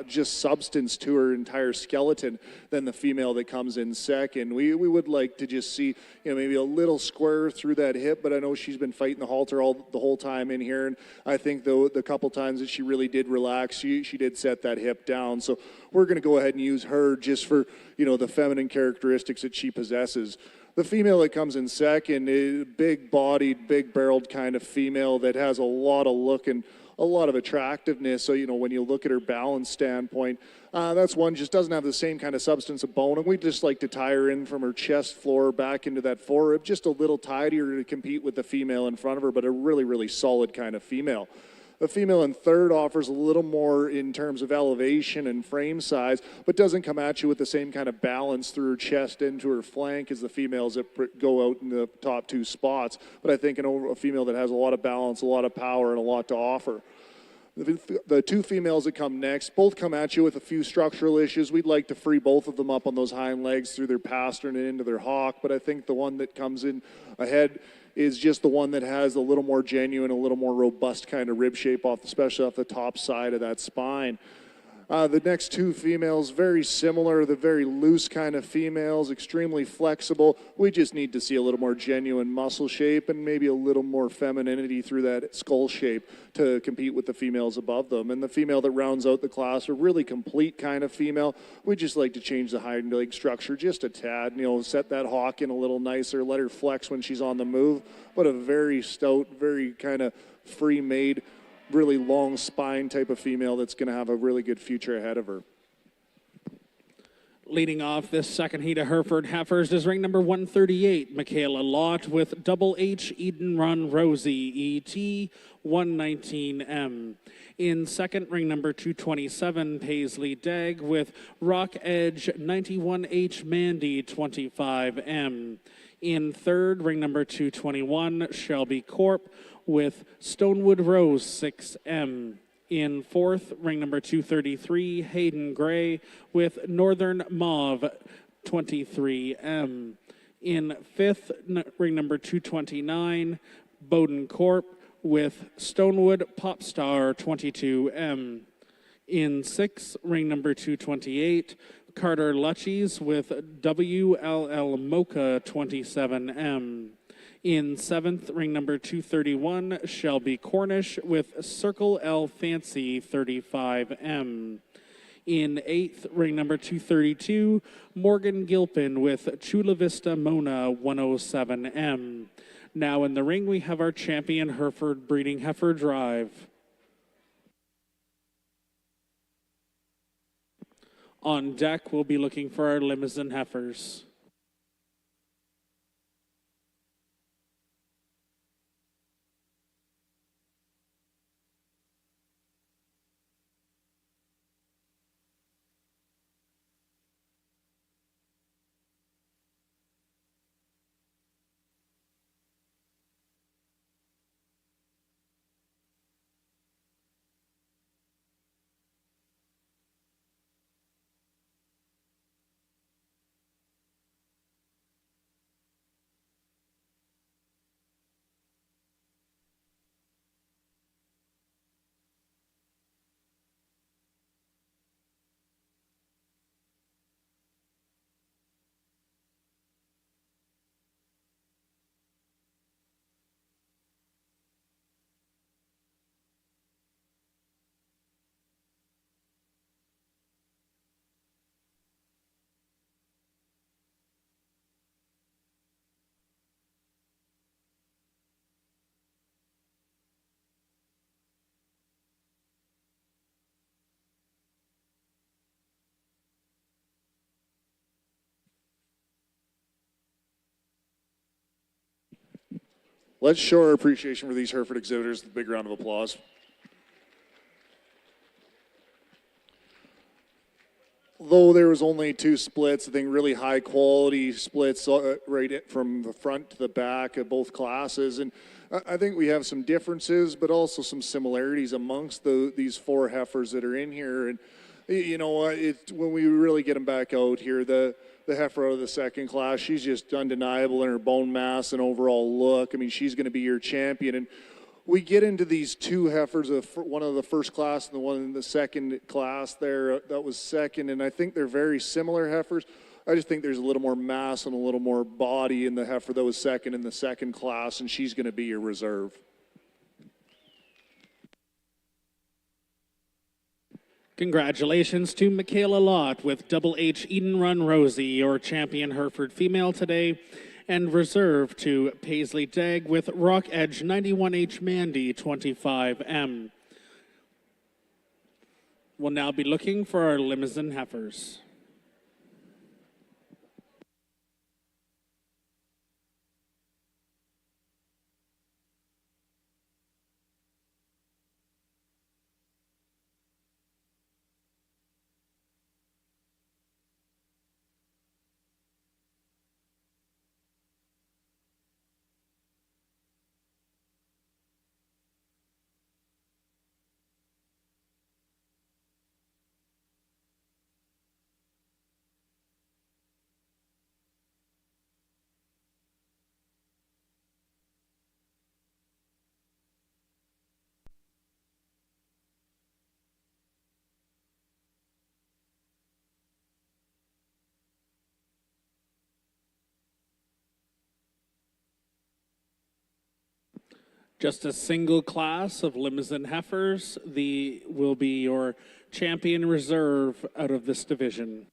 just substance to her entire skeleton than the female that comes in second. We would like to just see, maybe a little square through that hip, but I know she's been fighting the halter the whole time in here, and I think the couple times that she really did relax, she did set that hip down. So we're going to go ahead and use her just for, the feminine characteristics that she possesses. The female that comes in second is big-bodied, big-barreled kind of female that has a lot of look and a lot of attractiveness. So, when you look at her balance standpoint, that's one just doesn't have the same kind of substance of bone. And we just like to tie her in from her chest floor back into that forerib, just a little tidier to compete with the female in front of her, but a really, really solid kind of female. The female in third offers a little more in terms of elevation and frame size, but doesn't come at you with the same kind of balance through her chest into her flank as the females that go out in the top two spots. But I think a female that has a lot of balance, a lot of power, and a lot to offer. The two females that come next both come at you with a few structural issues. We'd like to free both of them up on those hind legs through their pastern and into their hock, but I think the one that comes in ahead is just the one that has a little more genuine, a little more robust kind of rib shape, especially off the top side of that spine. The next two females, very similar, the very loose kind of females, extremely flexible. We just need to see a little more genuine muscle shape and maybe a little more femininity through that skull shape to compete with the females above them. And the female that rounds out the class, a really complete kind of female. We just like to change the hind leg structure just a tad, set that hock in a little nicer, let her flex when she's on the move, but a very stout, very kind of free-made, really long spine type of female that's going to have a really good future ahead of her. Leading off this second heat of Hereford heifers is ring number 138, Michaela Lott with Double H Eden Run Rosie, ET 119M. In second, ring number 227, Paisley Dagg with Rock Edge 91H Mandy 25M. In third, ring number 221, Shelby Corp with Stonewood Rose 6M. In fourth, ring number 233, Hayden Gray with Northern Mauve 23M. In fifth, ring number 229, Bowden Corp with Stonewood Popstar 22M. In sixth, ring number 228, Carter Lutchies with WLL Mocha 27M. In seventh, ring number 231, Shelby Cornish with Circle L Fancy 35M. In eighth, ring number 232, Morgan Gilpin with Chula Vista Mona 107M. Now in the ring, we have our champion Hereford breeding heifer drive. On deck, we'll be looking for our Limousin heifers. Let's show our appreciation for these Hereford exhibitors with a big round of applause. Though there was only 2 splits, I think really high quality splits right from the front to the back of both classes. And I think we have some differences, but also some similarities amongst these 4 heifers that are in here. And you know, when we really get them back out here, the heifer out of the second class, she's just undeniable in her bone mass and overall look. I mean, she's going to be your champion. And we get into these 2 heifers, one of the first class and the one in the second class there, that was second. And I think they're very similar heifers. I just think there's a little more mass and a little more body in the heifer that was second in the second class, and she's going to be your reserve. Congratulations to Michaela Lott with Double H Eden Run Rosie, your champion Hereford female today, and reserve to Paisley Dagg with Rock Edge 91H Mandy 25M. We'll now be looking for our Limousin heifers. Just a single class of Limousin heifers will be your champion reserve out of this division.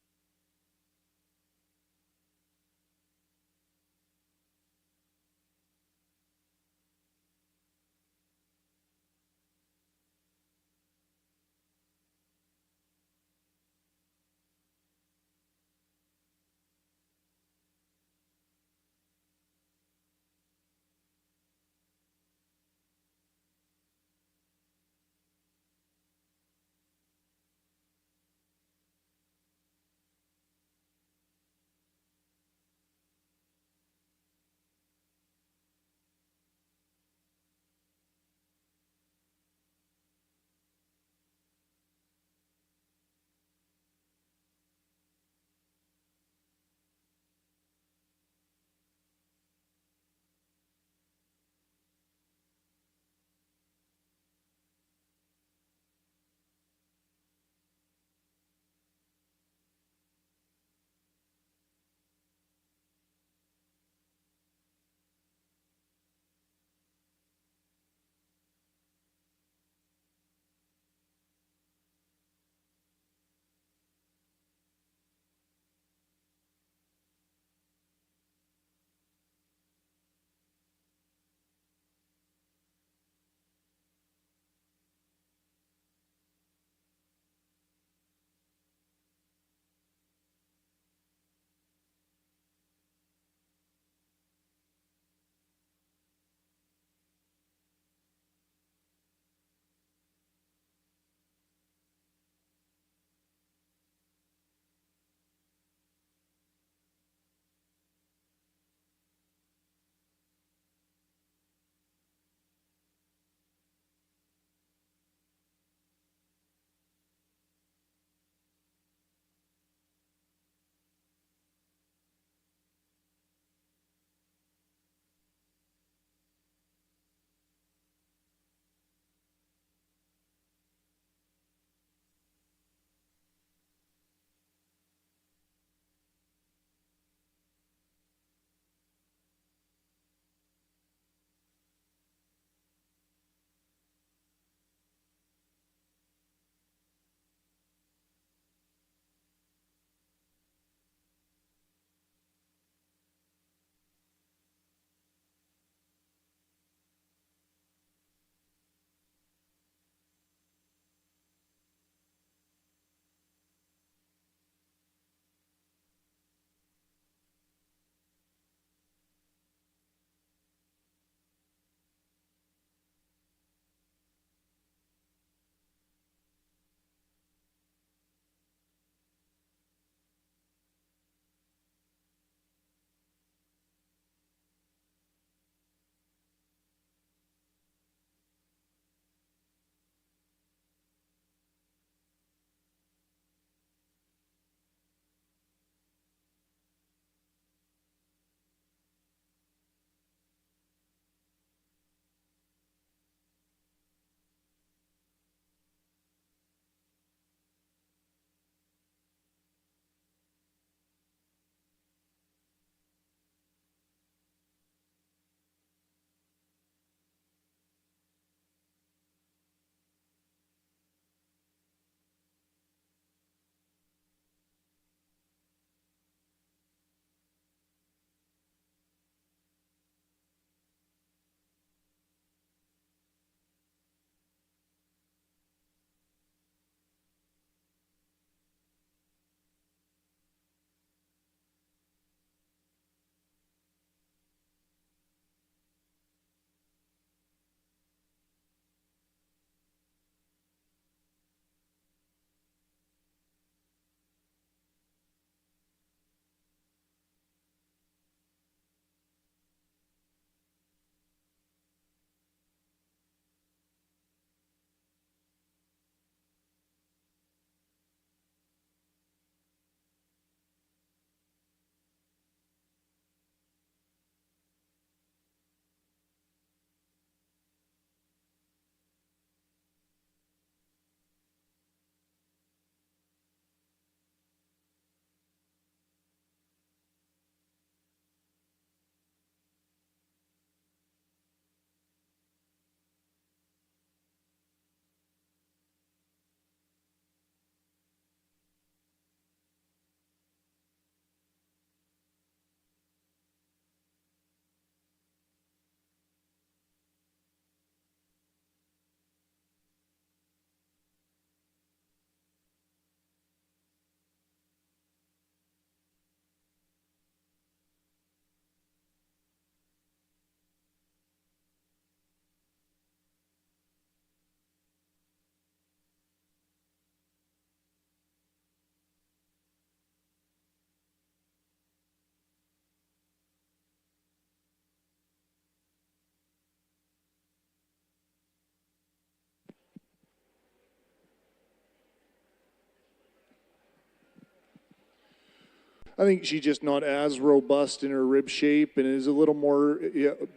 I think she's just not as robust in her rib shape and is a little more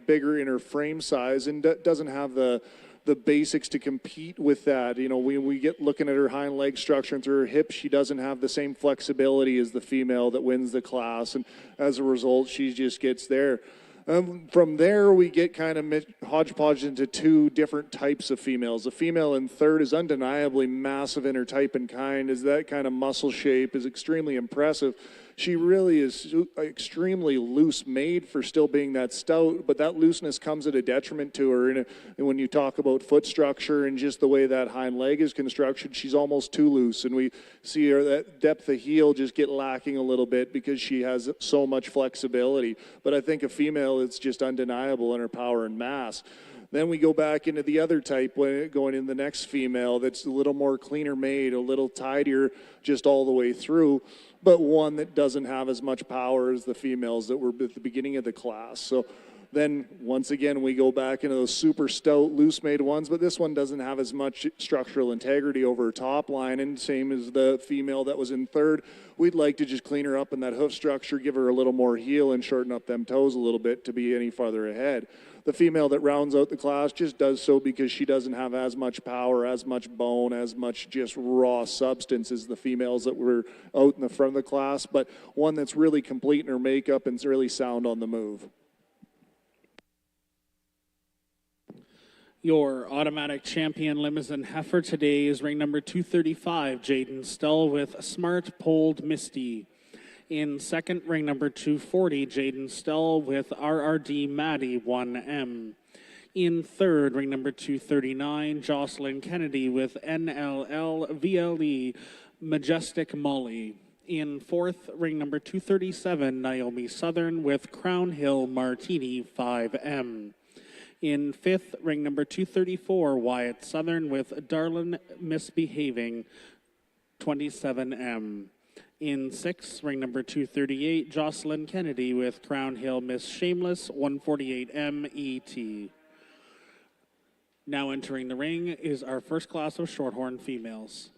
bigger in her frame size and doesn't have the basics to compete with that. You know, we get looking at her hind leg structure and through her hips, she doesn't have the same flexibility as the female that wins the class, and as a result, she just gets there. From there, we get kind of hodgepodge into two different types of females. The female in third is undeniably massive in her type and kind, as that kind of muscle shape is extremely impressive. She really is extremely loose made for still being that stout, but that looseness comes at a detriment to her. And when you talk about foot structure and just the way that hind leg is constructed, she's almost too loose. And we see her that depth of heel just get lacking a little bit because she has so much flexibility. But I think a female, it's just undeniable in her power and mass. Then we go back into the other type, going in the next female that's a little more cleaner made, a little tidier just all the way through, but one that doesn't have as much power as the females that were at the beginning of the class. So then once again, we go back into those super stout, loose-made ones, but this one doesn't have as much structural integrity over her top line, and same as the female that was in third. We'd like to just clean her up in that hoof structure, give her a little more heel, and shorten up them toes a little bit to be any farther ahead. The female that rounds out the class just does so because she doesn't have as much power, as much bone, as much just raw substance as the females that were out in the front of the class, but one that's really complete in her makeup and is really sound on the move. Your automatic champion Limousin heifer today is ring number 235, Jaden Stull with Smart Polled Misty. In second, ring number 240, Jaden Stull with RRD Maddie 1M. In third, ring number 239, Jocelyn Kennedy with NLL VLE Majestic Molly. In fourth, ring number 237, Naomi Southern with Crown Hill Martini 5M. In fifth, ring number 234, Wyatt Southern with Darlin Misbehaving 27M. In sixth, ring number 238, Jocelyn Kennedy with Crown Hill Miss Shameless 148M ET. Now entering the ring is our first class of Shorthorn females.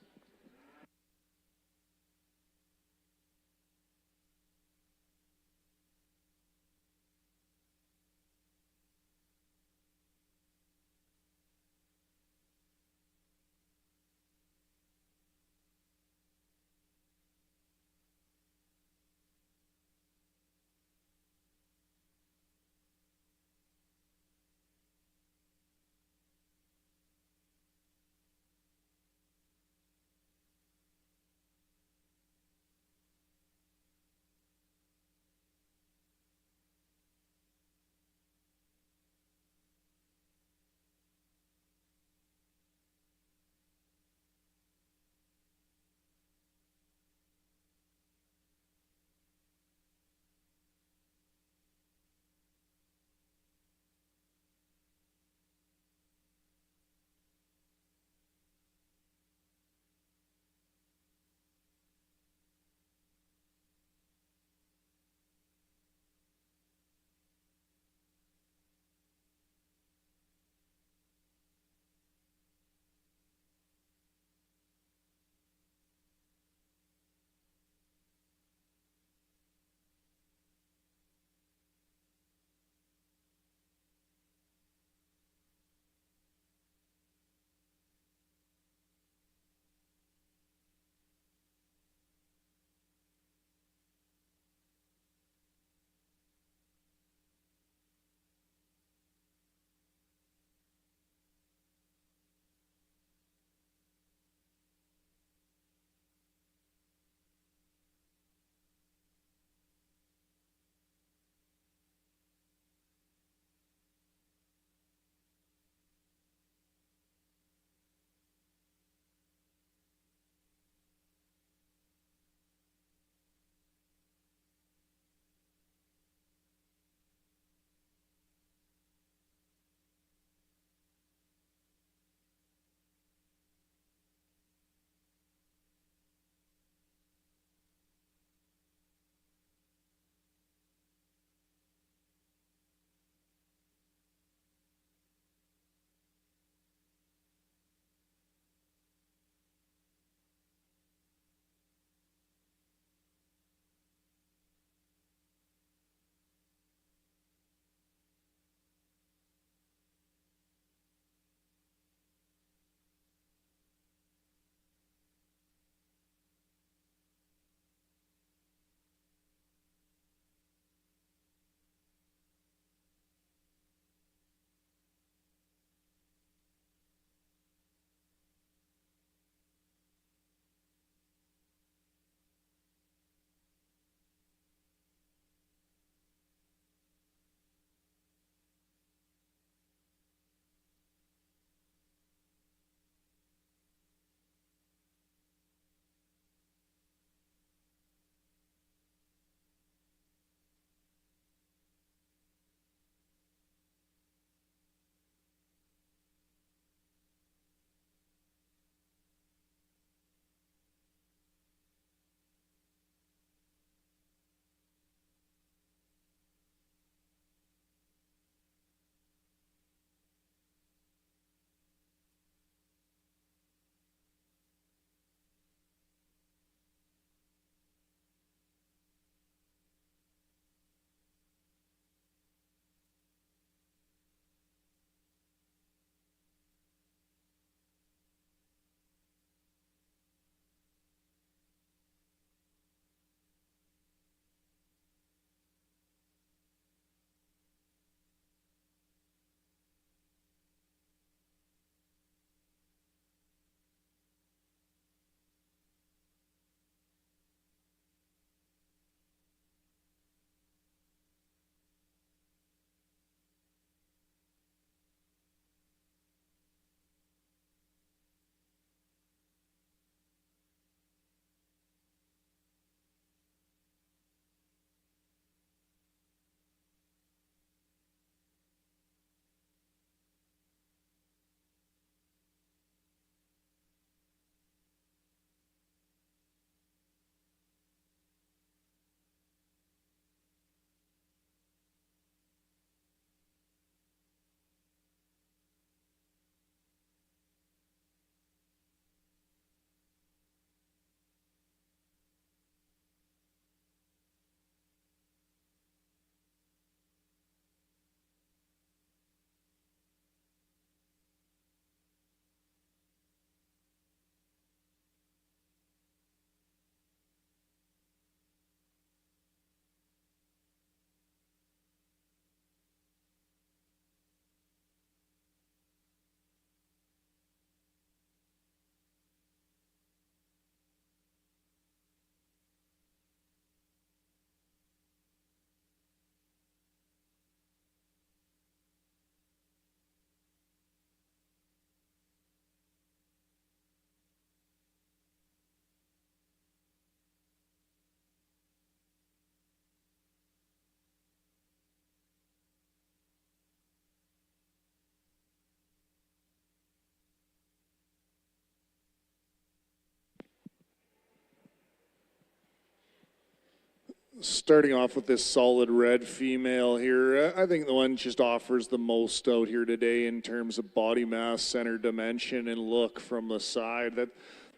starting off with this solid red female here, I think the one just offers the most out here today in terms of body mass, center dimension, and look from the side.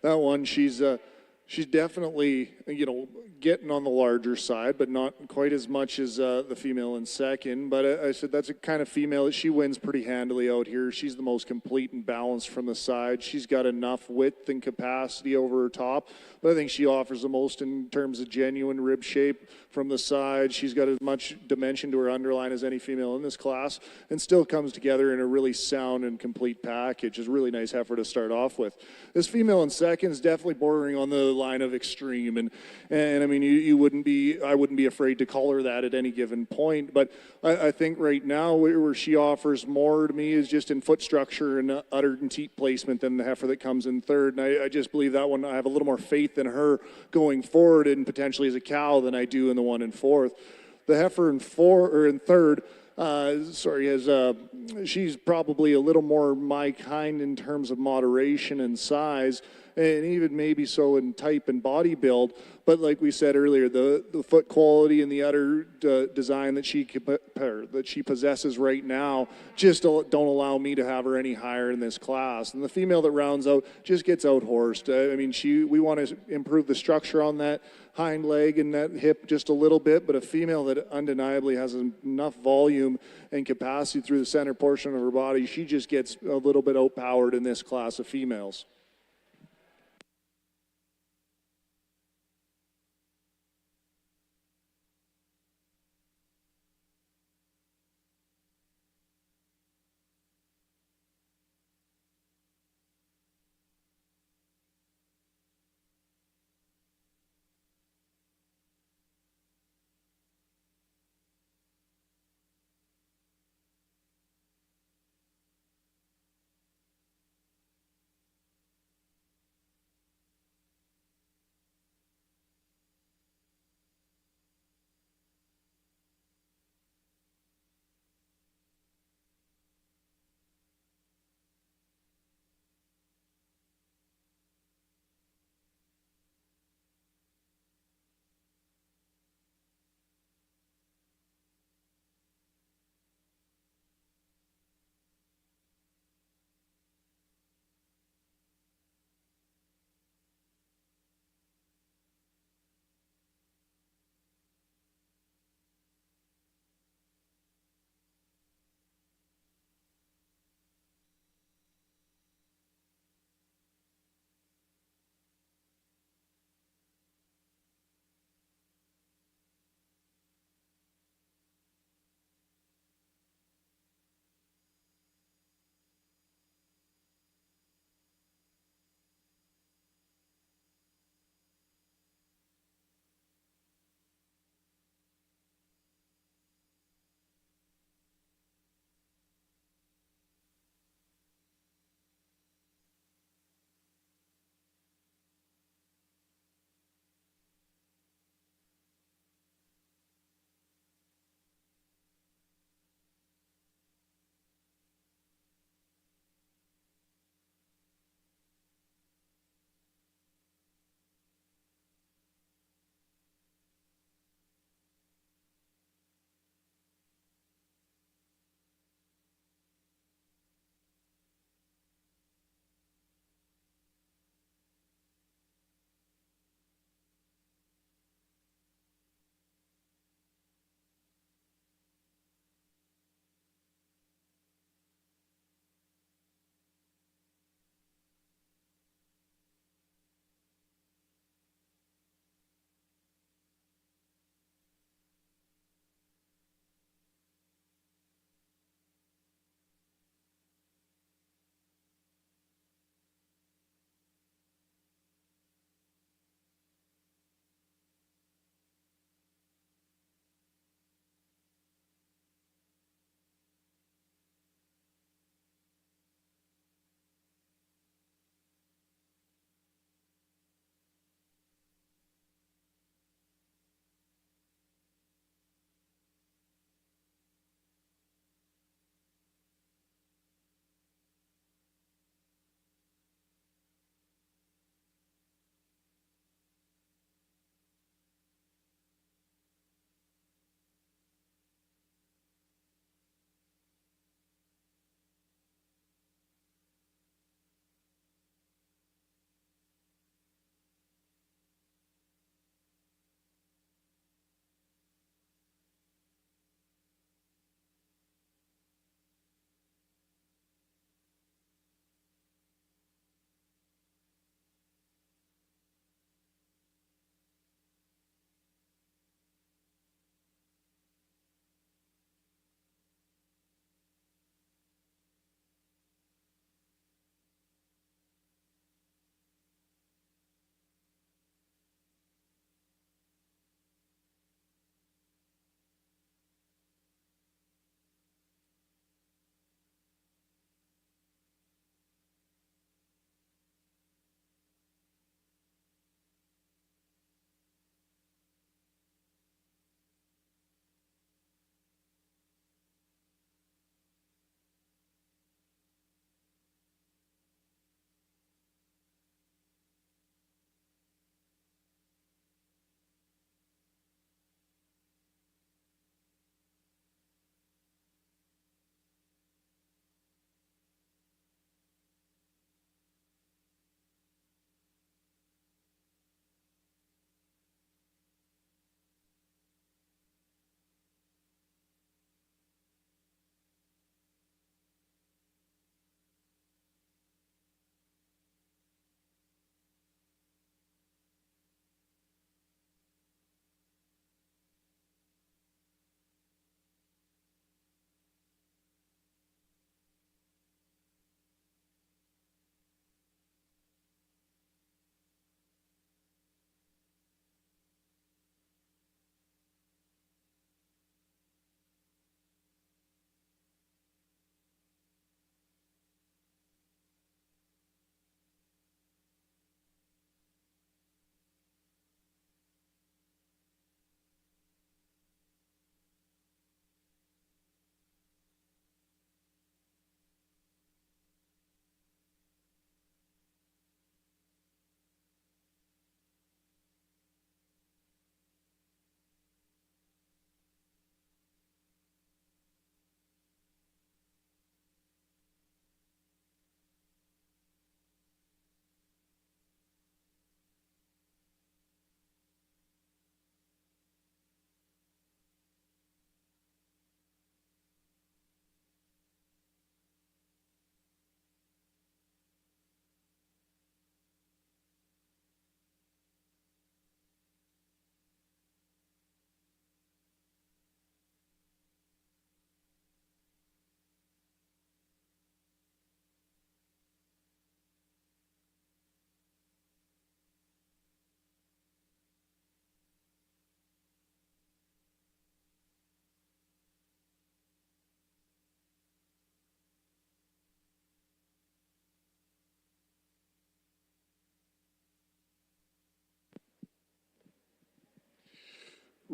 That one, she's definitely, getting on the larger side, but not quite as much as the female in second. But I said that's a kind of female that she wins pretty handily out here. She's the most complete and balanced from the side. She's got enough width and capacity over her top, but I think she offers the most in terms of genuine rib shape from the side. She's got as much dimension to her underline as any female in this class, and still comes together in a really sound and complete package. It's a really nice heifer to start off with. This female in second is definitely bordering on the line of extreme, and I mean, I wouldn't be afraid to call her that at any given point. But I think right now where she offers more to me is just in foot structure and udder and teat placement than the heifer that comes in third. And I just believe that one, I have a little more faith in her going forward and potentially as a cow than I do in the one in fourth. The heifer in third. She's probably a little more my kind in terms of moderation and size, and even maybe so in type and body build. But like we said earlier, the foot quality and the udder design that she possesses right now just don't allow me to have her any higher in this class. And the female that rounds out just gets out-horsed. I mean, we want to improve the structure on that hind leg and that hip just a little bit, but a female that undeniably has enough volume and capacity through the center portion of her body, she just gets a little bit outpowered in this class of females.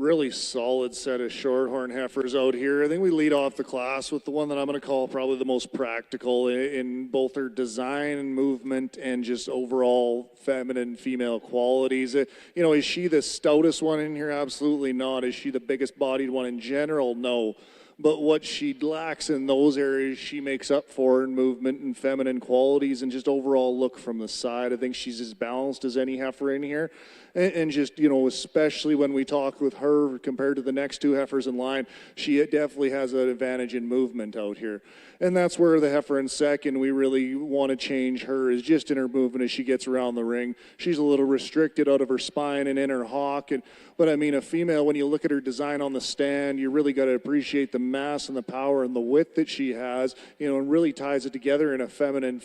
Really solid set of Shorthorn heifers out here. I think we lead off the class with the one that I'm going to call probably the most practical in both her design and movement and just overall feminine female qualities. Is she the stoutest one in here? Absolutely not. Is she the biggest bodied one in general? No. But what she lacks in those areas, she makes up for in movement and feminine qualities and just overall look from the side. I think she's as balanced as any heifer in here. And just, especially when we talk with her compared to the next two heifers in line, she definitely has an advantage in movement out here. And that's where the heifer in second, we really want to change her, is just in her movement as she gets around the ring. She's a little restricted out of her spine and in her hock. But I mean, a female, when you look at her design on the stand, you really got to appreciate the mass and the power and the width that she has, and really ties it together in a feminine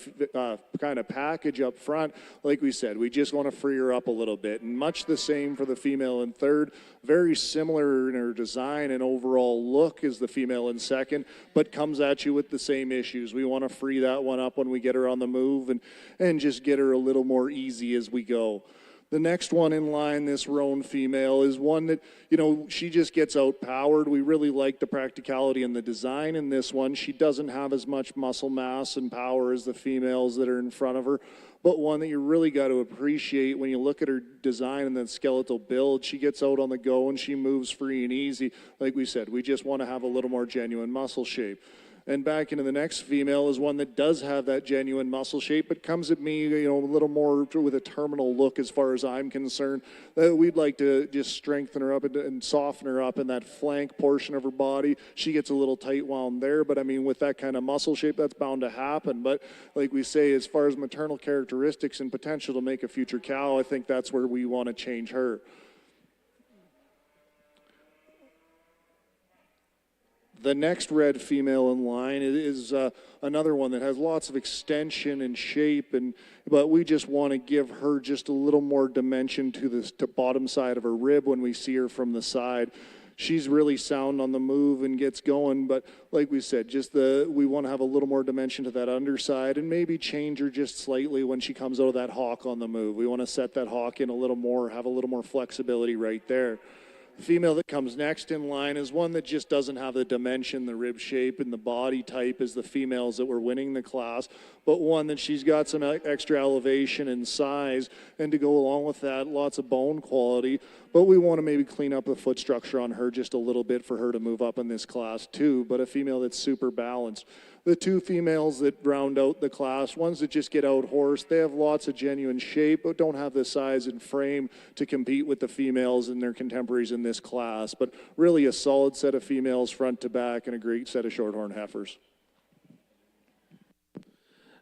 kind of package up front. Like we said, we just want to free her up a little bit. And much the same for the female in third, very similar in her design and overall look as the female in second, but comes at you with the same issues. We want to free that one up when we get her on the move and just get her a little more easy as we go. The next one in line, this roan female, is one that, she just gets outpowered. We really like the practicality and the design in this one. She doesn't have as much muscle mass and power as the females that are in front of her, but one that you really got to appreciate when you look at her design and that skeletal build. She gets out on the go and she moves free and easy. Like we said, we just want to have a little more genuine muscle shape. And back into the next female is one that does have that genuine muscle shape, but comes at me, a little more with a terminal look as far as I'm concerned. We'd like to just strengthen her up and soften her up in that flank portion of her body. She gets a little tight wound there, but I mean, with that kind of muscle shape, that's bound to happen. But like we say, as far as maternal characteristics and potential to make a future cow, I think that's where we want to change her. The next red female in line is another one that has lots of extension and shape, but we just want to give her just a little more dimension to the bottom side of her rib when we see her from the side. She's really sound on the move and gets going, but like we said, we want to have a little more dimension to that underside and maybe change her just slightly when she comes out of that hock on the move. We want to set that hock in a little more, have a little more flexibility right there. The female that comes next in line is one that just doesn't have the dimension, the rib shape, and the body type as the females that were winning the class, but one that she's got some extra elevation and size, and to go along with that, lots of bone quality. But we want to maybe clean up the foot structure on her just a little bit for her to move up in this class too, but a female that's super balanced. The two females that round out the class, ones that just get out horsed, they have lots of genuine shape, but don't have the size and frame to compete with the females and their contemporaries in this class. But really a solid set of females front to back and a great set of Shorthorn heifers.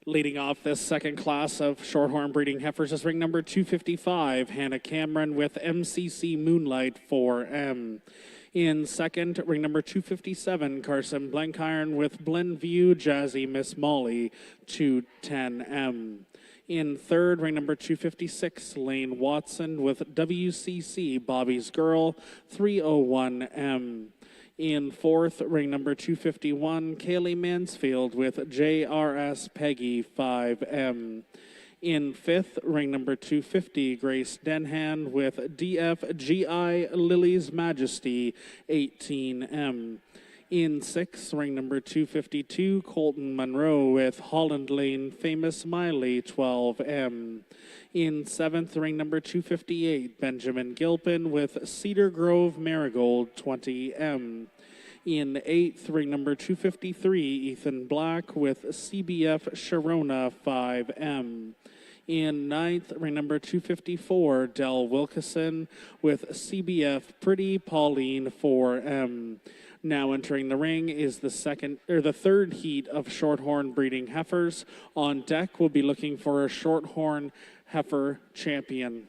Leading off this second class of Shorthorn breeding heifers is ring number 255, Hannah Cameron with MCC Moonlight 4M. In second, ring number 257, Carson Blenkiron with Glenview Jazzy Miss Molly 210M. In third, ring number 256, Lane Watson with WCC Bobby's Girl 301M. In fourth, ring number 251, Kaylee Mansfield with JRS Peggy 5M. In fifth, ring number 250, Grace Denhan with DFGI Lily's Majesty 18M. In sixth, ring number 252, Colton Monroe with Holland Lane Famous Miley 12M. In seventh, ring number 258, Benjamin Gilpin with Cedar Grove Marigold 20M. In eighth, ring number 253, Ethan Black with CBF Sharona 5M. In ninth, ring number 254, Del Wilkeson with CBF Pretty Pauline 4M. Now entering the ring is the third heat of Shorthorn breeding heifers. On deck, we'll be looking for a Shorthorn heifer champion.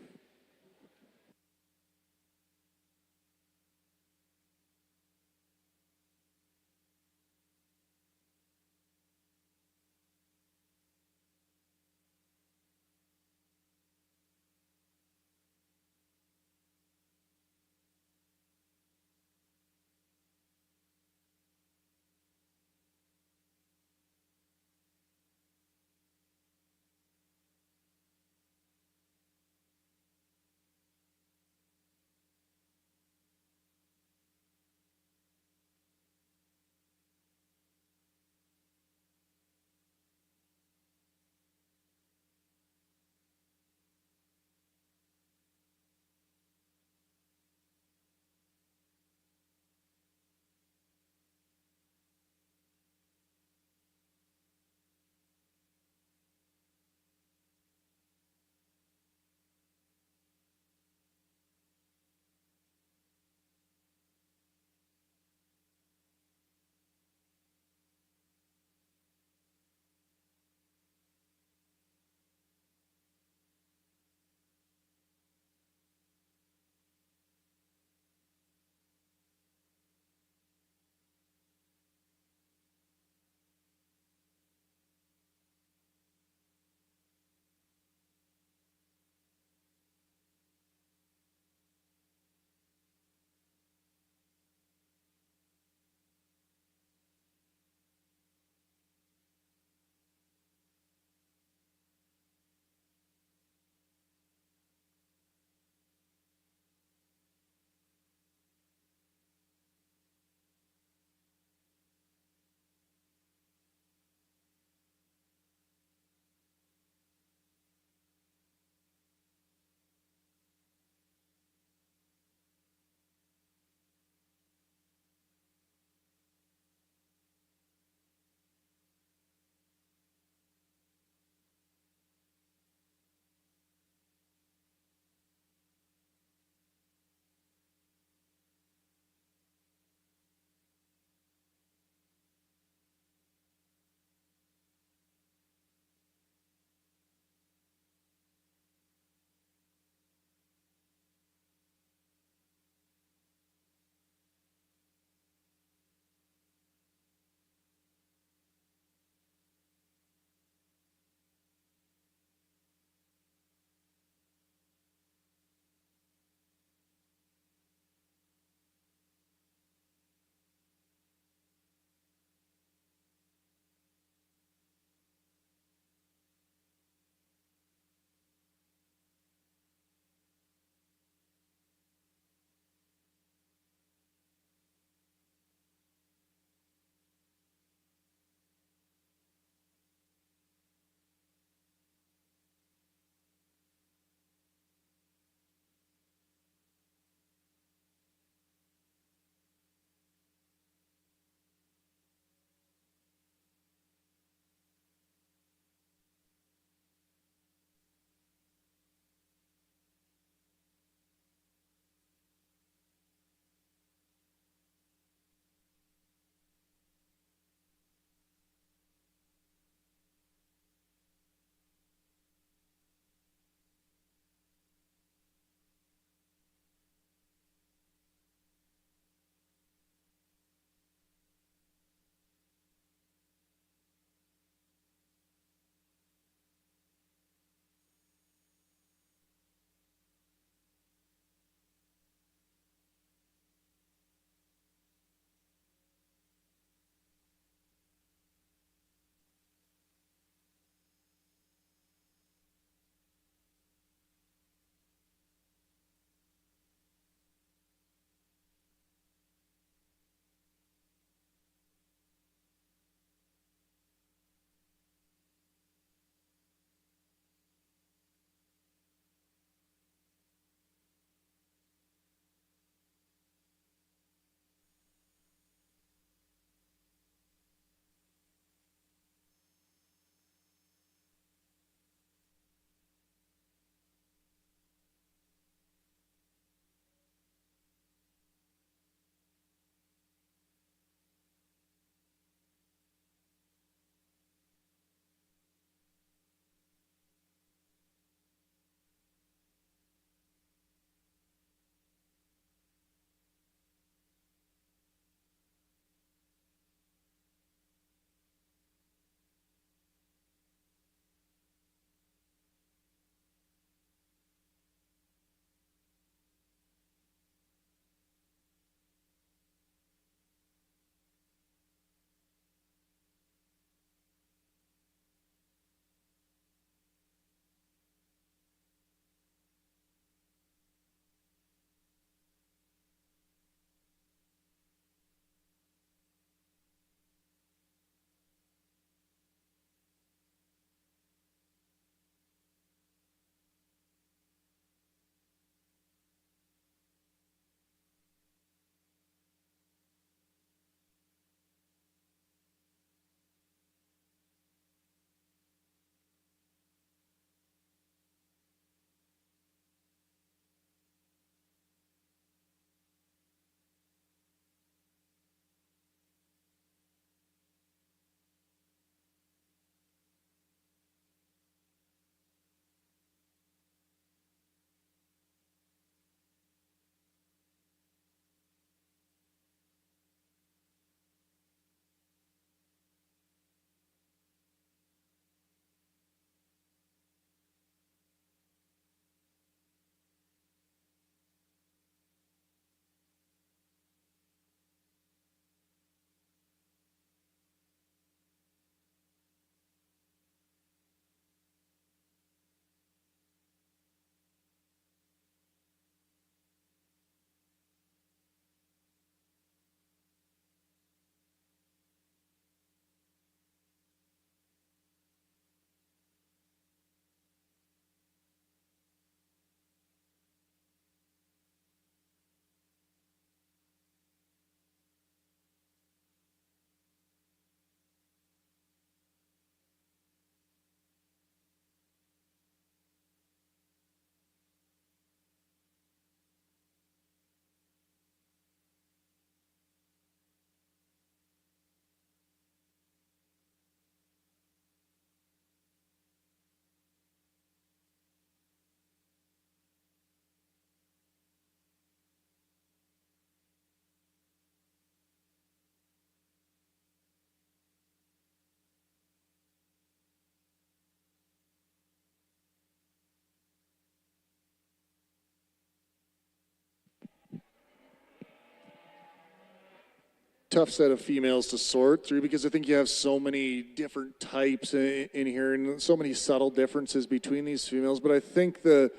tough set of females to sort through because I think you have so many different types in here and so many subtle differences between these females. But I think the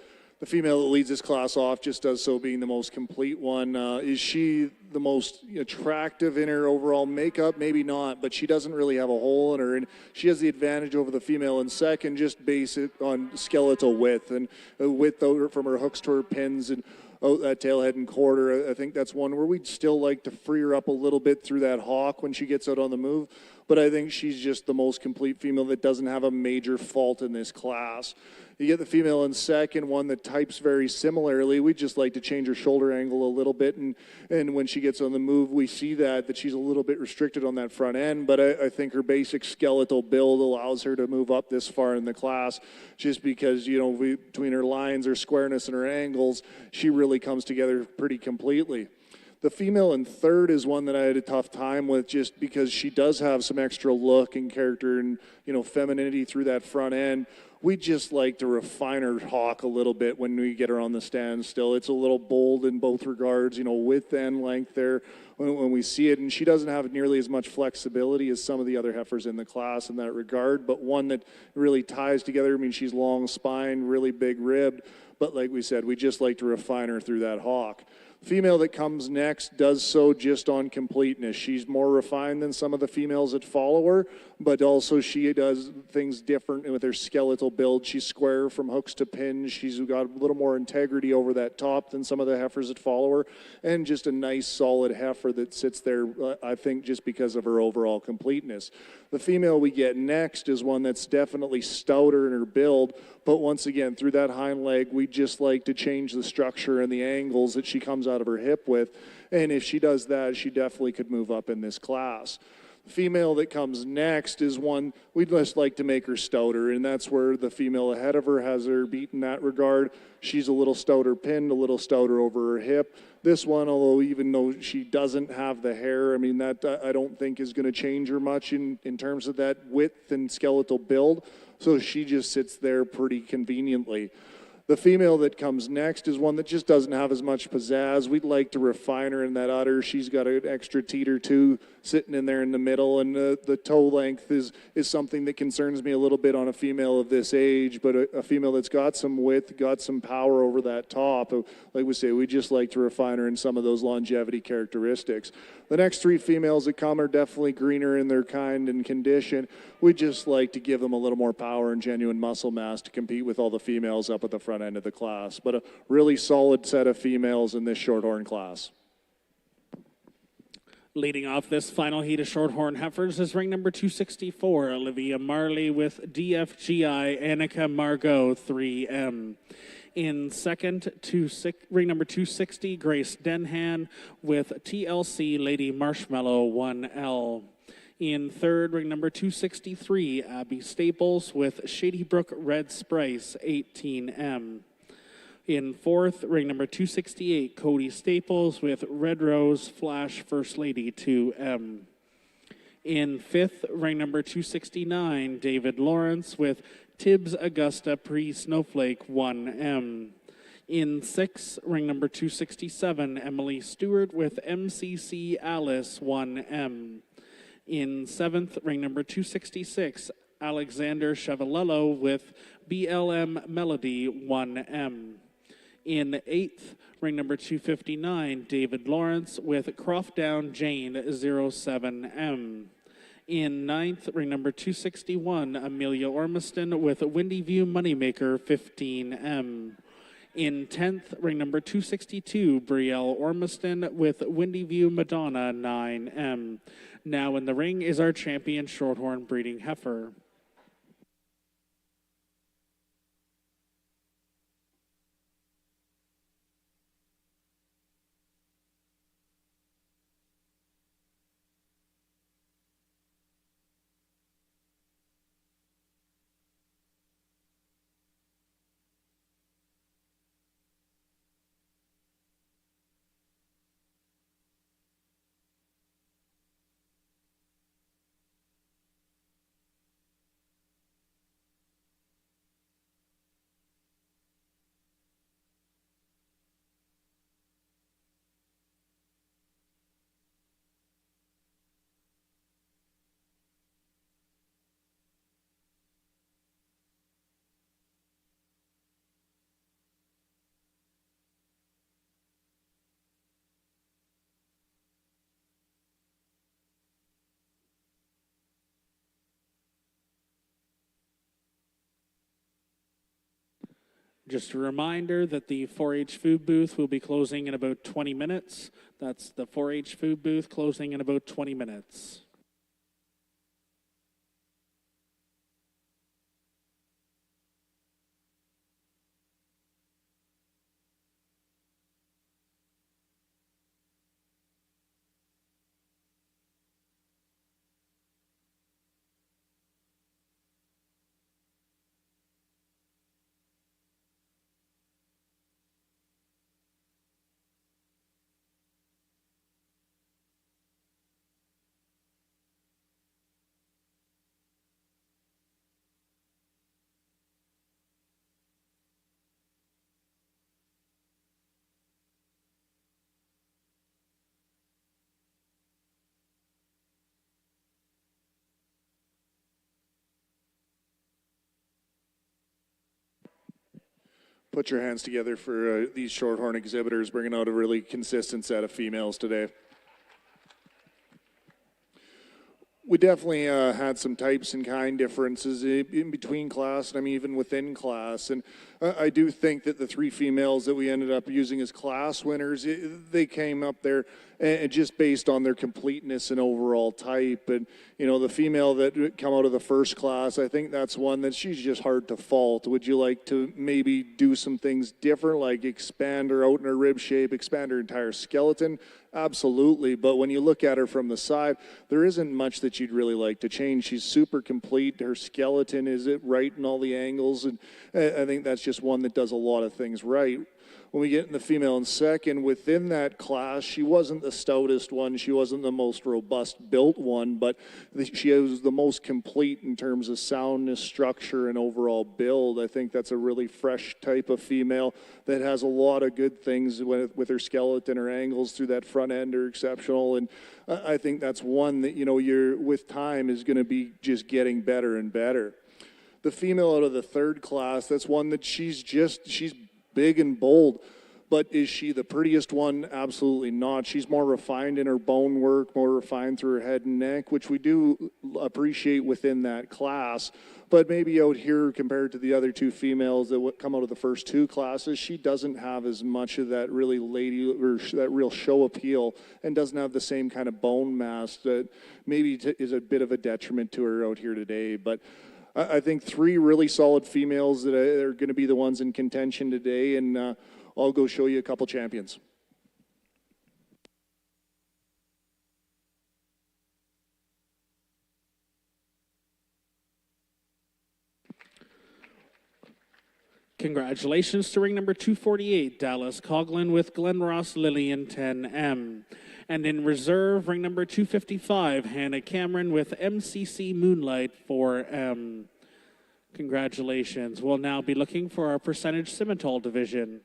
female that leads this class off just does so being the most complete one. Is she the most attractive in her overall makeup? Maybe not, but she doesn't really have a hole in her. And she has the advantage over the female in second, just based it on skeletal width and width out from her hooks to her pins and out that tailhead and quarter. I think that's one where we'd still like to free her up a little bit through that hawk when she gets out on the move. But I think she's just the most complete female that doesn't have a major fault in this class. You get the female in second, one that types very similarly. We just like to change her shoulder angle a little bit, and when she gets on the move, we see that she's a little bit restricted on that front end, but I think her basic skeletal build allows her to move up this far in the class just because, between her lines, her squareness, and her angles, she really comes together pretty completely. The female in third is one that I had a tough time with just because she does have some extra look and character and, femininity through that front end. We just like to refine her hawk a little bit when we get her on the stand still. It's a little bold in both regards, width and length there when we see it. And she doesn't have nearly as much flexibility as some of the other heifers in the class in that regard, but one that really ties together. I mean, she's long spine, really big ribbed, but like we said, we just like to refine her through that hawk. Female that comes next does so just on completeness. She's more refined than some of the females that follow her, but also she does things different with her skeletal build. She's square from hooks to pins. She's got a little more integrity over that top than some of the heifers that follow her, and just a nice solid heifer that sits there, I think, just because of her overall completeness. The female we get next is one that's definitely stouter in her build, but once again, through that hind leg, we just like to change the structure and the angles that she comes out of her hip with, and if she does that, she definitely could move up in this class. The female that comes next is one we'd just like to make her stouter, and that's where the female ahead of her has her beat in that regard. She's a little stouter pinned, a little stouter over her hip. This one, although even though she doesn't have the hair, I mean, that I don't think is going to change her much in terms of that width and skeletal build, so she just sits there pretty conveniently. The female that comes next is one that just doesn't have as much pizzazz. We'd like to refine her in that udder. She's got an extra teat or two sitting in there in the middle, and the toe length is something that concerns me a little bit on a female of this age, but a female that's got some width, got some power over that top. Like we say, we just like to refine her in some of those longevity characteristics. The next three females that come are definitely greener in their kind and condition. We just like to give them a little more power and genuine muscle mass to compete with all the females up at the front end of the class. But a really solid set of females in this Shorthorn class. Leading off this final heat of Shorthorn heifers is ring number 264, Olivia Marley with DFGI, Annika Margot, 3M. In second, ring number 260, Grace Denhan with TLC Lady Marshmallow, 1L. In third, ring number 263, Abby Staples with Shady Brook Red Sprice, 18M. In fourth, ring number 268, Cody Staples with Red Rose Flash First Lady, 2M. In fifth, ring number 269, David Lawrence with Tibbs Augusta Pre-Snowflake, 1M. In sixth, ring number 267, Emily Stewart with MCC Alice, 1M. In seventh, ring number 266, Alexander Chevalello with BLM Melody, 1M. In eighth, ring number 259, David Lawrence with Croftdown Jane, 07M. In ninth, ring number 261, Amelia Ormiston with Windy View Moneymaker, 15M. In 10th, ring number 262, Brielle Ormiston with Windy View Madonna, 9M. Now in the ring is our champion Shorthorn breeding heifer. Just a reminder that the 4-H food booth will be closing in about 20 minutes. That's the 4-H food booth closing in about 20 minutes. Put your hands together for these Shorthorn exhibitors bringing out a really consistent set of females today. We definitely had some types and kind differences in between class, and I mean even within class. And I do think that the 3 females that we ended up using as class winners, they came up there and just based on their completeness and overall type. And you know, the female that come out of the first class, I think that's one that she's just hard to fault. Would you like to maybe do some things different, like expand her out in her rib shape, expand her entire skeleton? Absolutely, but when you look at her from the side, there isn't much that you'd really like to change. She's super complete. Her skeleton is it right in all the angles, and I think that's just one that does a lot of things right. When we get in the female in second, within that class, she wasn't the stoutest one. She wasn't the most robust built one, but she was the most complete in terms of soundness, structure, and overall build. I think that's a really fresh type of female that has a lot of good things with her skeleton. Her angles through that front end are exceptional, and I think that's one that, you know, you're with time is going to be just getting better and better. The female out of the third class, that's one that she's big and bold, but is she the prettiest one? Absolutely not. She's more refined in her bone work, more refined through her head and neck, which we do appreciate within that class. But maybe out here, compared to the other 2 females that come out of the first 2 classes, she doesn't have as much of that really lady or that real show appeal, and doesn't have the same kind of bone mass that maybe is a bit of a detriment to her out here today. But I think 3 really solid females that are going to be the ones in contention today, and I'll go show you a couple champions. Congratulations to ring number 248, Dallas Coughlin with Glenross Lillian 10M. And in reserve, ring number 255, Hannah Cameron with MCC Moonlight 4M. Congratulations. We'll now be looking for our percentage Simmental division.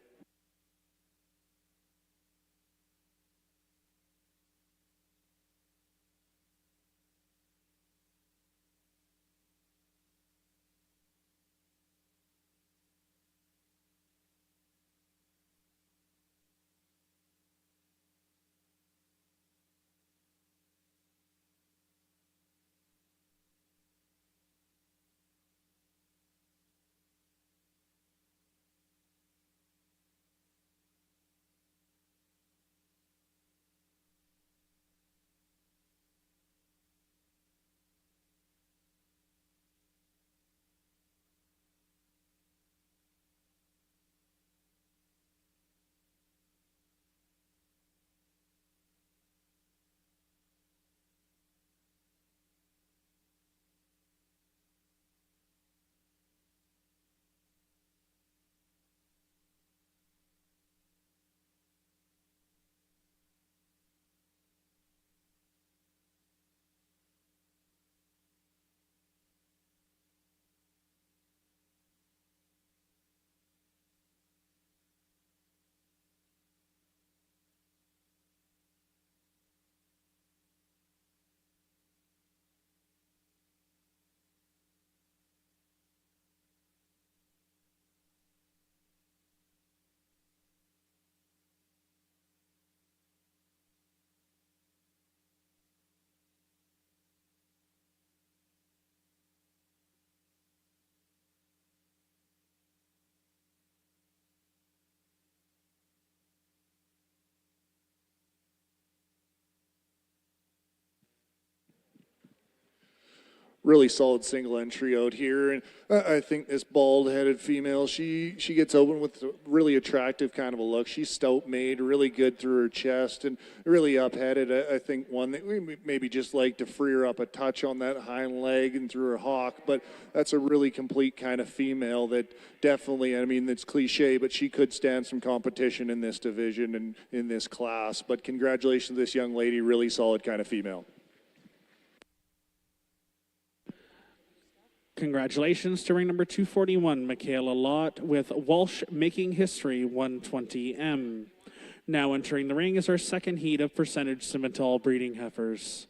really solid single entry out here. And I think this bald-headed female, she gets open with a really attractive kind of a look. She's stout made, really good through her chest, and really up-headed. I think one that we maybe just like to free her up a touch on that hind leg and through her hock, but that's a really complete kind of female that definitely, I mean, it's cliche, but she could stand some competition in this division and in this class. But congratulations to this young lady, really solid kind of female. Congratulations to ring number 241, Michaela Lott with Walsh Making History 120M. Now entering the ring is our second heat of percentage Simmental breeding heifers.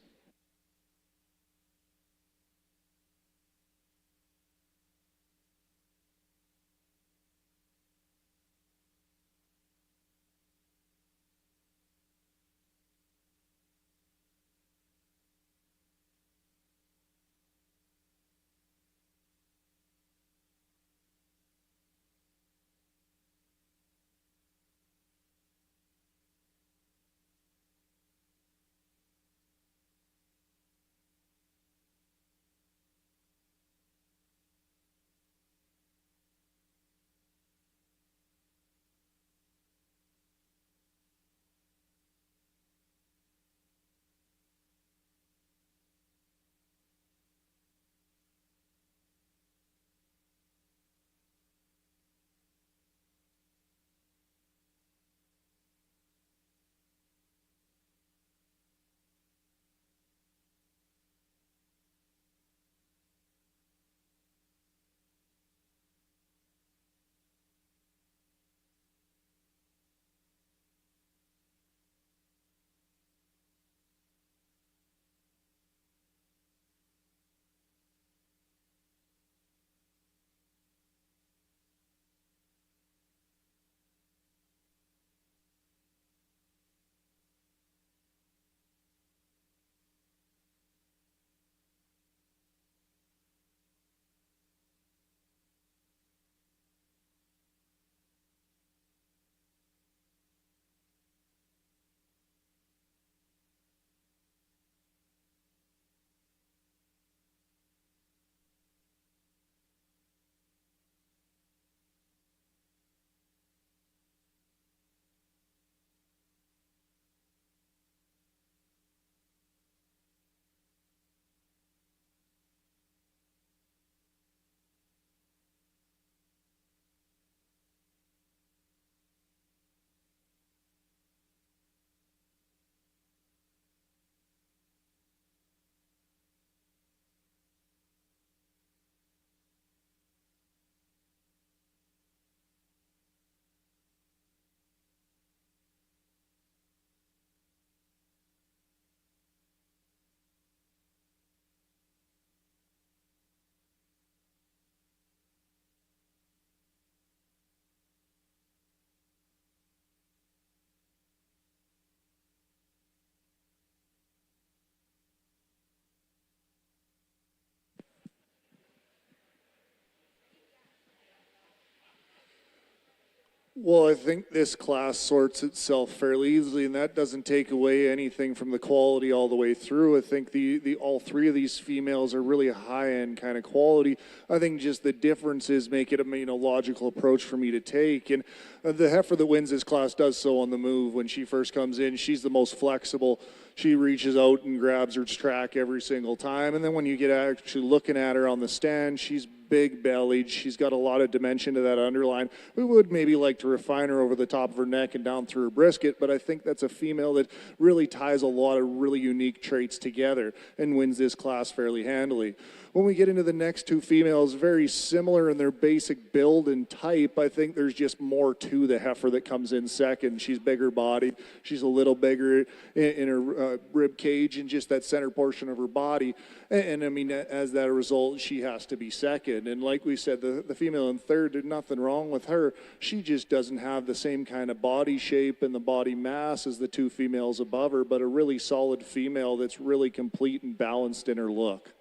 Well, I think this class sorts itself fairly easily, and that doesn't take away anything from the quality all the way through. I think the all three of these females are really high-end kind of quality. I think just the differences make it a logical approach for me to take. And the heifer that wins this class does so on the move. When she first comes in, she's the most flexible. She reaches out and grabs her track every single time. And then when you get actually looking at her on the stand, she's big-bellied. She's got a lot of dimension to that underline. We would maybe like to refine her over the top of her neck and down through her brisket, but I think that's a female that really ties a lot of really unique traits together and wins this class fairly handily. When we get into the next two females, very similar in their basic build and type, I think there's just more to the heifer that comes in second. She's bigger bodied. She's a little bigger in her rib cage and just that center portion of her body. And I mean, as that result, she has to be second. And like we said, the female in third, there's nothing wrong with her. She just doesn't have the same kind of body shape and the body mass as the two females above her, but a really solid female that's really complete and balanced in her look.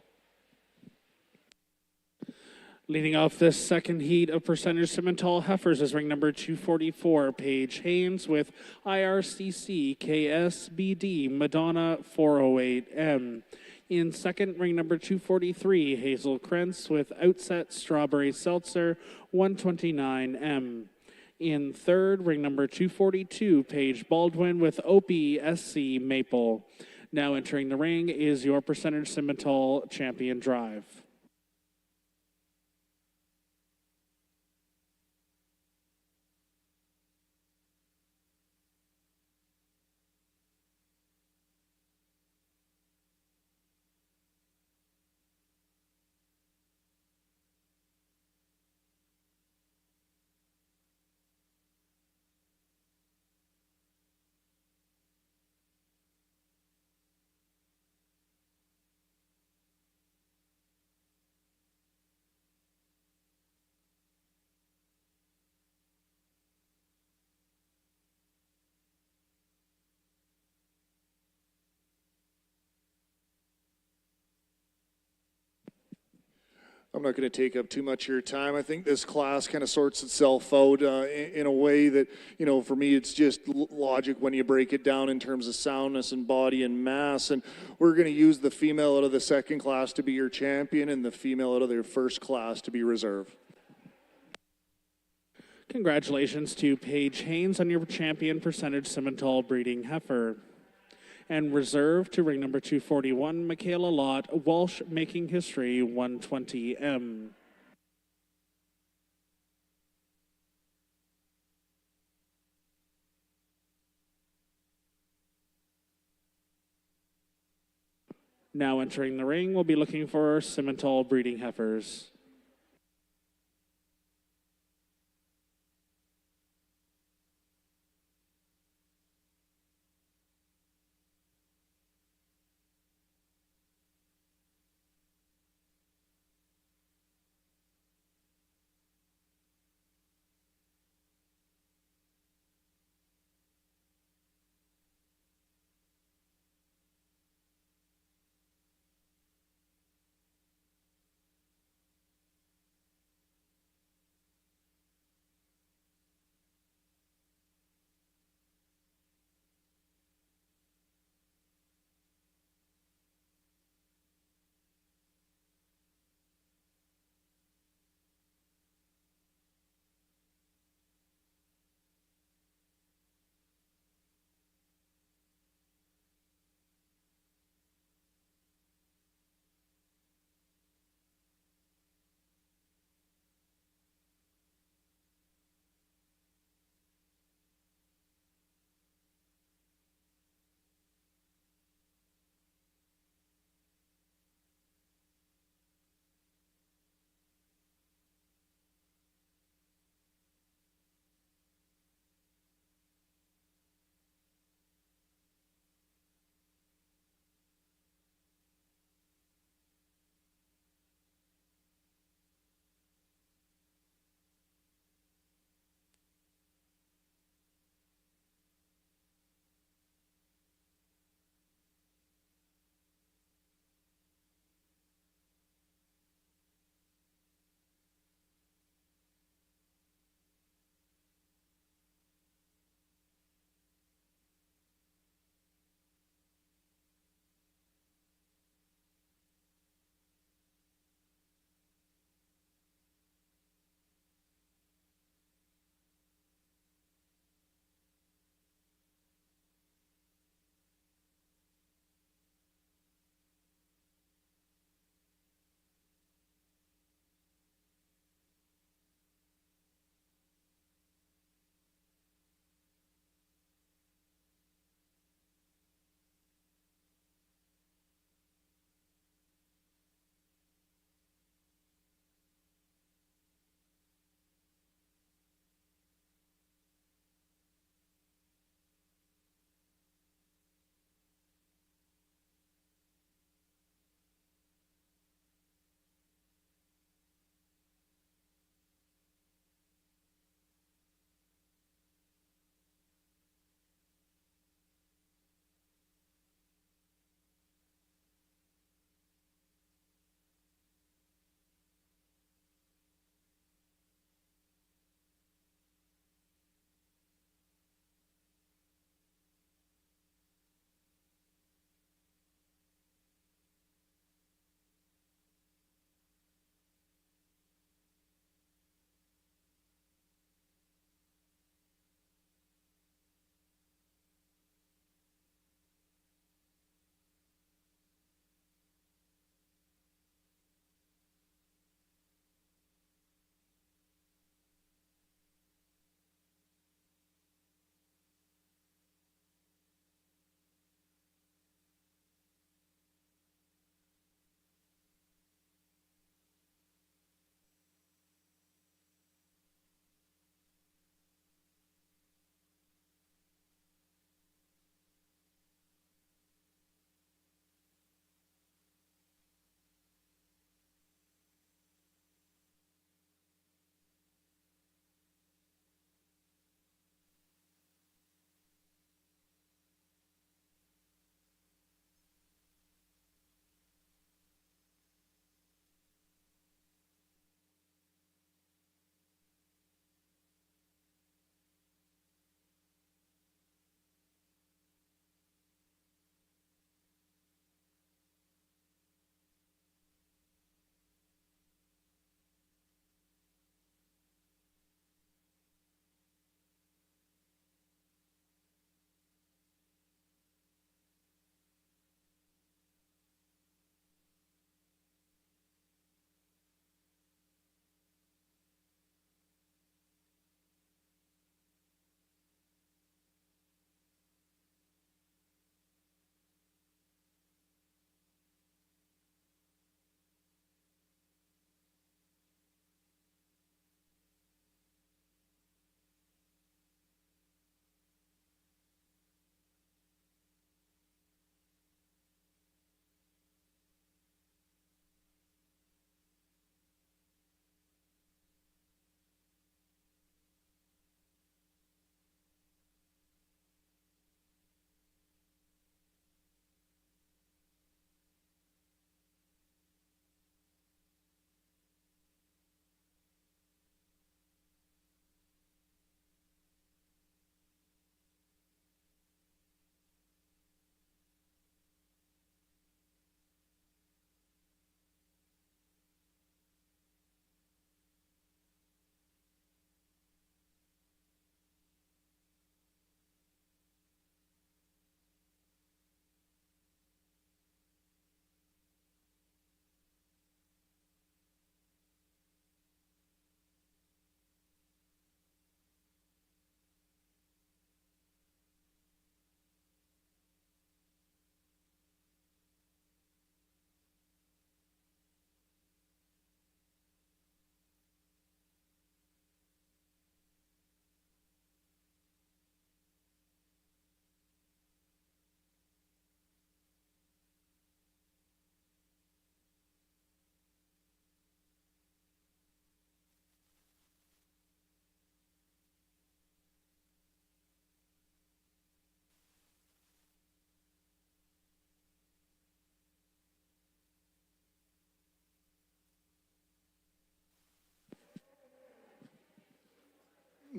Leading off this second heat of percentage Simmental heifers is ring number 244, Paige Haynes with IRCC KSBD Madonna 408M. In second, ring number 243, Hazel Krentz with Outset Strawberry Seltzer, 129M. In third, ring number 242, Paige Baldwin with Opie SC Maple. Now entering the ring is your percentage Simmental Champion Drive. I'm not going to take up too much of your time. I think this class kind of sorts itself out in a way that, you know, for me, it's just logic when you break it down in terms of soundness and body and mass. And we're going to use the female out of the second class to be your champion and the female out of their first class to be reserve. Congratulations to Paige Haynes on your champion percentage Simmental breeding heifer. And reserve to ring number 241, Michaela Lott, Walsh Making History, 120M. Now entering the ring, we'll be looking for Simmental breeding heifers.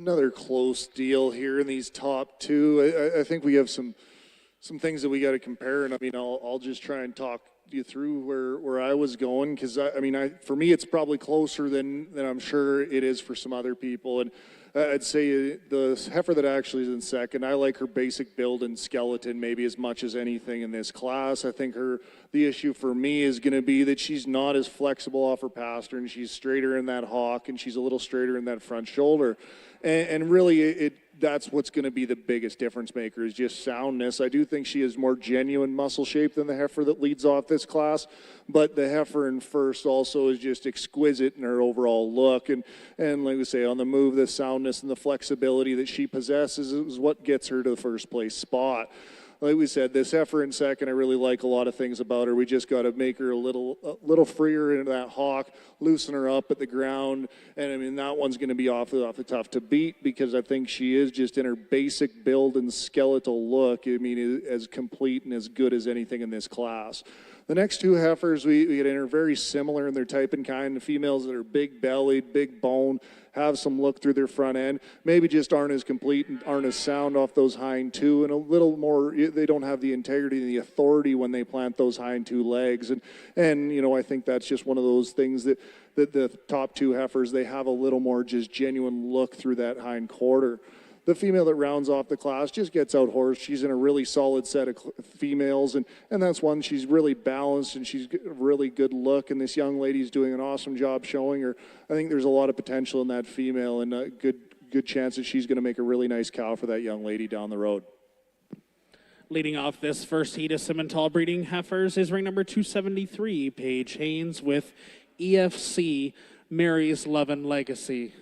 another close deal here in these top two. I think we have some things that we got to compare, and I mean, I'll just try and talk you through where I was going, because for me it's probably closer than I'm sure it is for some other people. And I'd say the heifer that actually is in second, I like her basic build and skeleton maybe as much as anything in this class. I think the issue for me is going to be that she's not as flexible off her pastern. She's straighter in that hock, and she's a little straighter in that front shoulder. And really, that's what's going to be the biggest difference maker, is just soundness. I do think she has more genuine muscle shape than the heifer that leads off this class, but the heifer in first also is just exquisite in her overall look. And like we say, on the move, the soundness and the flexibility that she possesses is what gets her to the first place spot. Like we said, this heifer in second, I really like a lot of things about her. We just got to make her a little freer in that hock, loosen her up at the ground, and I mean that one's going to be awfully tough to beat, because I think she is just in her basic build and skeletal look, I mean, as complete and as good as anything in this class. The next two heifers we get in are very similar in their type and kind. The females that are big bellied, big bone, have some look through their front end, maybe just aren't as complete and aren't as sound off those hind two, and a little more, they don't have the integrity and the authority when they plant those hind two legs. And you know, I think that's just one of those things that the top two heifers, they have a little more just genuine look through that hind quarter. The female that rounds off the class just gets out horsed. She's in a really solid set of females, and that's one, she's really balanced and she's a really good look, and this young lady's doing an awesome job showing her. I think there's a lot of potential in that female, and a good chance that she's going to make a really nice cow for that young lady down the road. Leading off this first heat of Simmental breeding heifers is ring number 273, Paige Haynes with EFC Mary's Love and Legacy.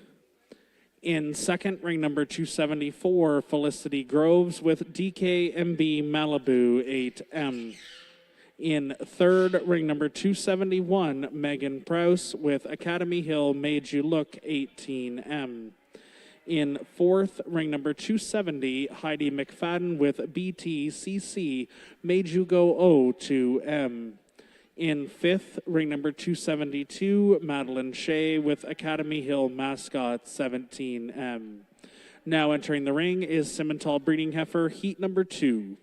In second, ring number 274, Felicity Groves with DKMB Malibu 8M. In third, ring number 271, Megan Prowse with Academy Hill Made You Look 18M. In fourth, ring number 270, Heidi McFadden with BTCC Made You Go O2M. In fifth, ring number 272, Madeline Shea with Academy Hill Mascot 17M. Now entering the ring is Simmental breeding heifer, heat number 2.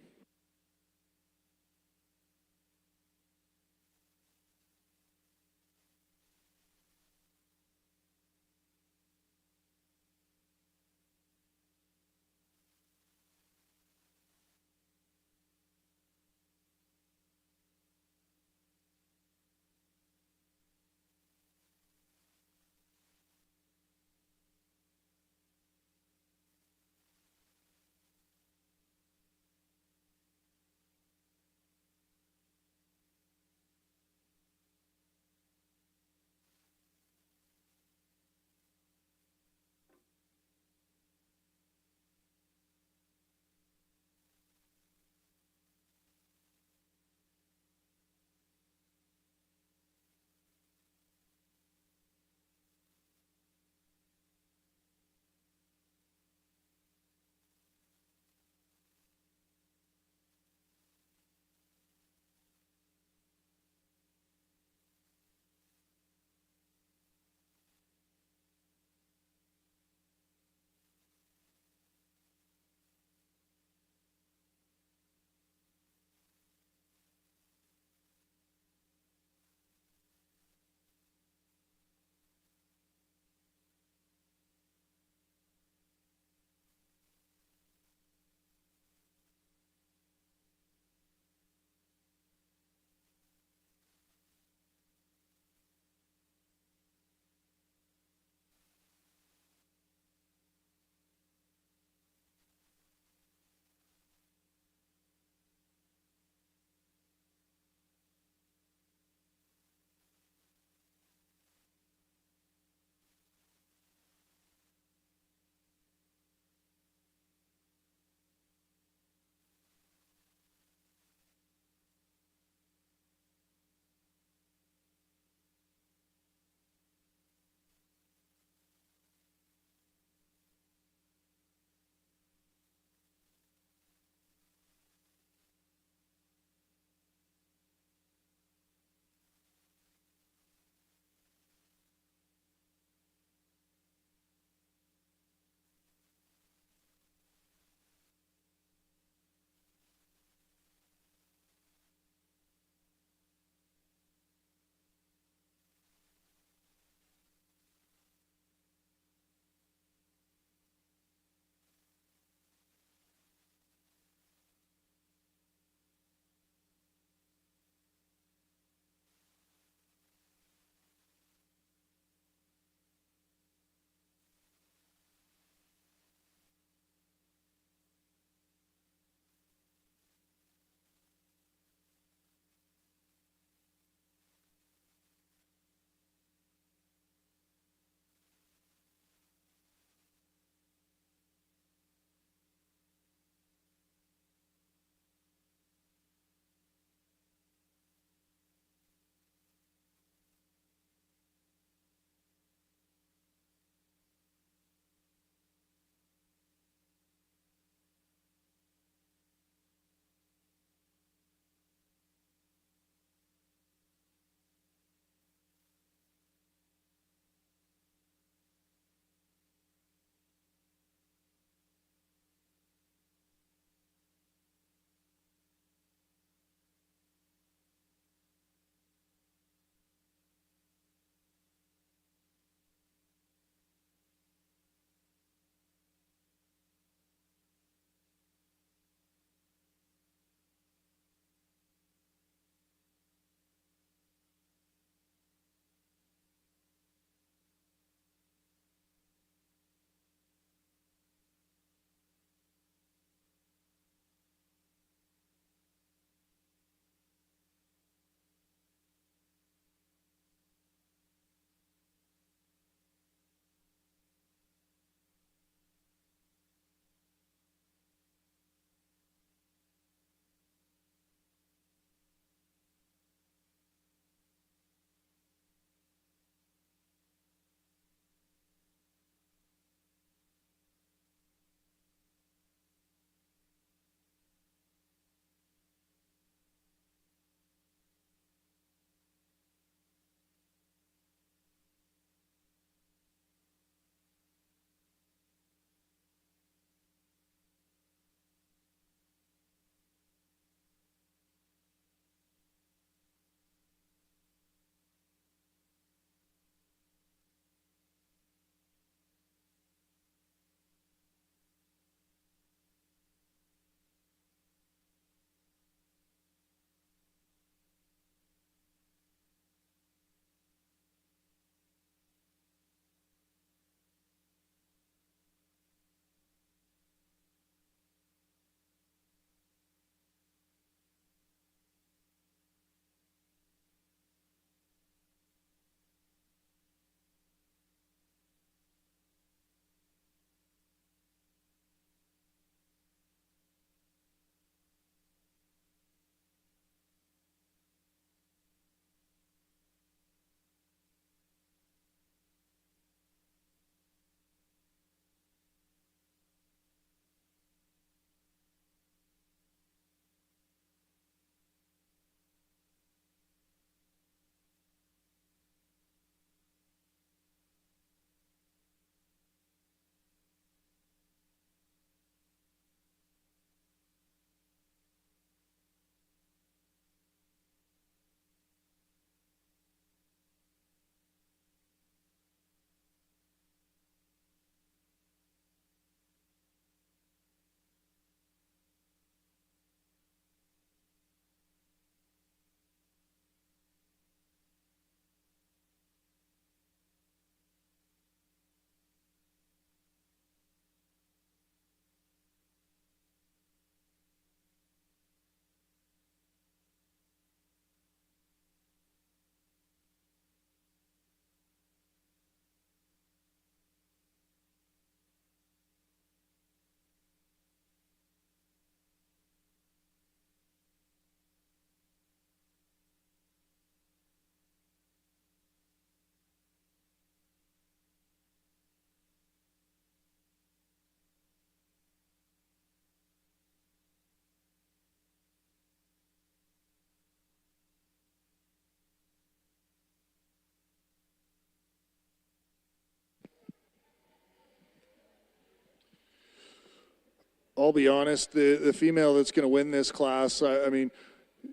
I'll be honest, the female that's going to win this class, I mean,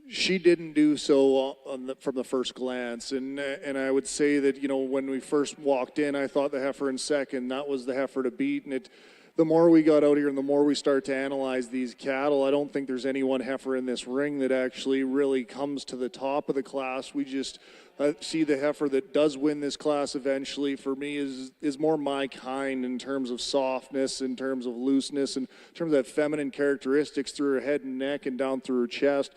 she didn't do so from the first glance, and I would say that, you know, when we first walked in, I thought the heifer in second, that was the heifer to beat, and the more we got out here and the more we start to analyze these cattle, I don't think there's any one heifer in this ring that actually really comes to the top of the class. We just see the heifer that does win this class eventually, for me, is more my kind in terms of softness, in terms of looseness, in terms of that feminine characteristics through her head and neck and down through her chest.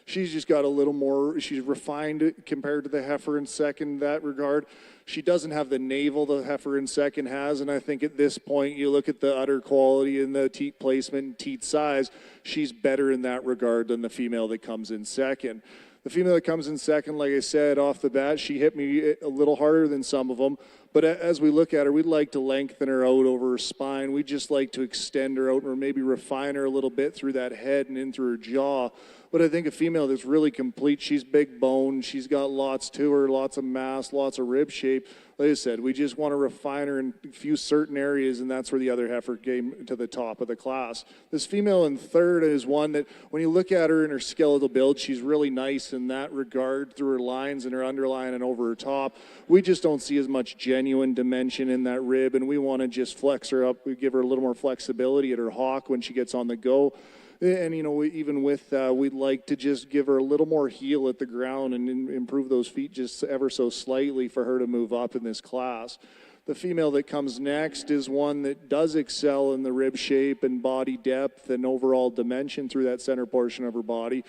She's just got a little more, she's refined compared to the heifer in second in that regard. She doesn't have the navel the heifer in second has, and I think at this point, you look at the udder quality and the teat placement and teat size, she's better in that regard than the female that comes in second. The female that comes in second, like I said, off the bat, she hit me a little harder than some of them. But as we look at her, we'd like to lengthen her out over her spine. We'd just like to extend her out or maybe refine her a little bit through that head and in through her jaw. But I think a female that's really complete, she's big bone, she's got lots to her, lots of mass, lots of rib shape. Like I said, we just want to refine her in a few certain areas, and that's where the other heifer came to the top of the class. This female in third is one that, when you look at her in her skeletal build, she's really nice in that regard through her lines and her underline and over her top. We just don't see as much genuine dimension in that rib, and we want to just flex her up. We give her a little more flexibility at her hock when she gets on the go. And, you know, even with that, we'd like to just give her a little more heel at the ground and improve those feet just ever so slightly for her to move up in this class. The female that comes next is one that does excel in the rib shape and body depth and overall dimension through that center portion of her body.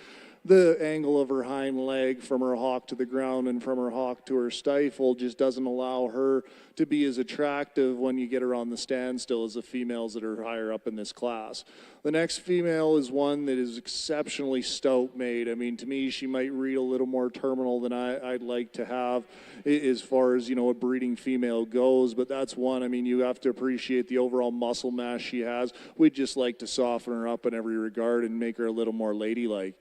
The angle of her hind leg from her hock to the ground and from her hock to her stifle just doesn't allow her to be as attractive when you get her on the standstill as the females that are higher up in this class. The next female is one that is exceptionally stout made. I mean, to me, she might read a little more terminal than I'd like to have as far as, you know, a breeding female goes, but that's one. I mean, you have to appreciate the overall muscle mass she has. We'd just like to soften her up in every regard and make her a little more ladylike.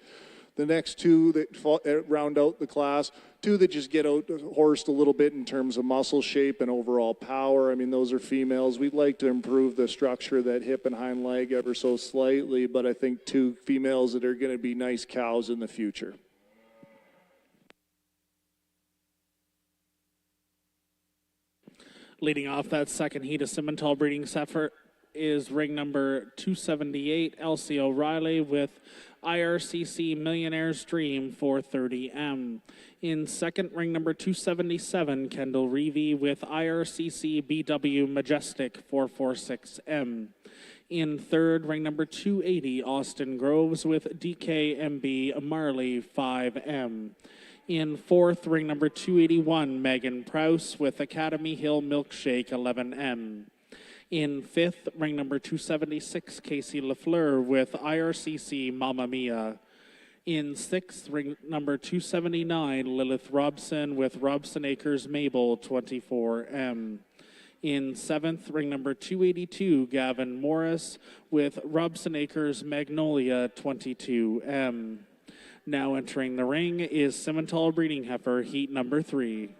The next two that round out the class, two that just get out horsed a little bit in terms of muscle shape and overall power. I mean, those are females. We'd like to improve the structure of that hip and hind leg ever so slightly, but I think two females that are going to be nice cows in the future. Leading off that second heat of Simmental breeding effort is ring number 278, Elsie O'Reilly with IRCC Millionaire's Dream 430M. In second, ring number 277, Kendall Reevy with IRCC BW Majestic 446M. In third, ring number 280, Austin Groves with DKMB Marley 5M. In fourth, ring number 281, Megan Prouse with Academy Hill Milkshake 11M. In fifth, ring number 276, Casey Lafleur with IRCC Mamma Mia. In sixth, ring number 279, Lilith Robson with Robson Acres Mabel 24M. In seventh, ring number 282, Gavin Morris with Robson Acres Magnolia 22M. Now entering the ring is Simmental breeding heifer, heat number 3.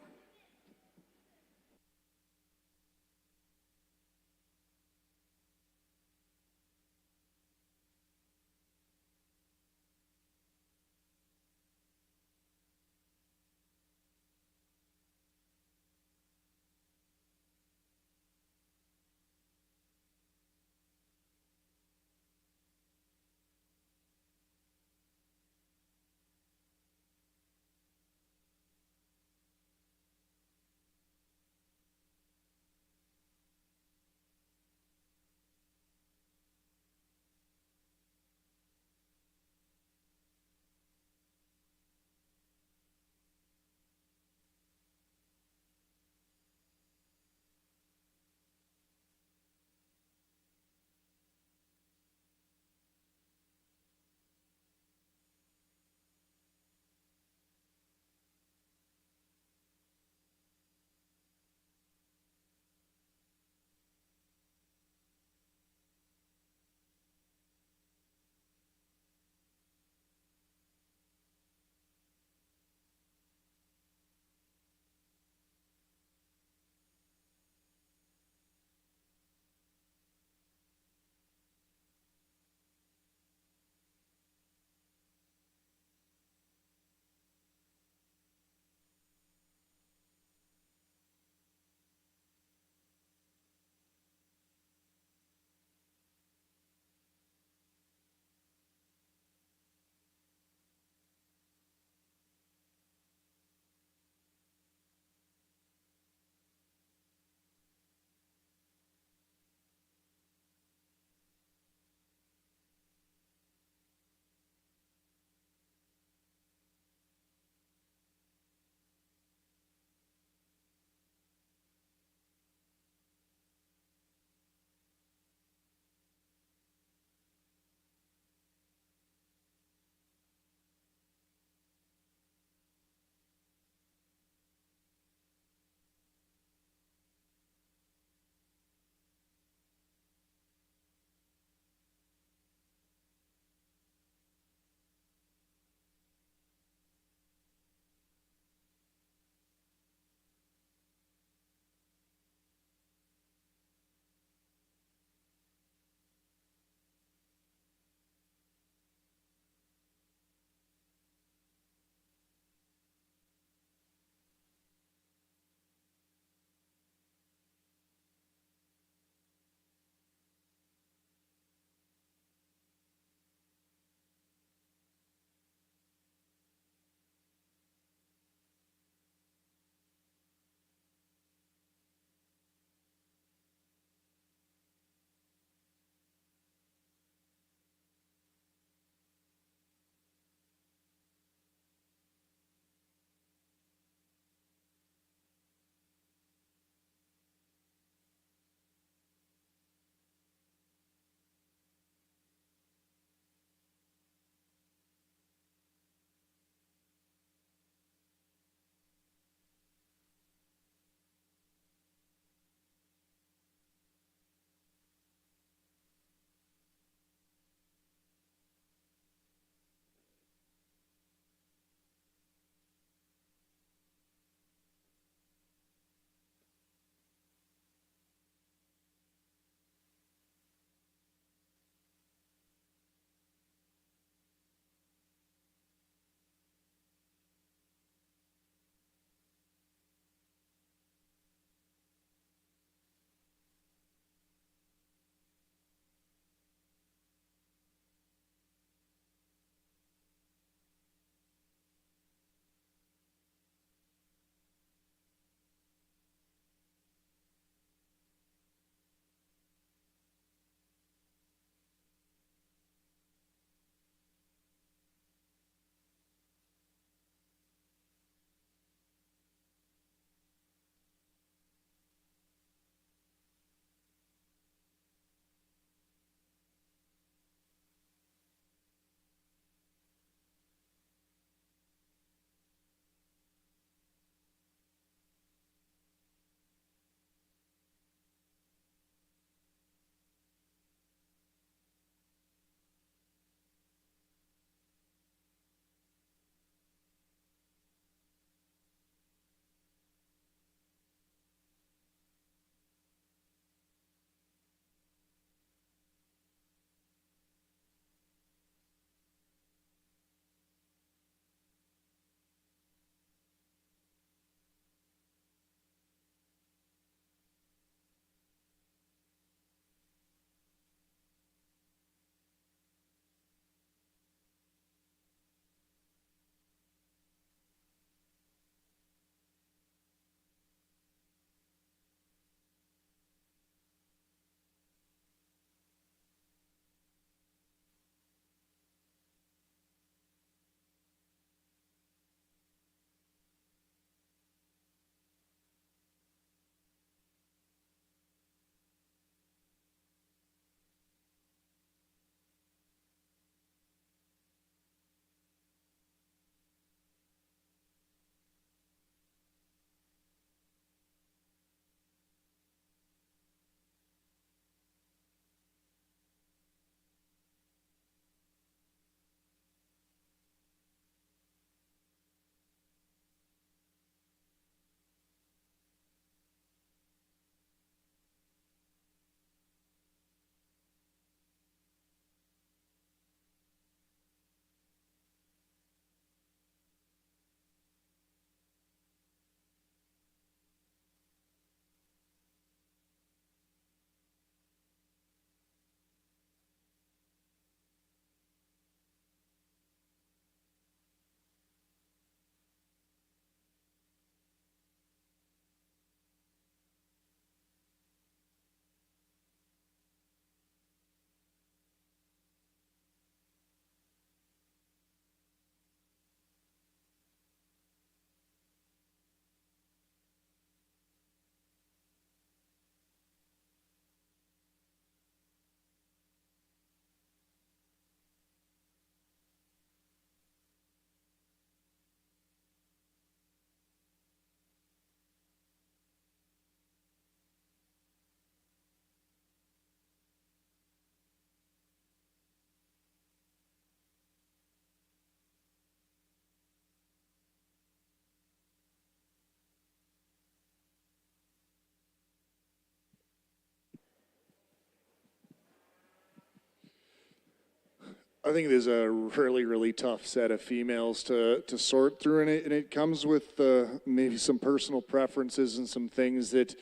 I think it is a really, really tough set of females to sort through, and it comes with maybe some personal preferences and some things that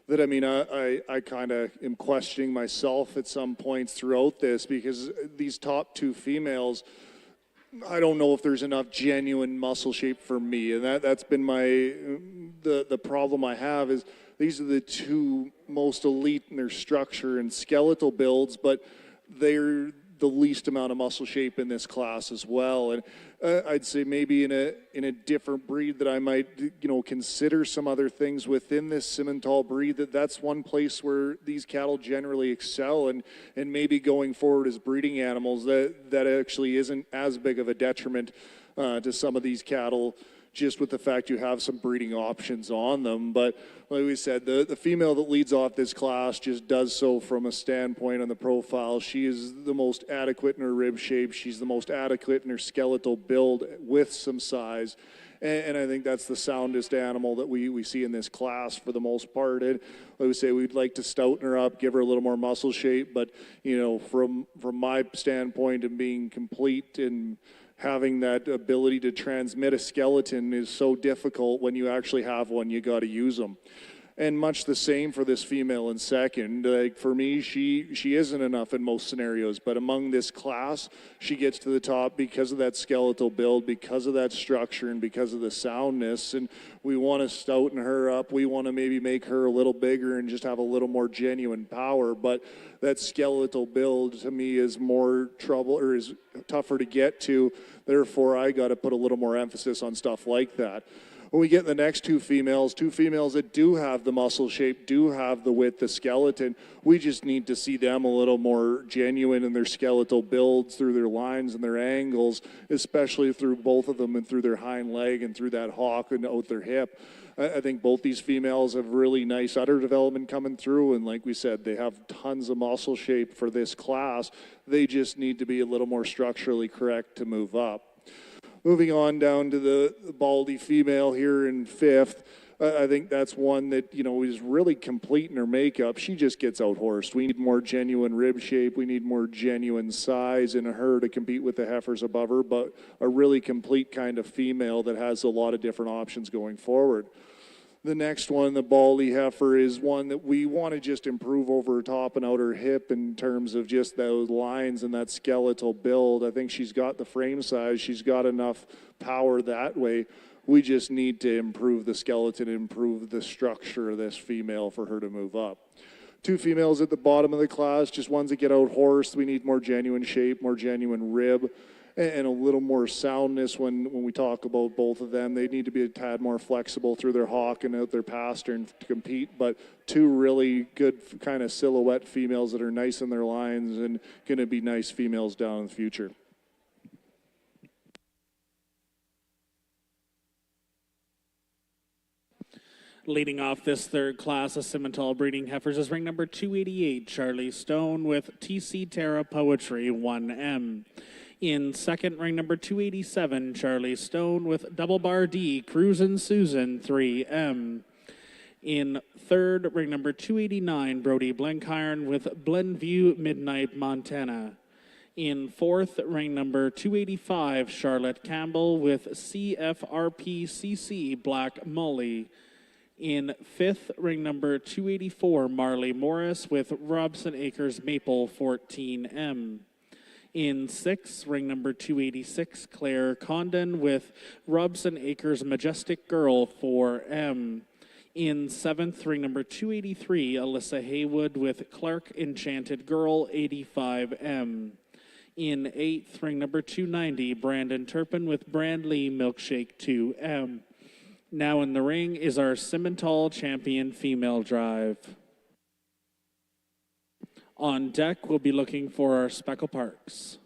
I mean, I kind of am questioning myself at some points throughout this, because these top two females, I don't know if there's enough genuine muscle shape for me, and that's been the problem I have is these are the two most elite in their structure and skeletal builds, but they're the least amount of muscle shape in this class as well. And I'd say maybe in a different breed that I might consider some other things within this Simmental breed, that's one place where these cattle generally excel, and maybe going forward as breeding animals that actually isn't as big of a detriment to some of these cattle, just with the fact you have some breeding options on them. But like we said, the female that leads off this class just does so from a standpoint on the profile. She is the most adequate in her rib shape. She's the most adequate in her skeletal build with some size. And I think that's the soundest animal that we see in this class for the most part. And like we say, we'd like to stouten her up, give her a little more muscle shape. But, from my standpoint and being complete and having that ability to transmit a skeleton is so difficult. When you actually have one, you got to use them. And much the same for this female in second. Like for me, she isn't enough in most scenarios, but among this class, she gets to the top because of that skeletal build, because of that structure, and because of the soundness. And we want to stouten her up. We want to maybe make her a little bigger and just have a little more genuine power. But that skeletal build to me is more trouble, or is tougher to get to. Therefore, I got to put a little more emphasis on stuff like that. When we get the next two females that do have the muscle shape, do have the width, the skeleton, we just need to see them a little more genuine in their skeletal builds, through their lines and their angles, especially through both of them and through their hind leg and through that hock and out their hip. I think both these females have really nice udder development coming through, and like we said, they have tons of muscle shape for this class. They just need to be a little more structurally correct to move up. Moving on down to the baldy female here in fifth, I think that's one that, is really complete in her makeup. She just gets out-horsed. We need more genuine rib shape. We need more genuine size in her to compete with the heifers above her, but a really complete kind of female that has a lot of different options going forward. The next one, the baldy heifer, is one that we want to just improve over her top and outer hip in terms of just those lines and that skeletal build. I think she's got the frame size. She's got enough power that way. We just need to improve the skeleton, improve the structure of this female for her to move up. Two females at the bottom of the class, just ones that get out horsed. We need more genuine shape, more genuine rib, and a little more soundness when we talk about both of them. They need to be a tad more flexible through their hock and out their pastern to compete, but two really good kind of silhouette females that are nice in their lines and going to be nice females down in the future. Leading off this third class of Simmental breeding heifers is ring number 288, Charlie Stone with TC Terra Poetry 1M. In second, ring number 287, Charlie Stone with Double Bar D, Cruisin' Susan 3M. In third, ring number 289, Brody Blenkiron with Glenview Midnight Montana. In fourth, ring number 285, Charlotte Campbell with CFRPCC Black Molly. In fifth, ring number 284, Marley Morris with Robson Acres Maple 14M. In sixth, ring number 286, Claire Condon with Robson Acres Majestic Girl 4M. In seventh, ring number 283, Alyssa Haywood with Clark Enchanted Girl 85M. In eighth, ring number 290, Brandon Turpin with Brandley Milkshake 2M. Now in the ring is our Simmental champion female drive. On deck, we'll be looking for our Speckle Parks.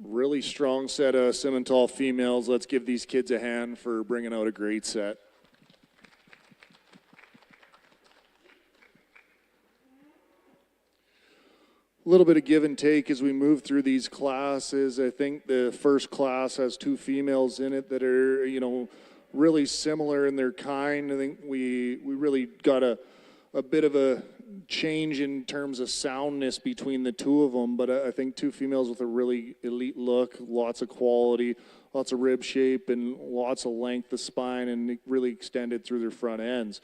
Really strong set of Simmental females. Let's give these kids a hand for bringing out a great set. A little bit of give and take as we move through these classes. I think the first class has 2 females in it that are, really similar in their kind. I think we really got a bit of a change in terms of soundness between the 2 of them, but I think 2 females with a really elite look, lots of quality, lots of rib shape, and lots of length of spine, and really extended through their front ends.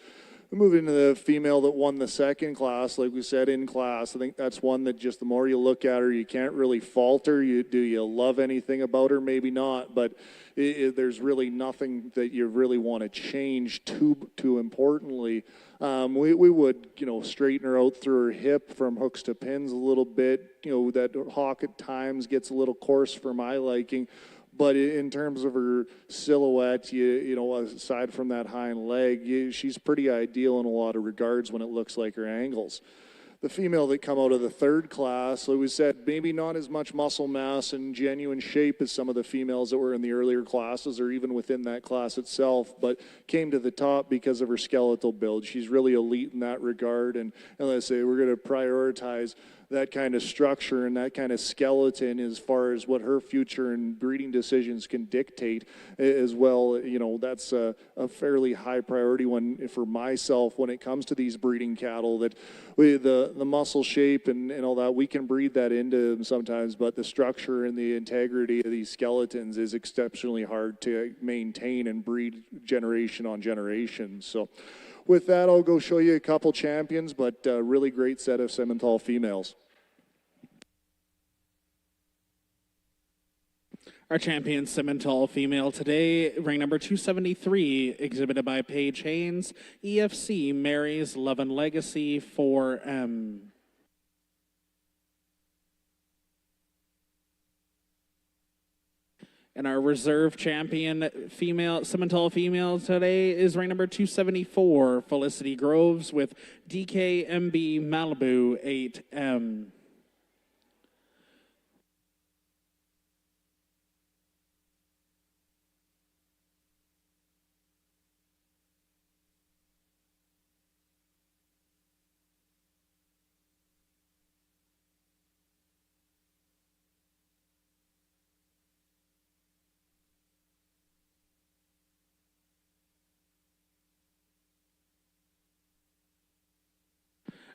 Moving to the female that won the second class, like we said in class, I think that's one that just the more you look at her, you can't really fault her. Do you love anything about her? Maybe not, but there's really nothing that you really want to change too importantly. We would, straighten her out through her hip from hooks to pins a little bit. That hock at times gets a little coarse for my liking. But in terms of her silhouette, aside from that hind leg, she's pretty ideal in a lot of regards when it looks like her angles. The female that come out of the third class, like we said, maybe not as much muscle mass and genuine shape as some of the females that were in the earlier classes or even within that class itself, but came to the top because of her skeletal build. She's really elite in that regard, and let's say we're going to prioritize that kind of structure and that kind of skeleton as far as what her future and breeding decisions can dictate as well. That's a fairly high priority one for myself when it comes to these breeding cattle, that the muscle shape and all that, we can breed that into them sometimes, but the structure and the integrity of these skeletons is exceptionally hard to maintain and breed generation on generation. So with that, I'll go show you a couple champions, but a really great set of Simmental females. Our champion Simmental female today, ring number 273, exhibited by Paige Haynes, EFC Mary's Love and Legacy 4M. And our reserve champion female, Simmental female today is ring number 274, Felicity Groves with DKMB Malibu 8M.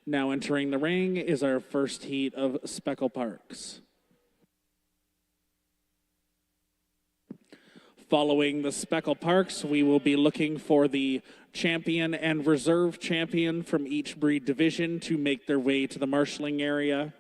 Now entering the ring is our first heat of Speckle Parks. Following the Speckle Parks, we will be looking for the champion and reserve champion from each breed division to make their way to the marshalling area.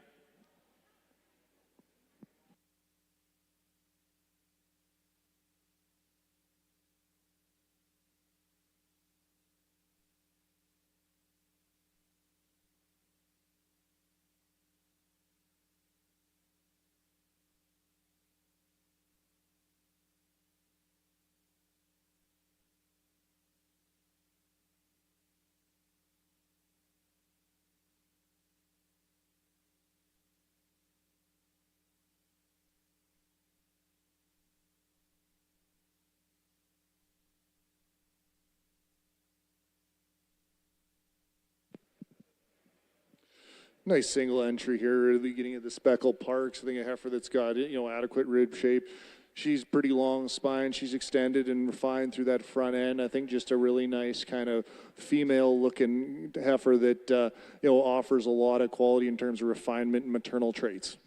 Nice single entry here at the beginning of the Speckle Parks. I think a heifer that's got, adequate rib shape. She's pretty long spine. She's extended and refined through that front end. I think just a really nice kind of female-looking heifer that, offers a lot of quality in terms of refinement and maternal traits.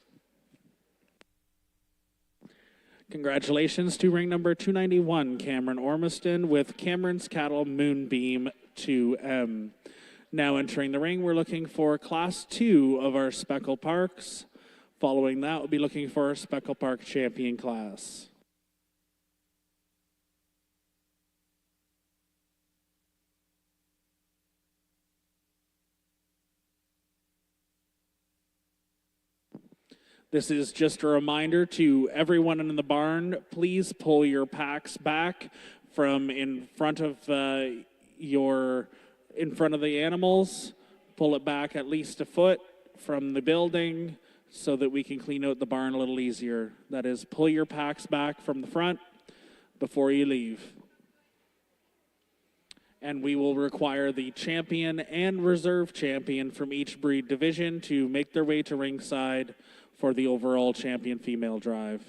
Congratulations to ring number 291, Cameron Ormiston with Cameron's Cattle Moonbeam 2M. Now entering the ring, we're looking for Class 2 of our Speckle Parks. Following that, we'll be looking for our Speckle Park champion class. This is just a reminder to everyone in the barn, please pull your packs back from in front of the animals. Pull it back at least a foot from the building so that we can clean out the barn a little easier. That is, pull your packs back from the front before you leave. And we will require the champion and reserve champion from each breed division to make their way to ringside for the overall champion female drive.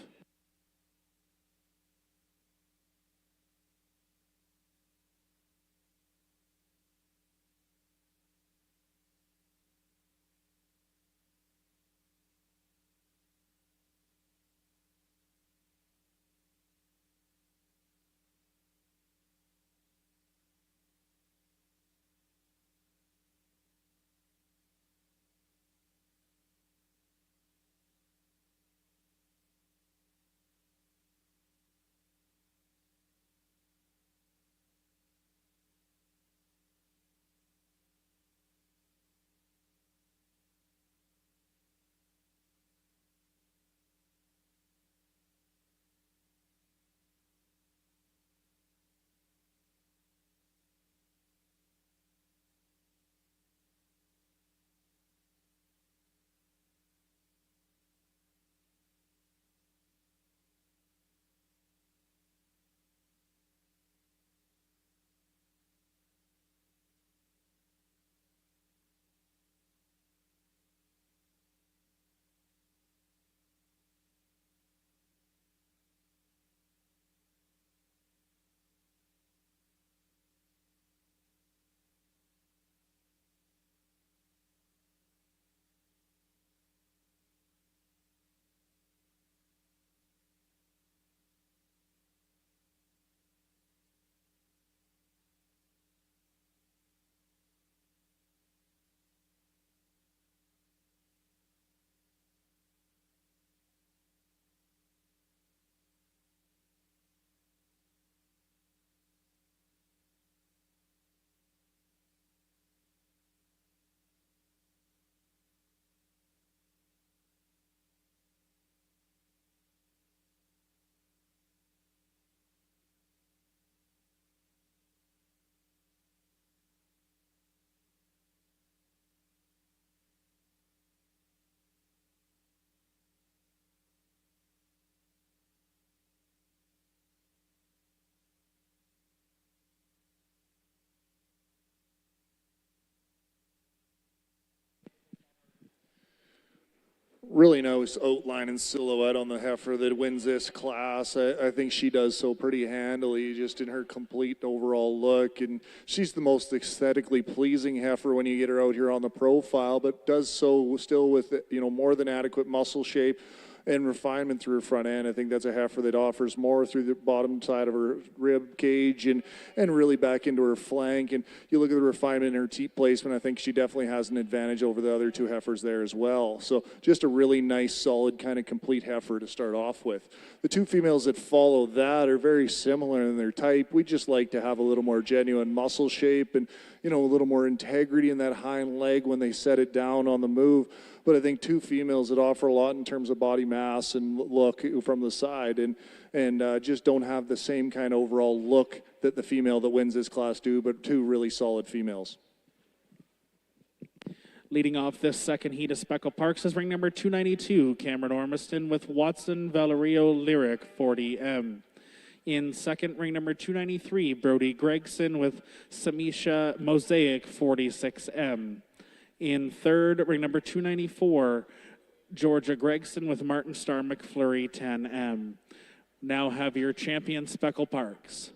Really nice outline and silhouette on the heifer that wins this class. I think she does so pretty handily, just in her complete overall look. And she's the most aesthetically pleasing heifer when you get her out here on the profile, but does so still with, more than adequate muscle shape and refinement through her front end. I think that's a heifer that offers more through the bottom side of her rib cage and really back into her flank. And you look at the refinement in her teat placement, I think she definitely has an advantage over the other two heifers there as well. So just a really nice, solid, kind of complete heifer to start off with. The two females that follow that are very similar in their type. We just like to have a little more genuine muscle shape and, a little more integrity in that hind leg when they set it down on the move. But I think two females that offer a lot in terms of body mass and look from the side and just don't have the same kind of overall look that the female that wins this class do, but two really solid females. Leading off this second heat of Speckle Parks is ring number 292, Cameron Ormiston with Watson Valerio Lyric 40M. In second, ring number 293, Brody Gregson with Samisha Mosaic 46M. In third, ring number 294, Georgia Gregson with Martin Star McFlurry 10M. Now have your champion Speckle Parks.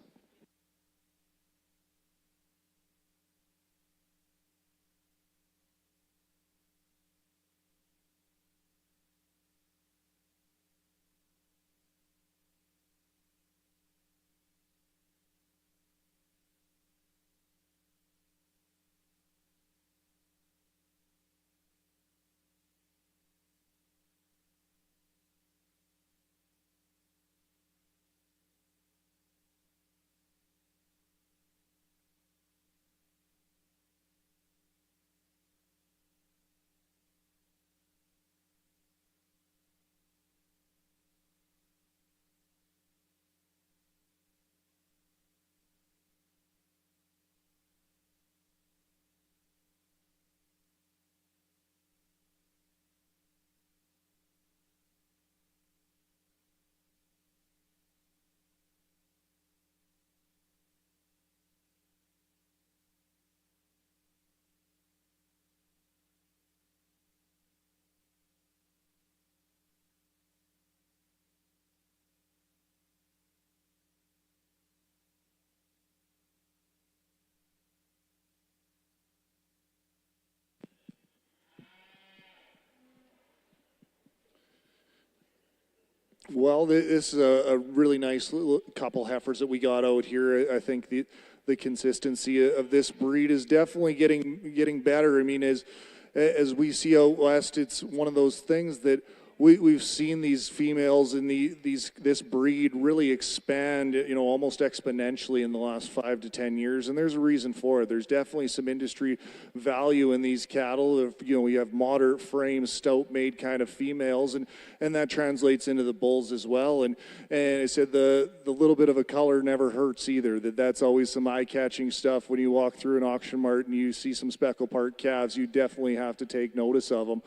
Well, this is a really nice little couple heifers that we got out here. I think the consistency of this breed is definitely getting better. I mean, as we see out west, it's one of those things that we've seen these females in this breed really expand, almost exponentially in the last 5 to 10 years, and there's a reason for it. There's definitely some industry value in these cattle. We have moderate frame, stout-made kind of females, and that translates into the bulls as well. And I said the little bit of a color never hurts either. That's always some eye-catching stuff when you walk through an auction mart and you see some Speckle Park calves. You definitely have to take notice of them.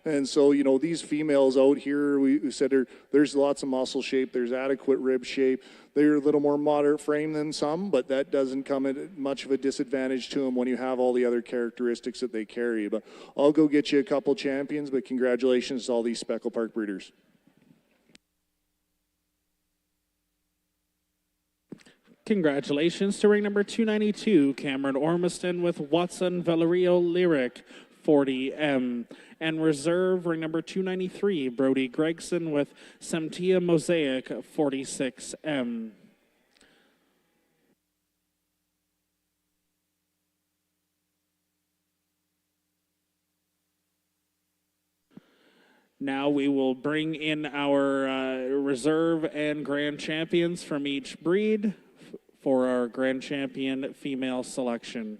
And so, these females out here, we said there's lots of muscle shape, there's adequate rib shape. They're a little more moderate frame than some, but that doesn't come at much of a disadvantage to them when you have all the other characteristics that they carry. But I'll go get you a couple champions, but congratulations to all these Speckle Park breeders. Congratulations to ring number 292, Cameron Ormiston with Watson Valerio Lyric, 40M. And reserve ring number 293, Brody Gregson with Semtia Mosaic, 46M. Now we will bring in our reserve and grand champions from each breed for our grand champion female selection.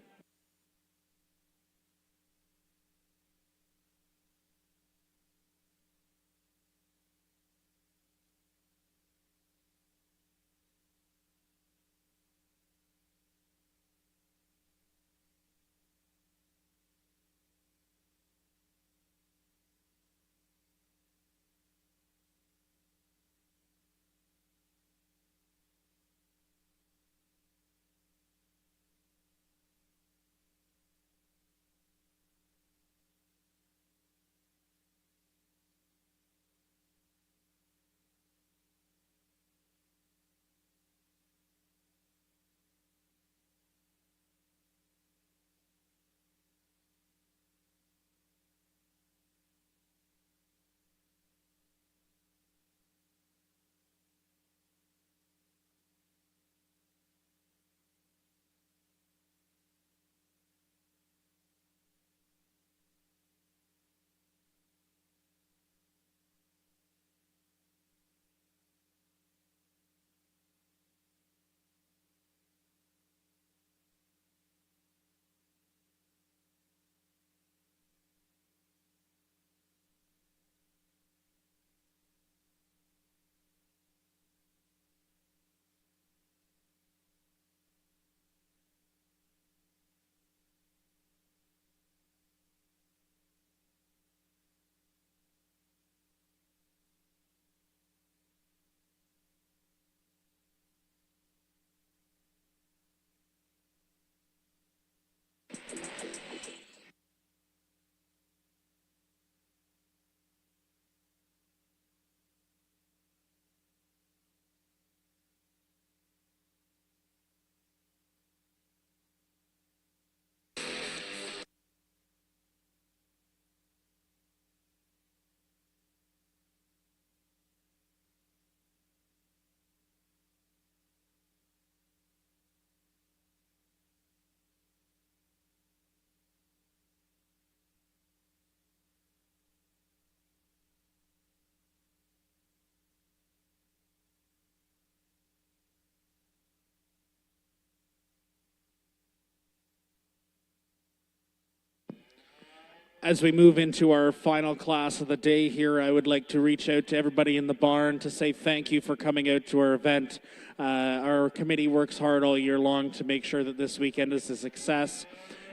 As we move into our final class of the day here, I would like to reach out to everybody in the barn to say thank you for coming out to our event. Our committee works hard all year long to make sure that this weekend is a success,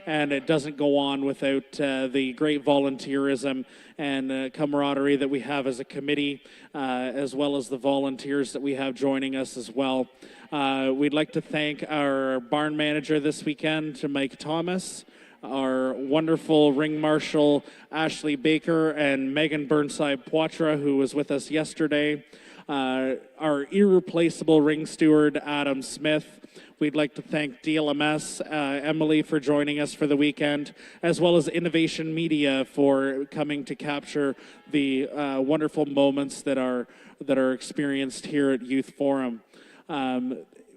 and it doesn't go on without the great volunteerism and camaraderie that we have as a committee, as well as the volunteers that we have joining us as well. We'd like to thank our barn manager this weekend, to Mike Thomas, our wonderful ring marshal Ashley Baker, and Megan Burnside Poitras, who was with us yesterday. our irreplaceable ring steward, Adam Smith. We'd like to thank DLMS, Emily, for joining us for the weekend, as well as Innovation Media for coming to capture the wonderful moments that are experienced here at Youth Forum.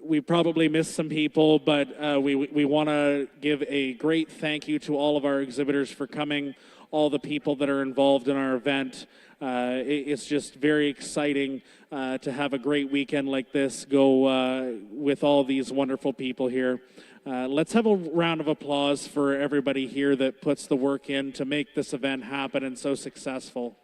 We probably missed some people, but we want to give a great thank you to all of our exhibitors for coming, all the people that are involved in our event. It's just very exciting to have a great weekend like this go with all these wonderful people here. Let's have a round of applause for everybody here that puts the work in to make this event happen and so successful.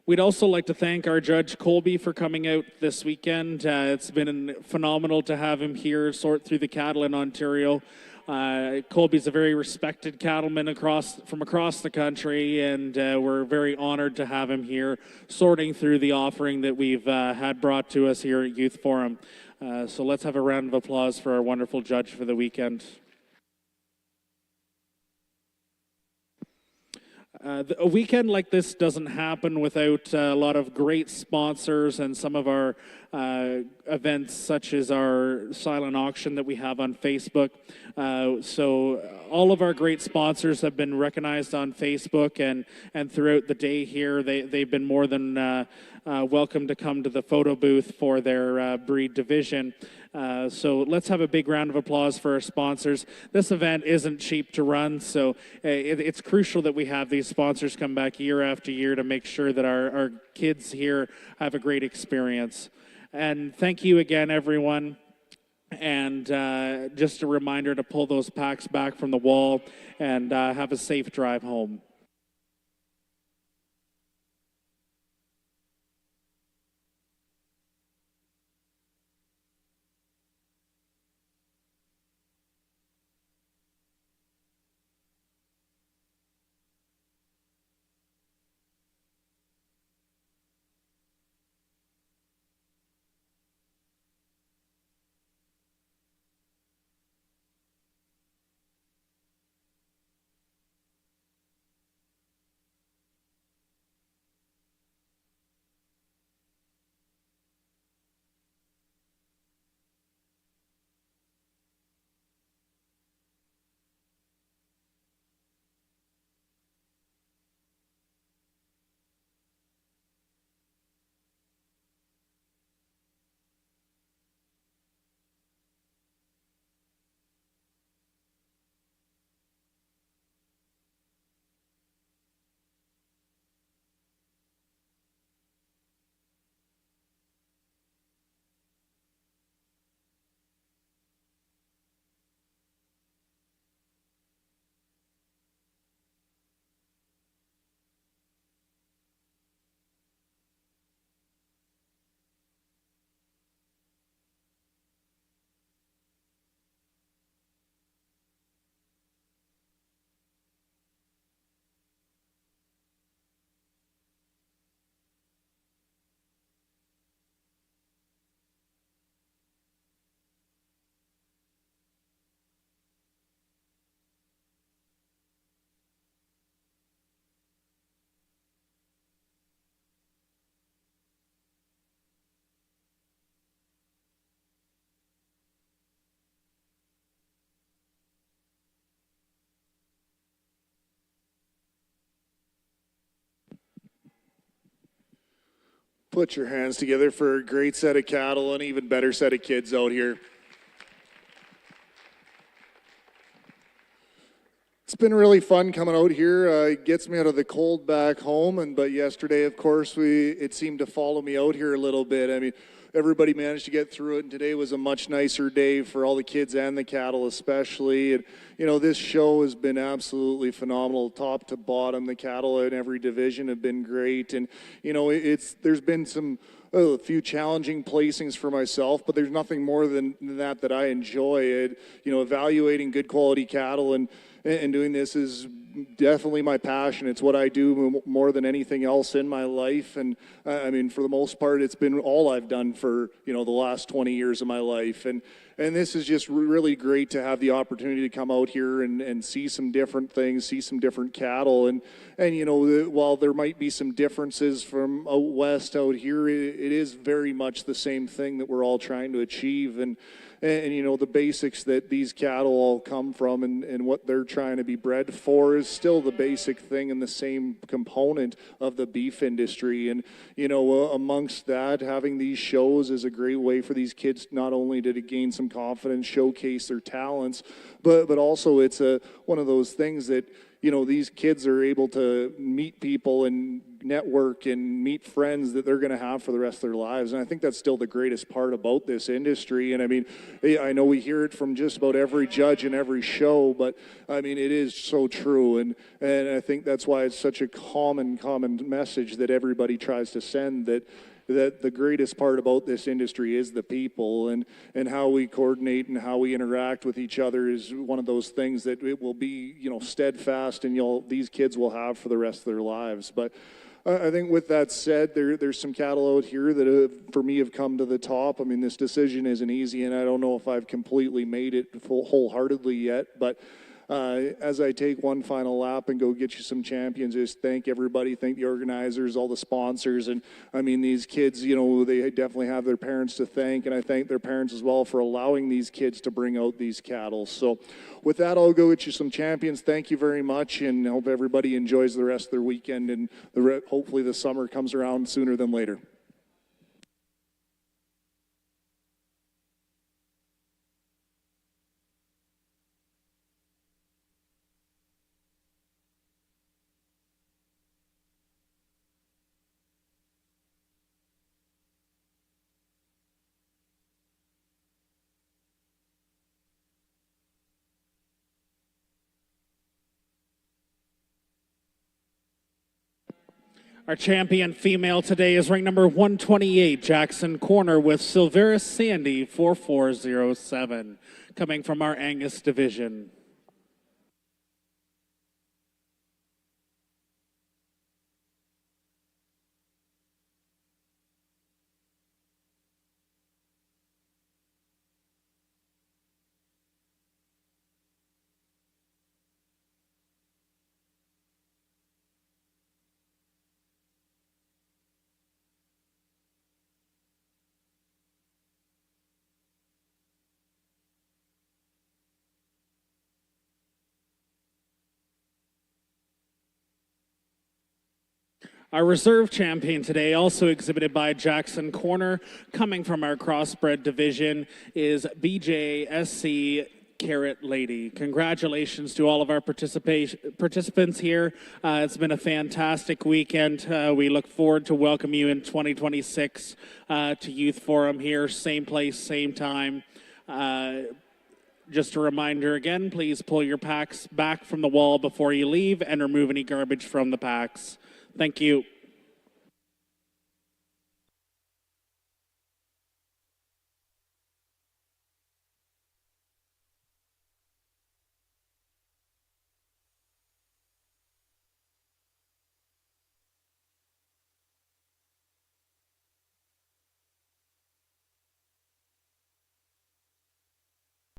We'd also like to thank our judge, Colby, for coming out this weekend. It's been phenomenal to have him here sort through the cattle in Ontario. Colby's a very respected cattleman from across the country, and we're very honored to have him here sorting through the offering that we've had brought to us here at Youth Forum. So let's have a round of applause for our wonderful judge for the weekend. A weekend like this doesn't happen without a lot of great sponsors and some of our events, such as our silent auction that we have on Facebook. So all of our great sponsors have been recognized on Facebook, and throughout the day here, they've been more than welcome to come to the photo booth for their breed division. So let's have a big round of applause for our sponsors. This event isn't cheap to run, so it's crucial that we have these sponsors come back year after year to make sure that our kids here have a great experience. And thank you again, everyone. And just a reminder to pull those packs back from the wall and have a safe drive home. Put your hands together for a great set of cattle and an even better set of kids out here. It's been really fun coming out here. It gets me out of the cold back home, but yesterday, of course, it seemed to follow me out here a little bit. I mean, everybody managed to get through it, and today was a much nicer day for all the kids and the cattle especially. And, you know, this show has been absolutely phenomenal, top to bottom. The cattle in every division have been great. And, you know, there's been a few challenging placings for myself, but there's nothing more than that I enjoy. You know, evaluating good quality cattle and doing this is definitely my passion. It's what I do more than anything else in my life. And I mean, for the most part, it's been all I've done for, you know, the last 20 years of my life. And this is just really great to have the opportunity to come out here and see some different things, see some different cattle. And you know, while there might be some differences from out west out here, it is very much the same thing that we're all trying to achieve. And you know, the basics that these cattle all come from and what they're trying to be bred for is still the basic thing and the same component of the beef industry. And, you know, amongst that, having these shows is a great way for these kids not only to gain some confidence, showcase their talents, but also it's one of those things that, you know, these kids are able to meet people and network and meet friends that they're going to have for the rest of their lives. And I think that's still the greatest part about this industry. And I mean, I know we hear it from just about every judge and every show, but I mean, it is so true. And I think that's why it's such a common message that everybody tries to send, that the greatest part about this industry is the people, and how we coordinate and how we interact with each other is one of those things that it will be, you know, steadfast, and these kids will have for the rest of their lives. But I think with that said, there's some cattle out here that for me have come to the top. I mean, this decision isn't easy, and I don't know if I've completely made it wholeheartedly yet, but as I take one final lap and go get you some champions, just thank everybody, thank the organizers, all the sponsors. And I mean, these kids, you know, they definitely have their parents to thank, and I thank their parents as well for allowing these kids to bring out these cattle. So with that, I'll go get you some champions. Thank you very much, and I hope everybody enjoys the rest of their weekend, and hopefully the summer comes around sooner than later. Our champion female today is ranked number 128, Jackson Corner, with Silveris Sandy 4407, coming from our Angus division. Our reserve champion today, also exhibited by Jackson Corner, coming from our Crossbred division, is BJSC Carrot Lady. Congratulations to all of our participants here. It's been a fantastic weekend. We look forward to welcome you in 2026 to Youth Forum here, same place, same time. Just a reminder again, please pull your packs back from the wall before you leave and remove any garbage from the packs. Thank you.